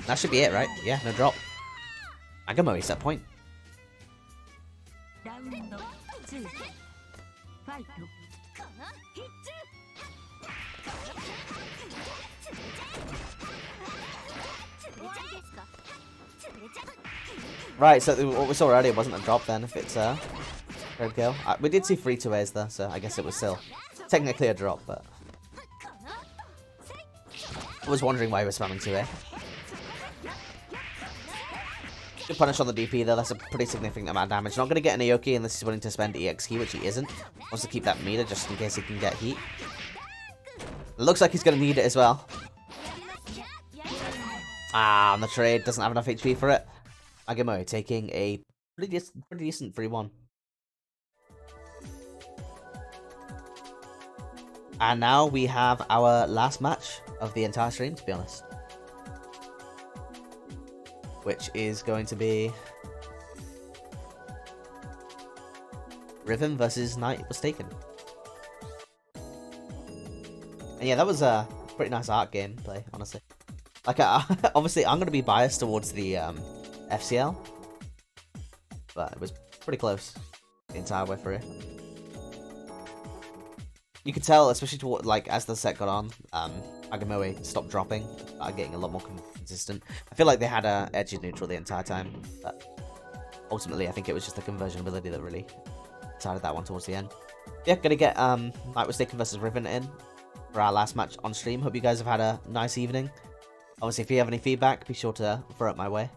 S2: That should be it, right? Yeah, no drop. Agamo is that point. Right, so what we saw earlier wasn't a drop then, if it's a red kill. We did see 3 2As though, so I guess it was still technically a drop, but... I was wondering why he was spamming 2A. Good punish on the DP though, that's a pretty significant amount of damage. Not going to get an Aoki unless he's willing to spend EX key, which he isn't. Wants to keep that meter just in case he can get heat. It looks like he's going to need it as well. Ah, on the trade, doesn't have enough HP for it. Agamo taking a pretty decent 3-1. And now we have our last match of the entire stream, to be honest. Which is going to be Riven versus Knight Was Taken. And yeah, that was a pretty nice art gameplay, honestly. Like, obviously, I'm going to be biased towards the FCL, but it was pretty close the entire way through. You could tell, especially toward, like, as the set got on, Agamoe stopped dropping, getting a lot more consistent. I feel like they had a edge in neutral the entire time, but ultimately I think it was just the conversion ability that really decided that one towards the end. Yeah, gonna get Knight Was Taken versus Riven in for our last match on stream. Hope you guys have had a nice evening. Obviously, if you have any feedback, be sure to throw it my way.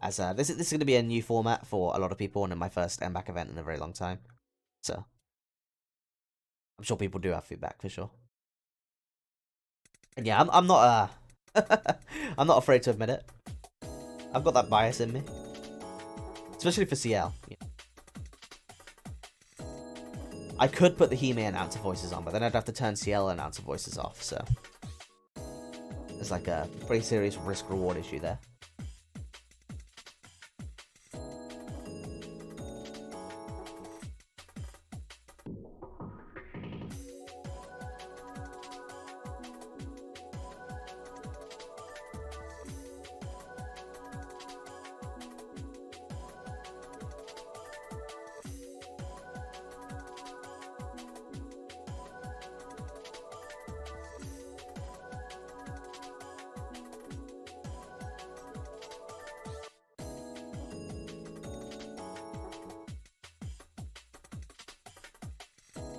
S2: As this is going to be a new format for a lot of people, and in my first MBAACC event in a very long time, so I'm sure people do have feedback for sure. And yeah, I'm not I'm not afraid to admit it. I've got that bias in me, especially for CL. Yeah. I could put the Hime announcer voices on, but then I'd have to turn CL announcer voices off. So there's like a pretty serious risk-reward issue there.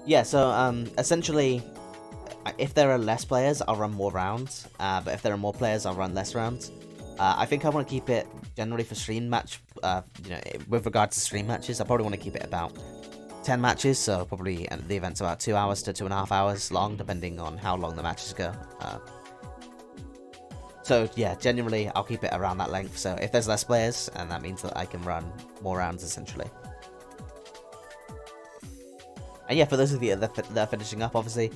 S2: Yeah, so essentially, if there are less players, I'll run more rounds. But if there are more players, I'll run less rounds. I think I want to keep it generally for stream match. You know, with regards to stream matches, I probably want to keep it about 10 matches. So probably the event's about 2 hours to 2.5 hours long, depending on how long the matches go. So yeah, generally I'll keep it around that length. So if there's less players, and that means that I can run more rounds essentially. And yeah, for those of you that are finishing up, obviously,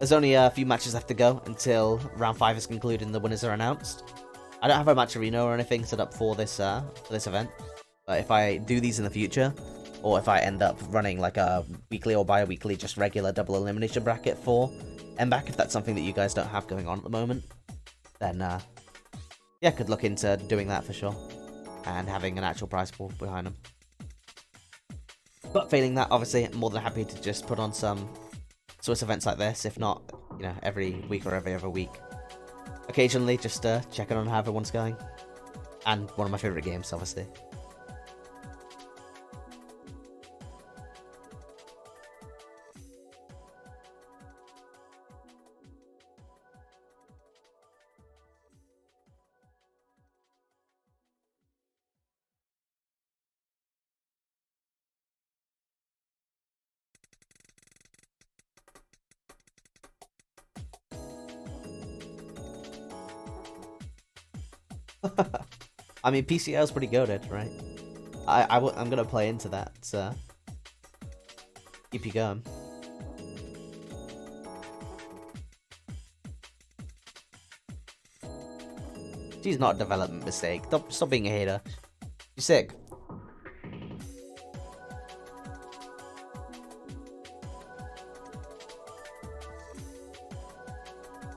S2: there's only a few matches left to go until round 5 is concluded and the winners are announced. I don't have a match arena or anything set up for this event, but if I do these in the future, or if I end up running like a weekly or bi-weekly just regular double elimination bracket for MBAACC, if that's something that you guys don't have going on at the moment, then yeah, could look into doing that for sure, and having an actual prize pool behind them. But failing that, obviously, I'm more than happy to just put on some Swiss events like this, if not, you know, every week or every other week. Occasionally, just checking on how everyone's going. And one of my favourite games, obviously. I mean, PCL is pretty goated, right? I'm gonna play into that. Keep you going. She's not a development mistake. Stop being a hater. You're sick.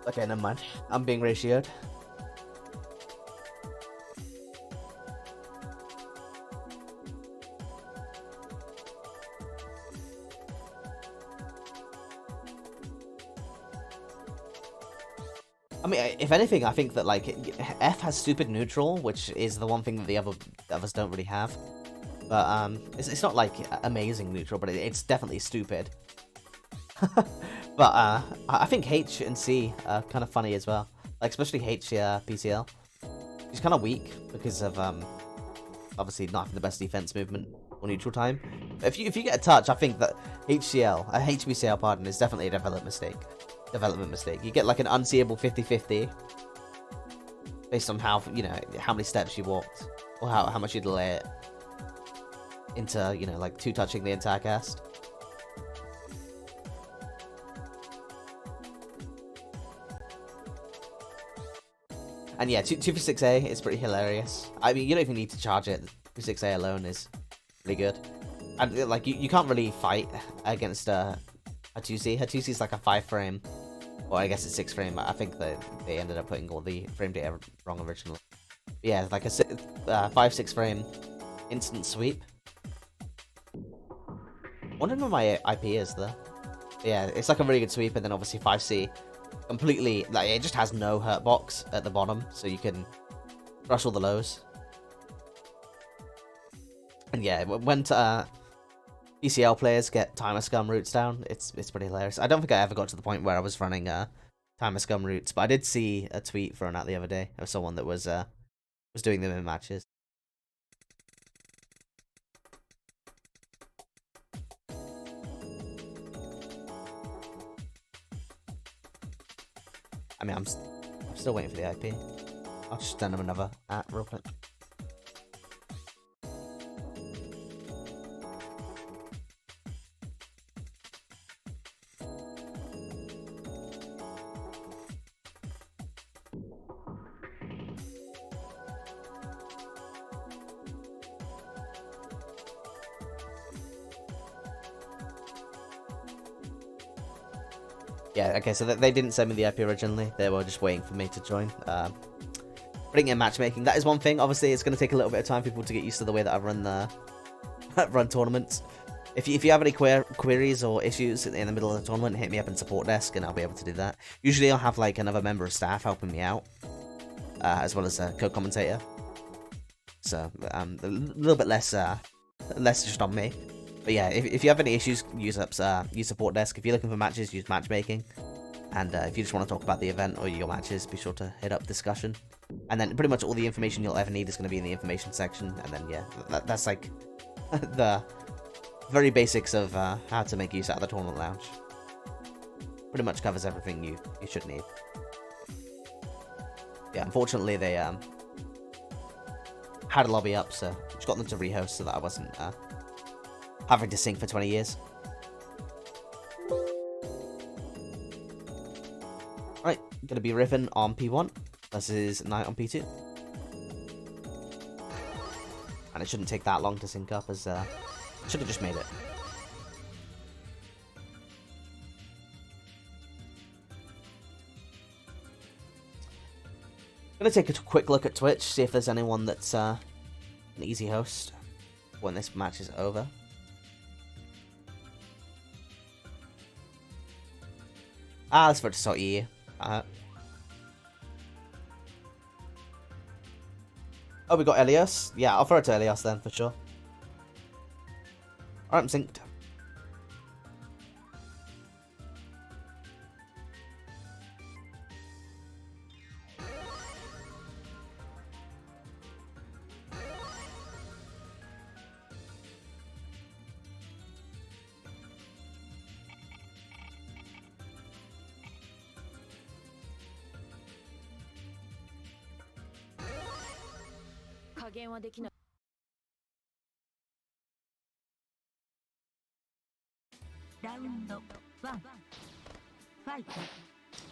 S2: Okay, never mind. I'm being ratioed. I mean, if anything, I think that, like, F has stupid neutral, which is the one thing that the others don't really have. But, it's not, like, amazing neutral, but it's definitely stupid. But, I think H and C are kind of funny as well. Like, especially H, PCL. She's kind of weak because of, obviously not having the best defense movement or neutral time. But if you get a touch, I think that HBCL, pardon, is definitely a development mistake. You get like an unseeable 50-50 based on how, you know, how many steps you walked or how much you delay it into, you know, like 2-touching the entire cast. And yeah, 2 for 6A is pretty hilarious. I mean, you don't even need to charge it. 2 for 6A alone is pretty good. And like you can't really fight against Hatusi. Hatusi is like a 5-frame, or I guess it's 6-frame. I think that they ended up putting all the frame data wrong originally. But yeah, like a 5-6 frame instant sweep. Wondering what my IP is though. Yeah, it's like a really good sweep, and then obviously 5C completely, like, it just has no hurt box at the bottom, so you can rush all the lows. And yeah, when PCL players get timer scum routes down, it's pretty hilarious. I don't think I ever got to the point where I was running timer scum routes, but I did see a tweet thrown out the other day of someone that was doing them in matches. I mean, I'm still waiting for the IP. I'll just send them another real quick. Yeah, okay, so they didn't send me the IP originally. They were just waiting for me to join. Putting in matchmaking, that is one thing. Obviously, it's going to take a little bit of time for people to get used to the way that I run tournaments. If you have any queries or issues in the middle of the tournament, hit me up in support desk and I'll be able to do that. Usually I'll have like another member of staff helping me out, as well as a co-commentator. So a little bit less just on me. But yeah, if you have any issues, use support desk. If you're looking for matches, use matchmaking. And if you just want to talk about the event or your matches, be sure to hit up discussion. And then pretty much all the information you'll ever need is going to be in the information section. And then yeah, that's like the very basics of how to make use out of the tournament lounge. Pretty much covers everything you should need. Yeah, unfortunately they had a lobby up, so just got them to rehost so that I wasn't having to sync for 20 years. Right, gonna be Riven on P1 versus Knight on P2. And it shouldn't take that long to sync up, as should have just made it. Gonna take a quick look at Twitch, see if there's anyone that's an easy host when this match is over. Let's vote to sort E. Oh, we got Elias? Yeah, I'll throw it to Elias then, for sure. Alright, I'm synced.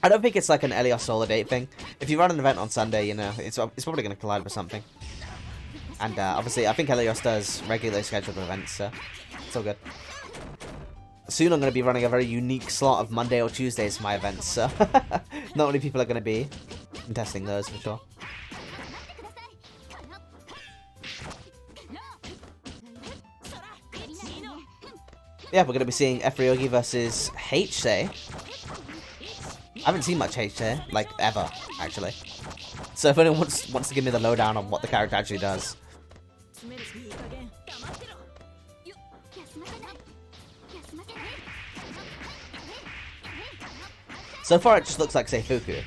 S2: I don't think it's like an Elios solo date thing. If you run an event on Sunday, you know, it's probably going to collide with something. And obviously, I think Elios does regularly scheduled events, so it's all good. Soon I'm going to be running a very unique slot of Monday or Tuesdays for my events, so not many people are going to be contesting those for sure. Yeah, we're going to be seeing Efryogi versus H-Say. I haven't seen much H-Say, like, ever, actually. So if anyone wants to give me the lowdown on what the character actually does. So far it just looks like Seifuku.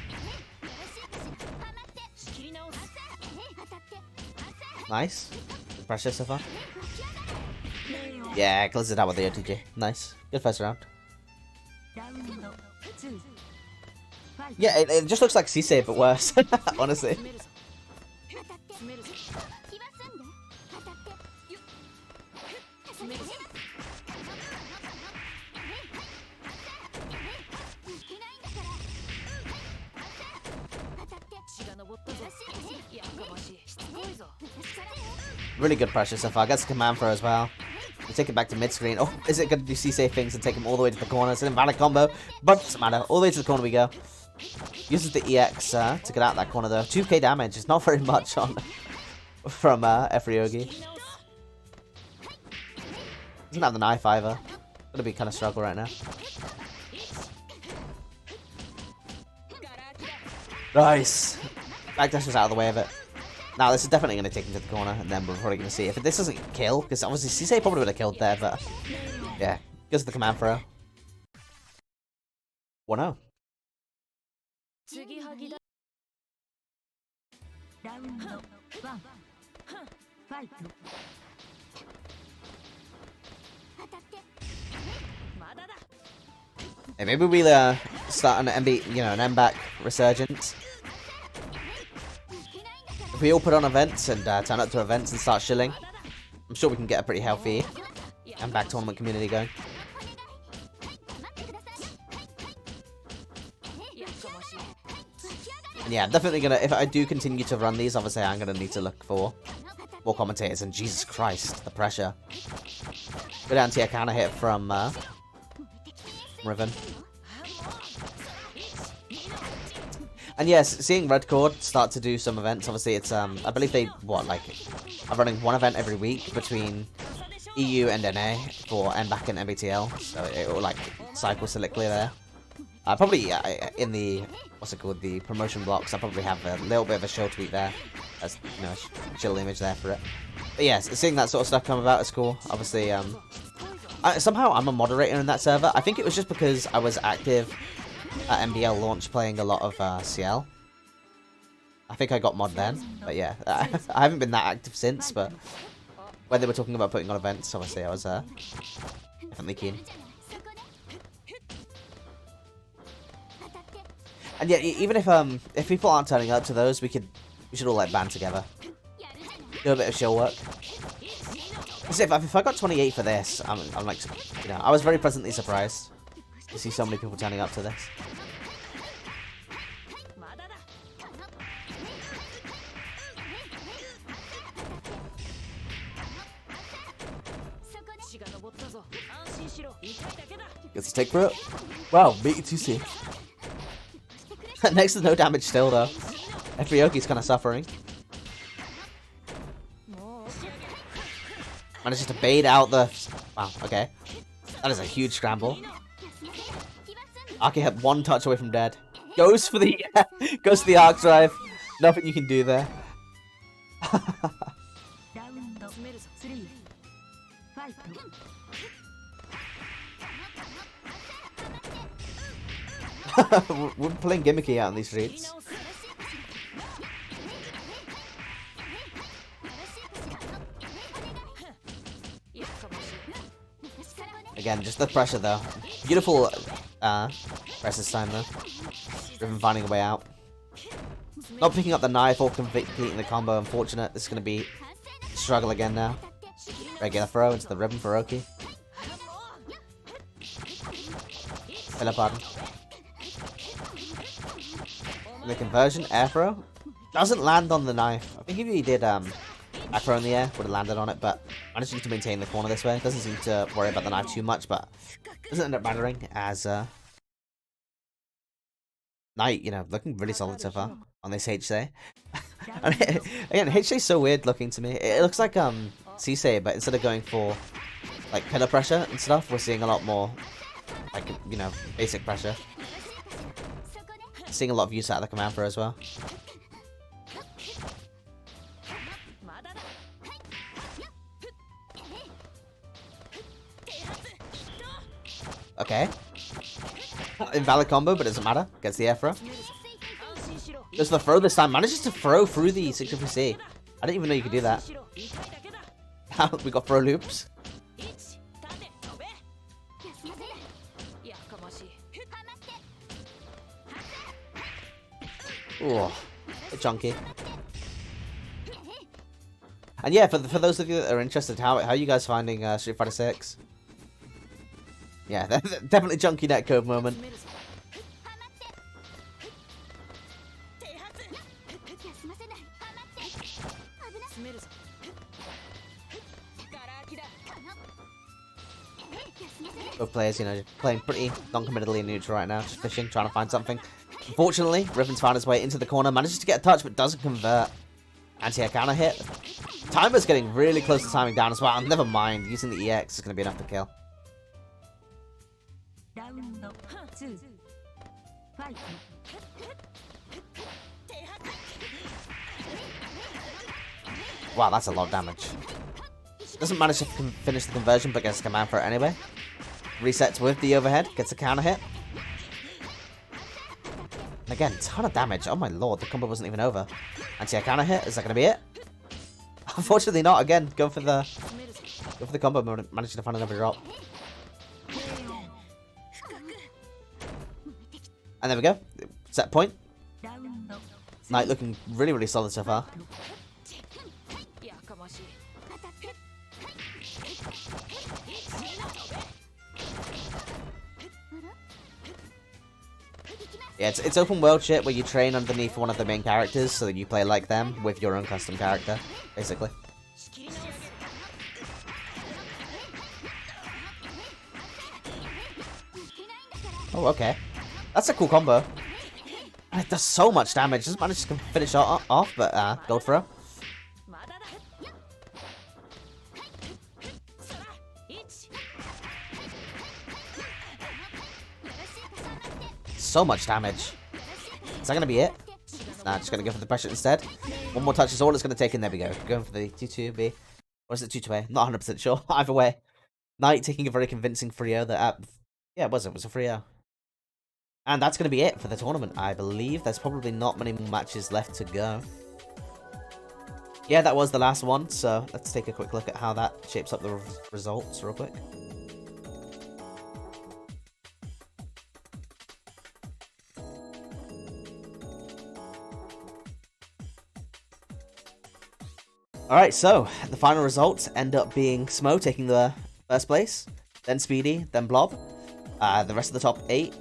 S2: Nice. Good pressure so far. Yeah, closes it out with the OTG. Nice. Good first round. Yeah, it just looks like Sisei, but worse, honestly. Really good pressure so far. Gets the command throw as well. We take it back to mid-screen. Oh, is it going to do Sisei things and take him all the way to the corner? It's an invalid combo, but doesn't matter. All the way to the corner we go. Uses the EX to get out that corner though. 2k damage is not very much on from Efryogi. Doesn't have the knife either. Gonna be kind of struggle right now. Nice. Backdash was out of the way of it. Now this is definitely going to take him to the corner, and then we're probably going to see if this doesn't kill, because obviously Sisei probably would have killed there, but yeah, goes to the command throw. 1-0. Hey, maybe we'll start an an MBAACC resurgence. If we all put on events and turn up to events and start shilling, I'm sure we can get a pretty healthy MBAACC tournament community going. And yeah, I'm definitely gonna, if I do continue to run these, obviously I'm gonna need to look for more commentators, and Jesus Christ, the pressure. Good anti-air counter hit from Riven. And yes, seeing Red Cord start to do some events, obviously it's, I believe they, are running one event every week between EU and NA for MBAACC and MBTL, so it will, cycle cyclically there. Probably in the, the promotion blocks, I'll probably have a little bit of a show tweet there, as, a chill image there for it. But yes, seeing that sort of stuff come about is cool. Obviously, somehow I'm a moderator in that server. I think it was just because I was active at MBL launch playing a lot of CL. I think I got mod then, but yeah, I haven't been that active since, but when they were talking about putting on events, obviously I was definitely keen. And yeah, even if people aren't turning up to those, we should all band together, do a bit of show work. Because if I got 28 for this, I'm like, I was very pleasantly surprised to see so many people turning up to this. Gets a take for it. Wow, beat you too soon. Next to no damage still though. Efryogi's kind of suffering. Manages to bait out the... Wow, okay. That is a huge scramble. Aki had one touch away from dead. Goes for the arc drive. Nothing you can do there. We're playing gimmicky out on these streets. Again, just the pressure though. Beautiful press this time though. Riven finding a way out. Not picking up the knife or completing the combo, unfortunate. This is going to be a struggle again now. Regular throw into the ribbon for Oki. Pillar pardon. And the conversion, air throw. Doesn't land on the knife. I think if he did air throw in the air, would have landed on it, but managing to maintain the corner this way. Doesn't seem to worry about the knife too much, but doesn't end up mattering as Knight, you know, looking really solid so far on this HC. Again, HC is so weird looking to me. It looks like Cisse, but instead of going for like pillar pressure and stuff, we're seeing a lot more like, you know, basic pressure. Seeing a lot of use out of the command throw as well. Okay. Invalid combo, but it doesn't matter. Gets the air throw. Does the throw this time. Manages to throw through the 63C. I didn't even know you could do that. We got throw loops. Ooh, a bit chunky. And yeah, for those of you that are interested, how are you guys finding Street Fighter 6? Yeah, definitely chunky netcode moment. Both players, you know, playing pretty non-committedly in neutral right now, just fishing, trying to find something. Unfortunately, Riffin's found his way into the corner, manages to get a touch, but doesn't convert. Anti-air counter hit. Timer's getting really close to timing down as well. Never mind, using the EX is going to be enough to kill. Wow, that's a lot of damage. Doesn't manage to finish the conversion, but gets a command for it anyway. Resets with the overhead, gets a counter hit. And again, ton of damage. Oh my lord, the combo wasn't even over. Anti-air counter hit, is that going to be it? Unfortunately not, again, go for the combo moment, managing to find another drop. And there we go, set point. Knight looking really, really solid so far. Yeah, it's open world shit where you train underneath one of the main characters so that you play like them with your own custom character, basically. Oh, okay. That's a cool combo. And it does so much damage. Doesn't manage to finish off, but gold throw. So much damage. Is that going to be it? Nah, just going to go for the pressure instead. One more touch is all it's going to take, and there we go. Going for the 2-2B. Or is it 2-2A? Not 100% sure. Either way. Knight taking a very convincing 3-0 that... yeah, it was a 3-0. And that's going to be it for the tournament, I believe. There's probably not many more matches left to go. Yeah, that was the last one, so let's take a quick look at how that shapes up the results real quick. Alright, so the final results end up being Smo taking the first place, then Speedy, then Blob. The rest of the top 8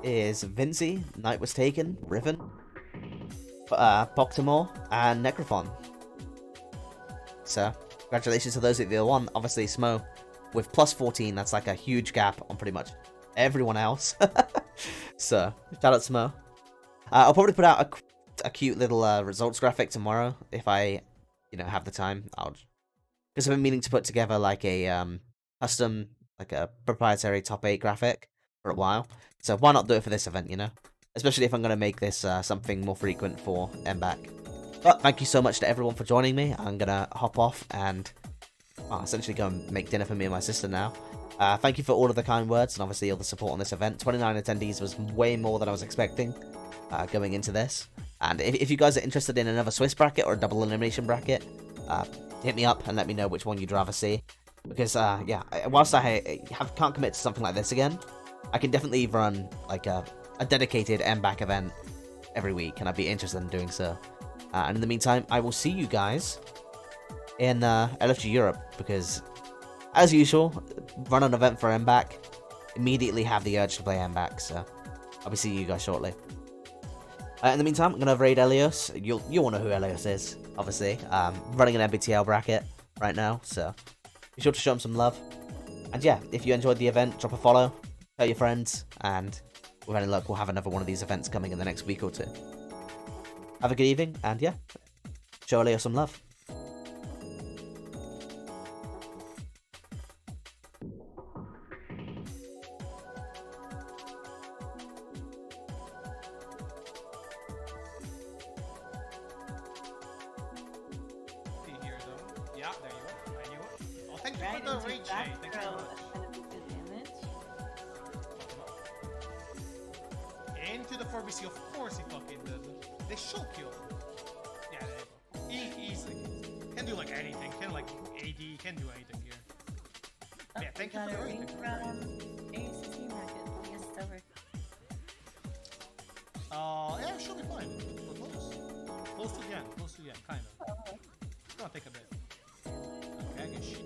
S2: is Vinci, Knight was taken, Riven, Poctomore, and Necrophon. So, congratulations to those of you that won. Obviously, Smo with plus 14, that's like a huge gap on pretty much everyone else. So, shout out Smo. I'll probably put out a cute little results graphic tomorrow if I... you know, have the time. Because I've been meaning to put together like a custom, like a proprietary top 8 graphic for a while. So why not do it for this event, you know? Especially if I'm going to make this something more frequent for MBAACC. But thank you so much to everyone for joining me. I'm going to hop off and essentially go and make dinner for me and my sister now. Thank you for all of the kind words and obviously all the support on this event. 29 attendees was way more than I was expecting going into this. And if you guys are interested in another Swiss bracket or a double elimination bracket, hit me up and let me know which one you'd rather see. Because, yeah, whilst I can't commit to something like this again, I can definitely run, like, a dedicated MBAACC event every week, and I'd be interested in doing so. And in the meantime, I will see you guys in LFG Europe, because, as usual, run an event for MBAACC, immediately have the urge to play MBAACC, so I'll be seeing you guys shortly. In the meantime, I'm going to raid Elios. You'll know who Elios is, obviously. Running an MBTL bracket right now, so be sure to show him some love. And yeah, if you enjoyed the event, drop a follow, tell your friends, and with any luck, we'll have another one of these events coming in the next week or two. Have a good evening, and yeah, show Elios some love.
S3: Yeah, there you go. I knew it. Oh, thank you for the rage shade. Thank you very much. Into the 4BC, of course he fucking does it. They show kill. Yeah, there you go. Easily. Can do like anything. Can like AD. Can do anything here. Yeah, thank you for the rage.
S4: ACC market. I guess it's over.
S3: Yeah, she'll be fine. We're close. Close to the end. Close to the end, kind of. It's gonna take a bit. Okay, I can shoot.